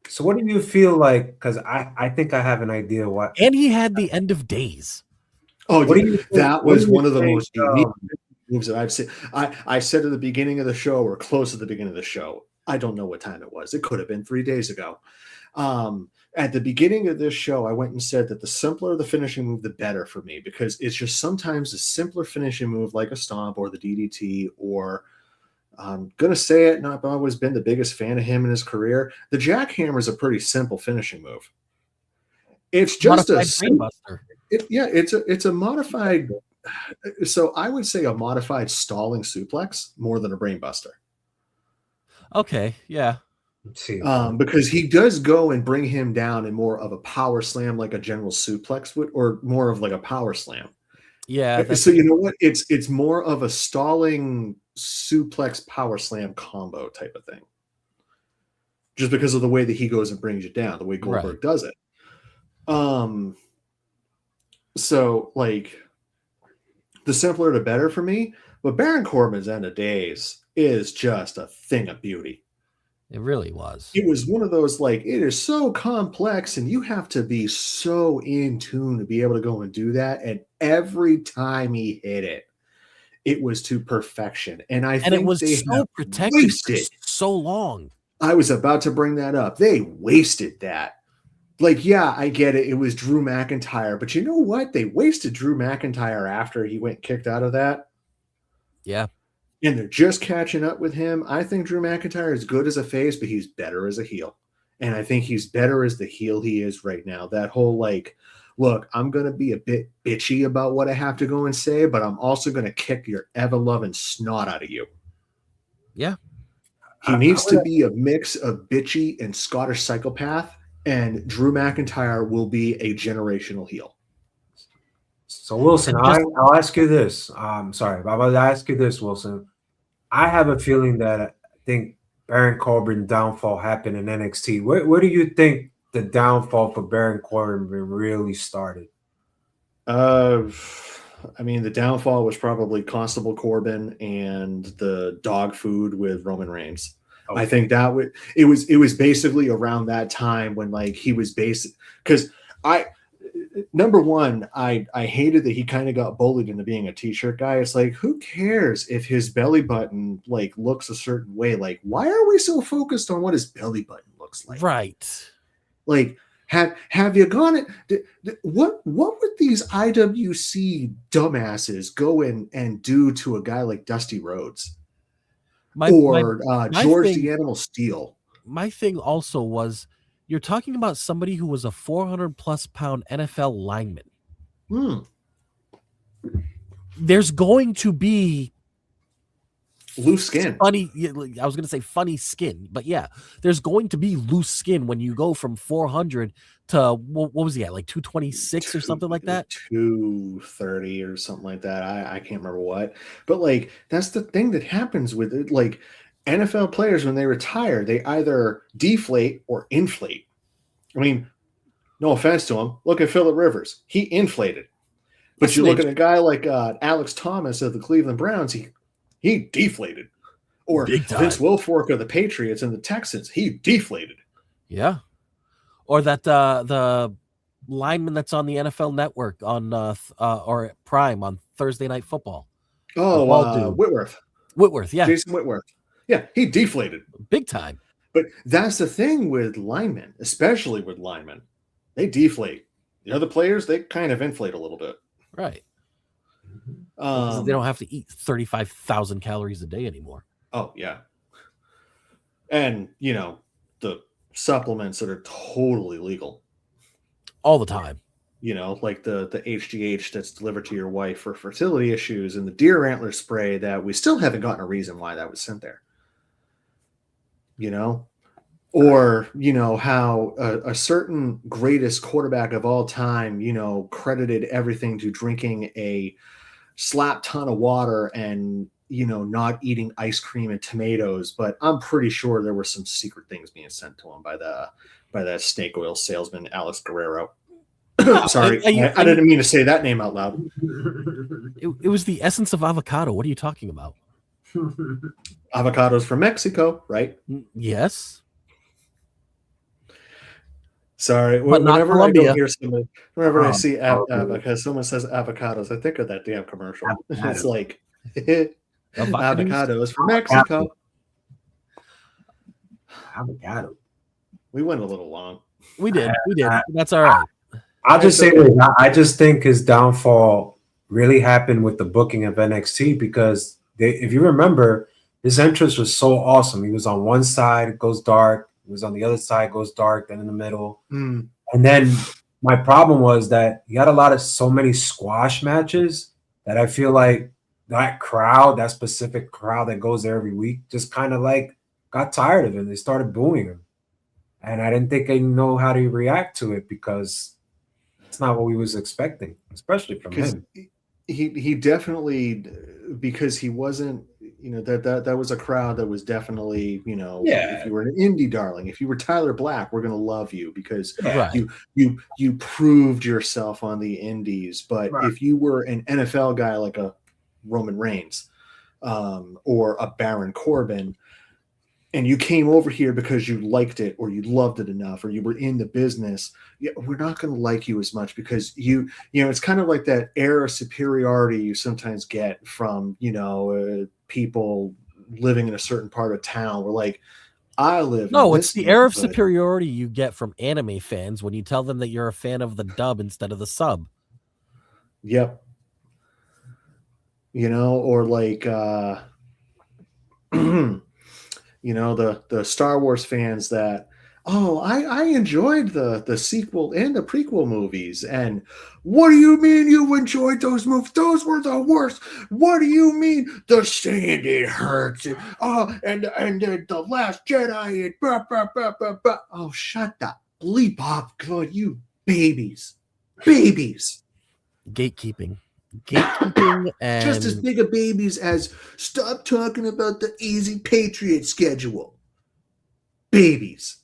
So what do you feel like? Because I think I have an idea what. And he had the end of days. Oh, that was one of the most unique moves that I've seen. I said at the beginning of the show, or close to the beginning of the show, I don't know what time it was. It could have been 3 days ago. At the beginning of this show, I went and said that the simpler the finishing move, the better for me, because it's just sometimes a simpler finishing move like a stomp or the DDT, or I'm going to say it, not always been the biggest fan of him in his career. The jackhammer is a pretty simple finishing move. It's just it's a modified. So I would say a modified stalling suplex more than a brainbuster. Okay. Yeah. Let's see. Because he does go and bring him down in more of a power slam, like a general suplex would, or more of like a power slam. Yeah. So you know what? It's more of a stalling suplex power slam combo type of thing. Just because of the way that he goes and brings you down, the way Goldberg does it. So like the simpler the better for me. But Baron Corbin's End of Days is just a thing of beauty. It really was. It was one of those, like, it is so complex and you have to be so in tune to be able to go and do that. And every time he hit it, it was to perfection. And think it was so protected for so long. I was about to bring that up. They wasted that. Like, yeah, I get it. It was Drew McIntyre. But you know what? They wasted Drew McIntyre after he went kicked out of that. Yeah. And they're just catching up with him. I think Drew McIntyre is good as a face, but he's better as a heel. And I think he's better as the heel he is right now. That whole, like, look, I'm going to be a bit bitchy about what I have to go and say, but I'm also going to kick your ever-loving snot out of you. Yeah. He needs to be a mix of bitchy and Scottish psychopath, and Drew McIntyre will be a generational heel. So, Wilson, I'll ask you this. Sorry, but I'll ask you this, Wilson. I have a feeling that I think Baron Corbin downfall happened in NXT. Where do you think the downfall for Baron Corbin really started? I mean, the downfall was probably Constable Corbin and the dog food with Roman Reigns. Okay. I think that it was basically around that time when, like, he was because number one, I hated that he kind of got bullied into being a t-shirt guy. It's like, who cares if his belly button like looks a certain way? Like, why are we so focused on what his belly button looks like? Right. Like, have you gone what would these IWC dumbasses go in and do to a guy like Dusty Rhodes or George the Animal Steel? My thing also was, you're talking about somebody who was a 400+ pound NFL lineman. There's going to be loose skin. Funny, I was going to say funny skin, but yeah, there's going to be loose skin when you go from 400 to what was he at, like 226 or something like that? 230 or something like that. I can't remember what, but like that's the thing that happens with it. Like, NFL players, when they retire, they either deflate or inflate. I mean, no offense to him. Look at Phillip Rivers. He inflated. But you look at a guy like Alex Thomas of the Cleveland Browns, he deflated. Or Vince Wilfork of the Patriots and the Texans, he deflated. Yeah. Or that the lineman that's on the NFL Network on or Prime on Thursday Night Football. Oh, Whitworth. Whitworth, yeah. Jason Whitworth. Yeah, he deflated. Big time. But that's the thing with linemen, especially with linemen. They deflate. The other players, they kind of inflate a little bit. Right. They don't have to eat 35,000 calories a day anymore. Oh, yeah. And, you know, the supplements that are totally legal. All the time. You know, like the HGH that's delivered to your wife for fertility issues and the deer antler spray that we still haven't gotten a reason why that was sent there. You know, or, you know, how a certain greatest quarterback of all time, you know, credited everything to drinking a slap ton of water and, you know, not eating ice cream and tomatoes. But I'm pretty sure there were some secret things being sent to him by that snake oil salesman, Alex Guerrero. Sorry, I didn't mean to say that name out loud. It was the essence of avocado. What are you talking about? Avocados from Mexico, right? Yes. Sorry, but whenever I don't hear somebody, whenever I see because someone says avocados, I think of that damn commercial. It's like avocados from Mexico. Avocado. We went a little long. We did. That's all right. I'll just say this. I just think his downfall really happened with the booking of NXT because if you remember, his entrance was so awesome. He was on one side, it goes dark. He was on the other side, goes dark, then in the middle. And then my problem was that he had so many squash matches that I feel like that crowd, that specific crowd that goes there every week, just kind of like got tired of it. They started booing him, and I didn't think I know how to react to it because it's not what we was expecting, especially from him. He definitely, because he wasn't, that was a crowd that was definitely, if you were an indie darling, if you were Tyler Black, we're gonna love you because you proved yourself on the indies. But if you were an NFL guy like a Roman Reigns or a Baron Corbin, and you came over here because you liked it or you loved it enough or you were in the business, we're not going to like you as much because it's kind of like that air of superiority you sometimes get from, people living in a certain part of town. We're like, I live. No, it's the air of superiority you get from anime fans when you tell them that you're a fan of the dub instead of the sub. Yep. Or like, the Star Wars fans that, I enjoyed the sequel and the prequel movies. And what do you mean you enjoyed those movies? Those were the worst. What do you mean the sand, it hurts? And the Last Jedi, it blah, blah, blah, blah, blah. Oh, shut the bleep up, God, you babies. Gatekeeping and just as big of babies as stop talking about the easy Patriot schedule. Babies.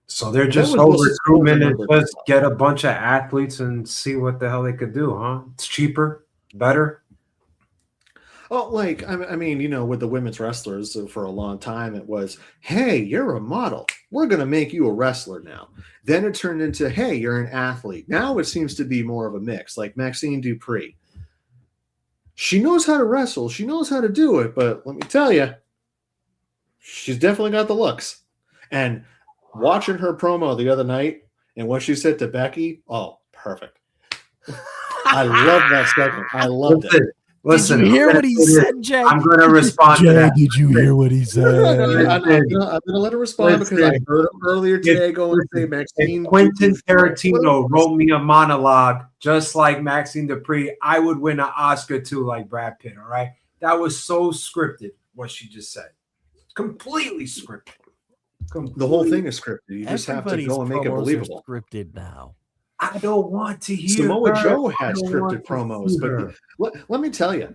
So they're just over recruitment and just get a bunch of athletes and see what the hell they could do, huh? It's cheaper, better. Oh, like, I mean, with the women's wrestlers for a long time, it was, hey, you're a model. We're going to make you a wrestler now. Then it turned into, hey, you're an athlete. Now it seems to be more of a mix, like Maxine Dupree. She knows how to wrestle. She knows how to do it. But let me tell you, she's definitely got the looks. And watching her promo the other night and what she said to Becky, oh, perfect. I love that segment. I loved it. Listen, did you hear what he said, Jay? I'm going to respond to that. Did you hear what he said? I'm going to let her respond because I heard him earlier today go and say Maxine. If Quentin Tarantino wrote me a monologue just like Maxine Dupree, I would win an Oscar too, like Brad Pitt, all right? That was so scripted, what she just said. Completely scripted. The whole thing is scripted. You just have to go and make it believable. Scripted now. I don't want to hear Samoa Joe has scripted promos, but let me tell you,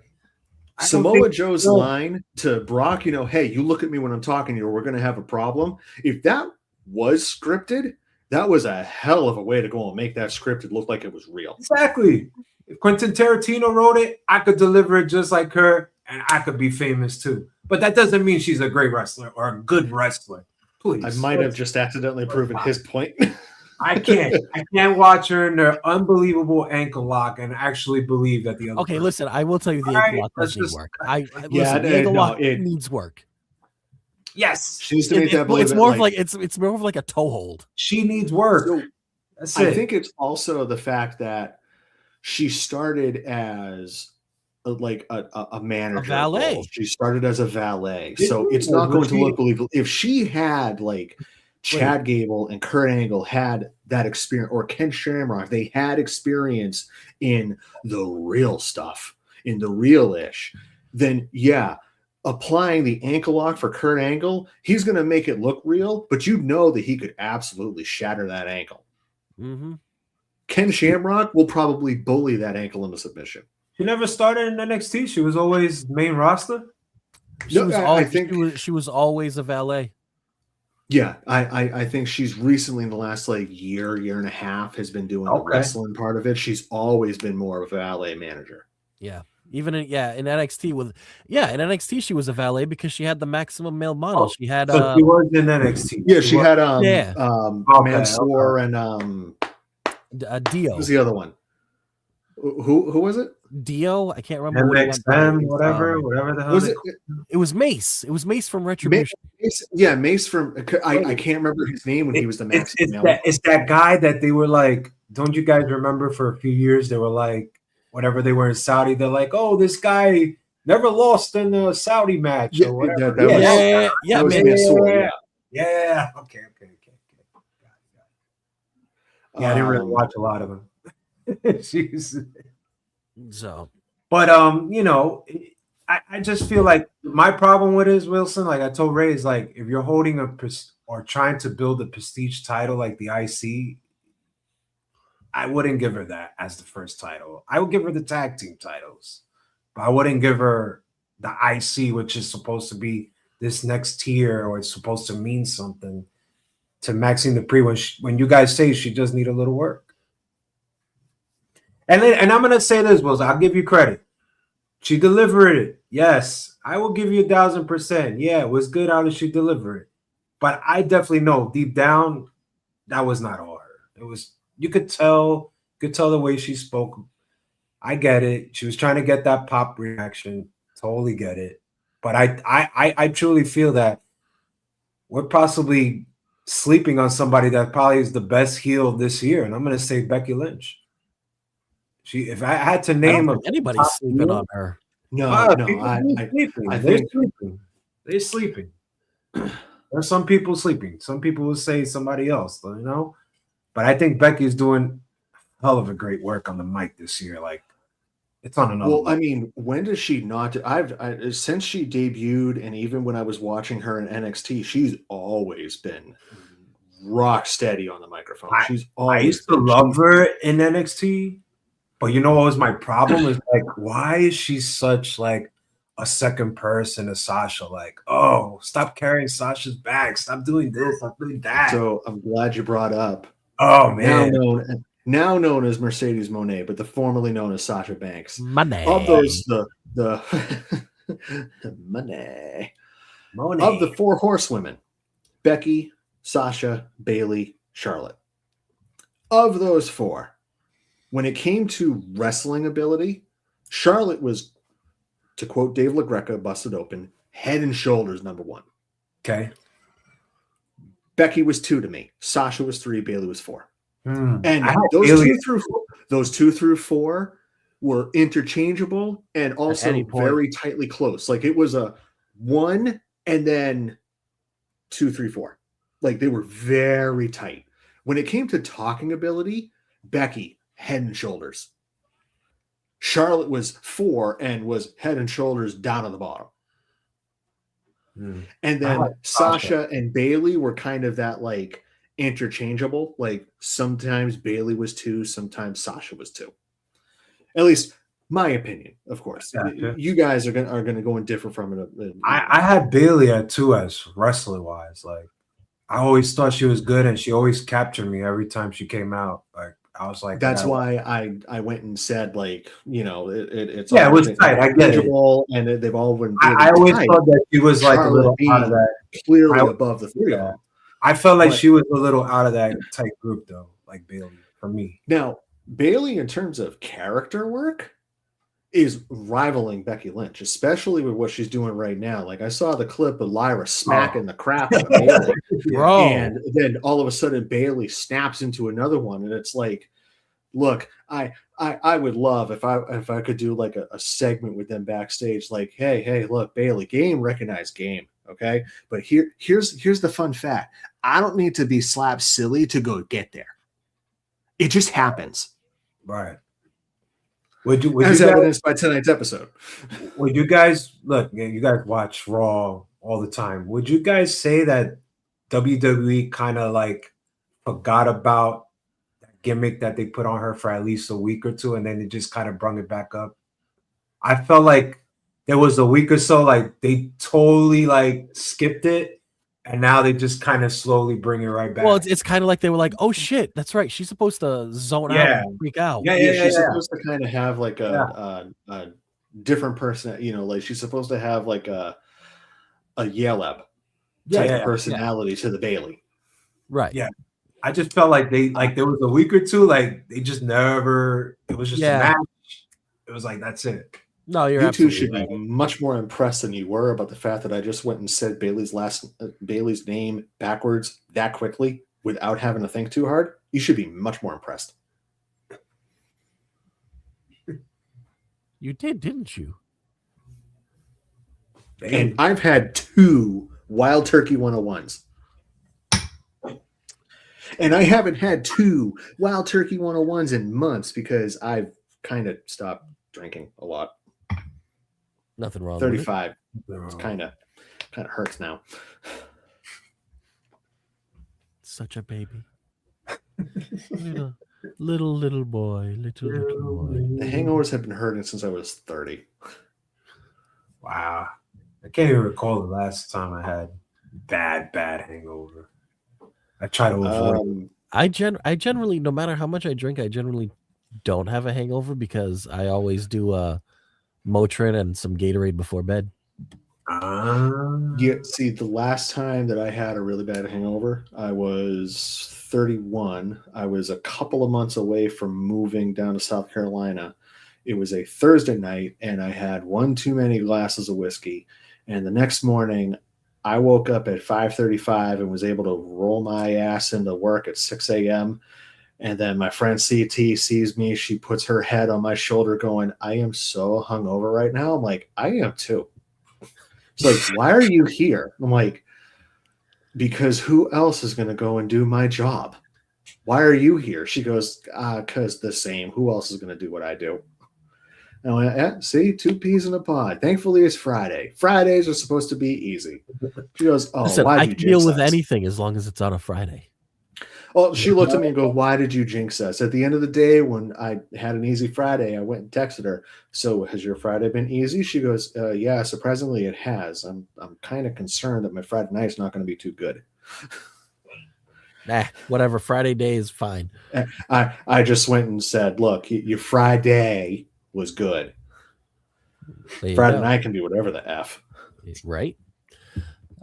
Samoa Joe's line to Brock, hey, you look at me when I'm talking to you, or we're going to have a problem. If that was scripted, that was a hell of a way to go and make that scripted look like it was real. Exactly. If Quentin Tarantino wrote it, I could deliver it just like her, and I could be famous too. But that doesn't mean she's a great wrestler or a good wrestler. Please. I might have just accidentally proven his point. I can't watch her in her unbelievable ankle lock and actually believe that the other. Okay, listen, I will tell you the ankle lock doesn't work. The ankle lock needs work. Yes, she needs to make that. It's more of like it's more of like a toe hold. She needs work. So I think it's also the fact that she started as a manager, a valet. She started as a valet, so it's not going to look believable. If she had Chad Gable and Kurt Angle had that experience, or Ken Shamrock, they had experience in the real stuff, in the real-ish, then applying the ankle lock for Kurt Angle, he's going to make it look real, but that he could absolutely shatter that ankle. Mm-hmm. Ken Shamrock will probably bully that ankle into submission. She never started in NXT. She was always main roster. She was always a valet. Yeah, I think she's recently in the last year and a half has been doing the wrestling part of it. She's always been more of a valet manager. Yeah. Even in NXT she was a valet because she had the maximum male model. She had she was in NXT. Yeah, she had Mansoor and Dio. Who's the other one? Who was it? Dio, I can't remember. MXM, whatever the hell. It was Mace. It was Mace from Retribution. Mace from. I can't remember his name when he was the Max. It's that guy that they were like. Don't you guys remember? For a few years, they were like, whatever they were in Saudi. They're like, oh, this guy never lost in a Saudi match. Or whatever. Yeah. Okay. Yeah, I didn't really watch a lot of them. So, but I just feel like my problem with it is, Wilson, like I told Ray, is like if you're holding or trying to build a prestige title like the IC, I wouldn't give her that as the first title. I would give her the tag team titles, but I wouldn't give her the IC, which is supposed to be this next tier or it's supposed to mean something to Maxine Dupree when you guys say she just need a little work. And I'm gonna say this, Wilson, I'll give you credit. She delivered it. Yes, I will give you 1,000%. Yeah, it was good. How did she deliver it? But I definitely know deep down that was not all her. It was, you could tell the way she spoke. I get it. She was trying to get that pop reaction. Totally get it. But I truly feel that we're possibly sleeping on somebody that probably is the best heel this year, and I'm going to say Becky Lynch. If I had to name anybody sleeping on her. No, they're sleeping. They're sleeping. There's some people sleeping. Some people will say somebody else, you know. But I think Becky's doing a hell of a great work on the mic this year. Like, it's on another. Well, level. I mean, when does she not? Since she debuted, and even when I was watching her in NXT, she's always been rock steady on the microphone. I used to love her in NXT. But you know what was my problem is like, why is she such like a second person to Sasha? Like, oh, stop carrying Sasha's bag. Stop doing this. Stop doing that. So I'm glad you brought up. Oh man, now known as Mercedes Moné, but formerly known as Sasha Banks. Money. Of those, the money. Of the 4 horsewomen, Becky, Sasha, Bayley, Charlotte. Of those 4. When it came to wrestling ability, Charlotte was, to quote Dave LaGreca, busted open, head and shoulders number 1. Okay. Becky was 2 to me. Sasha was 3. Bayley was 4. And those 2 through 4 were interchangeable and also very tightly close. Like it was a 1 and then 2, 3, 4. Like they were very tight. When it came to talking ability, Becky, head and shoulders. Charlotte was 4 and was head and shoulders down on the bottom. And then Sasha and Bayley were kind of that like interchangeable. Like sometimes Bayley was 2, sometimes Sasha was 2. At least my opinion, of course. Yeah. You guys are gonna go in different from it. I had Bayley at 2 as wrestler wise. Like I always thought she was good, and she always captured me every time she came out. Like. I was like, that's why I went and said, like, you know, it's it was tight. I get it, and they've all been. I always thought that she was like a little out of that, clearly above the 3 of them. I felt like she was a little out of that tight group, though, like Bayley for me. Now, Bayley, in terms of character work, is rivaling Becky Lynch, especially with what she's doing right now. Like I saw the clip of Lyra smacking the crap out of Bayley, and then all of a sudden Bayley snaps into another one, and it's like, look, I would love if I could do like a segment with them backstage, like, hey, look, Bayley, game recognized game, okay? But here's the fun fact: I don't need to be slap silly to go get there. It just happens, right? As evidenced by tonight's episode. Would you guys look? You guys watch Raw all the time. Would you guys say that WWE kind of like forgot about that gimmick that they put on her for at least a week or 2, and then they just kind of brought it back up? I felt like there was a week or so, like they totally like skipped it. And now they just kind of slowly bring it right back. Well, it's kind of like they were like, "Oh shit, that's right. She's supposed to zone out and freak out." Yeah. She's supposed to kind of have like a different person. You know, like she's supposed to have like a Yeleb type personality to the Bayley. Right. Yeah. I just felt like there was a week or 2, like they just never. It was just a match. It was like that's it. No, you two should be much more impressed than you were about the fact that I just went and said Bayley's name backwards that quickly without having to think too hard. You should be much more impressed. You did, didn't you? And I've had 2 Wild Turkey 101s. And I haven't had 2 Wild Turkey 101s in months because I've kind of stopped drinking a lot. Nothing wrong with it. 35. It's kind of hurts now. Such a baby. little boy. Little boy. The hangovers have been hurting since I was 30. Wow. I can't even recall the last time I had bad hangover. I try to avoid I generally, no matter how much I drink, I generally don't have a hangover because I always do Motrin and some Gatorade before bed. Yeah, see, the last time that I had a really bad hangover, I was 31. I was a couple of months away from moving down to South Carolina. It was a Thursday night, and I had one too many glasses of whiskey. And the next morning, I woke up at 5:35 and was able to roll my ass into work at 6 a.m. And then my friend CT sees me. She puts her head on my shoulder going, I am so hungover right now. I'm like, I am too. She's like, why are you here? I'm like, because who else is going to go and do my job? Why are you here? She goes, because the same. Who else is going to do what I do? And I went, yeah, see, 2 peas in a pod. Thankfully, it's Friday. Fridays are supposed to be easy. She goes, oh, Listen, why I did can you deal jinx with us? anything as long as it's on a Friday. Well, she looked at me and goes, why did you jinx us? At the end of the day, when I had an easy Friday, I went and texted her, so has your Friday been easy? She goes, yeah, surprisingly it has. I'm kind of concerned that my Friday night's not going to be too good. Nah, whatever. Friday day is fine. I just went and said, look, your Friday was good. There you Friday go. night can be whatever the F. Right?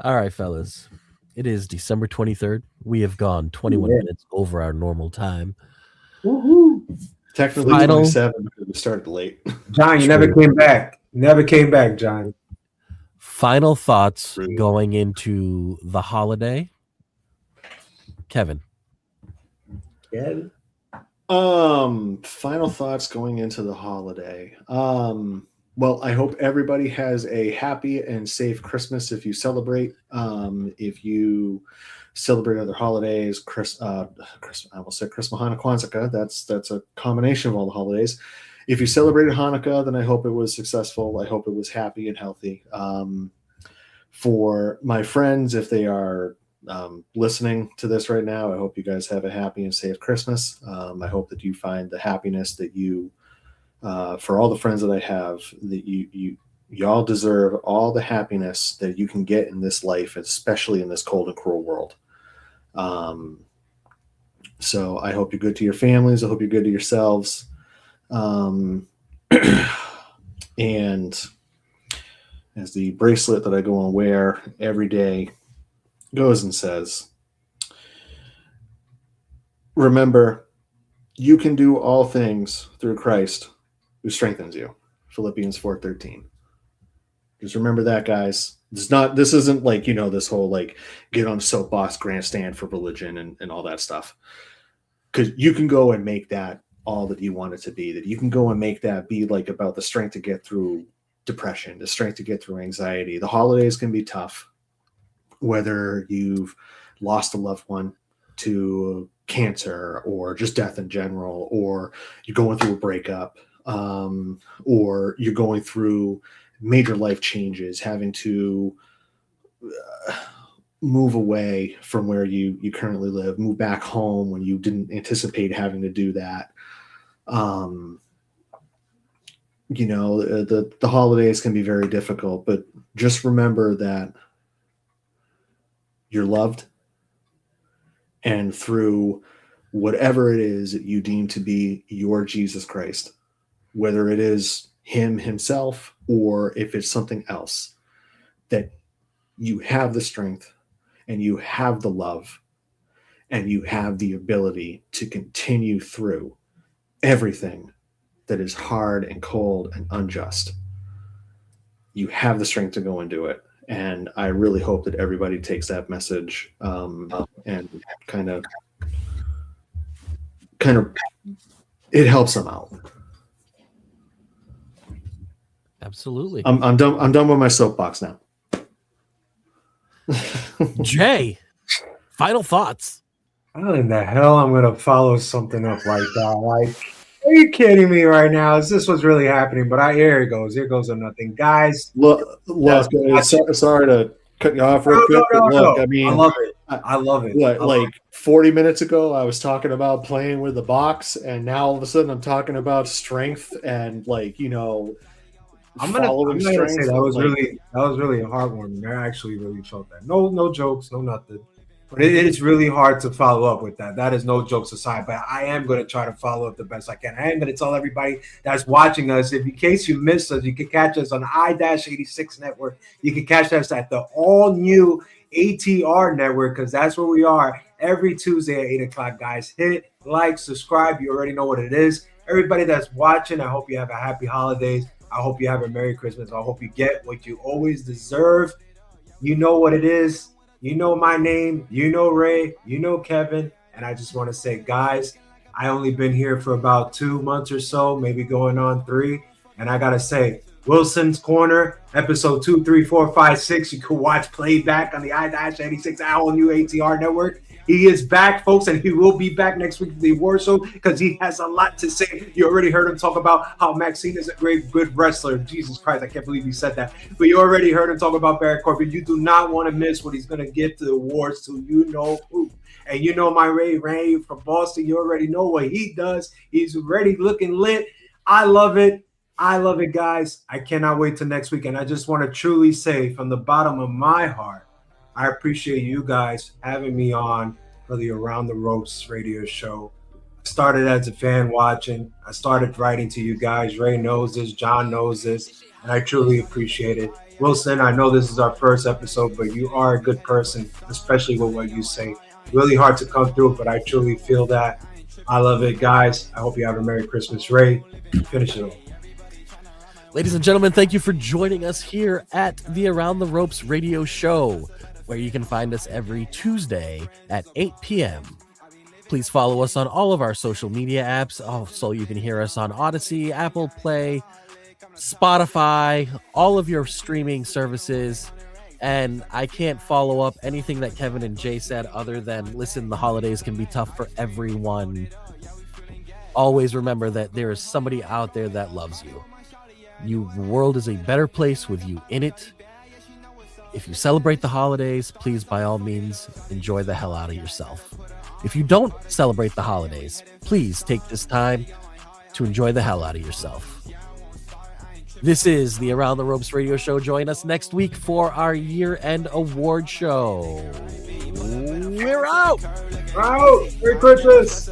All right, fellas. It is December 23rd. We have gone 21 minutes over our normal time. Woohoo. Technically Final- 27 because we started late. John, you True. never came back. Never came back, John. Final thoughts Rude. going into the holiday. Kevin. Yeah. Final thoughts going into the holiday. Well, I hope everybody has a happy and safe Christmas if you celebrate. If you celebrate other holidays, I will say Christmas, Hanukkah, Kwanzaa. That's a combination of all the holidays. If you celebrated Hanukkah, then I hope it was successful. I hope it was happy and healthy. For my friends, if they are listening to this right now, I hope you guys have a happy and safe Christmas. I hope that you find the happiness that you for all the friends that I have, that y'all deserve all the happiness that you can get in this life, especially in this cold and cruel world. So I hope you're good to your families. I hope you're good to yourselves. And as the bracelet that I go and wear every day goes and says, remember, you can do all things through Christ who strengthens you. Philippians 4:13. Just remember that, guys. This isn't like, this whole like get on a soapbox grandstand for religion and all that stuff. Because you can go and make that all that you want it to be. That you can go and make that be like about the strength to get through depression, the strength to get through anxiety. The holidays can be tough, whether you've lost a loved one to cancer or just death in general, or you're going through a breakup, or you're going through major life changes, having to move away from where you currently live, move back home when you didn't anticipate having to do that. The holidays can be very difficult, but just remember that you're loved, and through whatever it is that you deem to be your Jesus Christ, whether it is him himself or if it's something else, that you have the strength and you have the love and you have the ability to continue through everything that is hard and cold and unjust. You have the strength to go and do it. And I really hope that everybody takes that message and kind of it helps them out. Absolutely. I'm done with my soapbox now. Jay, final thoughts. How in the hell I'm gonna follow something up like that? Like, Are you kidding me right now? Is this what's really happening? But here it goes. Here goes nothing, guys. Look, sorry to cut you off real quick. But look, I mean, I love it. I love it. Like 40 minutes ago, I was talking about playing with the box, and now all of a sudden I'm talking about strength and I'm gonna say strength. that was really heartwarming. I actually really felt that. No jokes, no nothing. But it is really hard to follow up with that. That is no jokes aside. But I am going to try to follow up the best I can. I am going to tell everybody that's watching us, if in case you missed us, you can catch us on I-86 Network. You can catch us at the all-new ATR Network, because that's where we are every Tuesday at 8 o'clock, guys. Hit like, subscribe. You already know what it is. Everybody that's watching, I hope you have a happy holidays. I hope you have a Merry Christmas. I hope you get what you always deserve. You know what it is. You know my name, you know Ray, you know Kevin, and I just want to say, guys, I only been here for about 2 months or so, maybe going on 3, and I gotta say, Wilson's Corner, episode 2, 3, 4, 5, 6, you can watch playback on the I-86 Owl New ATR Network. He is back, folks, and he will be back next week for the award show because he has a lot to say. You already heard him talk about how Maxine is a good wrestler. Jesus Christ, I can't believe he said that. But you already heard him talk about Barrett Corbin. You do not want to miss what he's going to give to the awards to you know who. And you know my Ray from Boston. You already know what he does. He's already looking lit. I love it. I love it, guys. I cannot wait till next week. And I just want to truly say from the bottom of my heart, I appreciate you guys having me on for the Around the Ropes radio show. I started as a fan watching. I started writing to you guys. Ray knows this. John knows this. And I truly appreciate it. Wilson, I know this is our first episode, but you are a good person, especially with what you say. Really hard to come through, but I truly feel that. I love it, guys. I hope you have a Merry Christmas. Ray, finish it off. Ladies and gentlemen, thank you for joining us here at the Around the Ropes radio show, where you can find us every Tuesday at 8 p.m. Please follow us on all of our social media apps, so you can hear us on Odyssey, Apple Play, Spotify, all of your streaming services. And I can't follow up anything that Kevin and Jay said other than, listen, the holidays can be tough for everyone. Always remember that there is somebody out there that loves you. The world is a better place with you in it. If you celebrate the holidays, please, by all means, enjoy the hell out of yourself. If you don't celebrate the holidays, please take this time to enjoy the hell out of yourself. This is the Around the Ropes radio show. Join us next week for our year-end award show. We're out! Merry Christmas!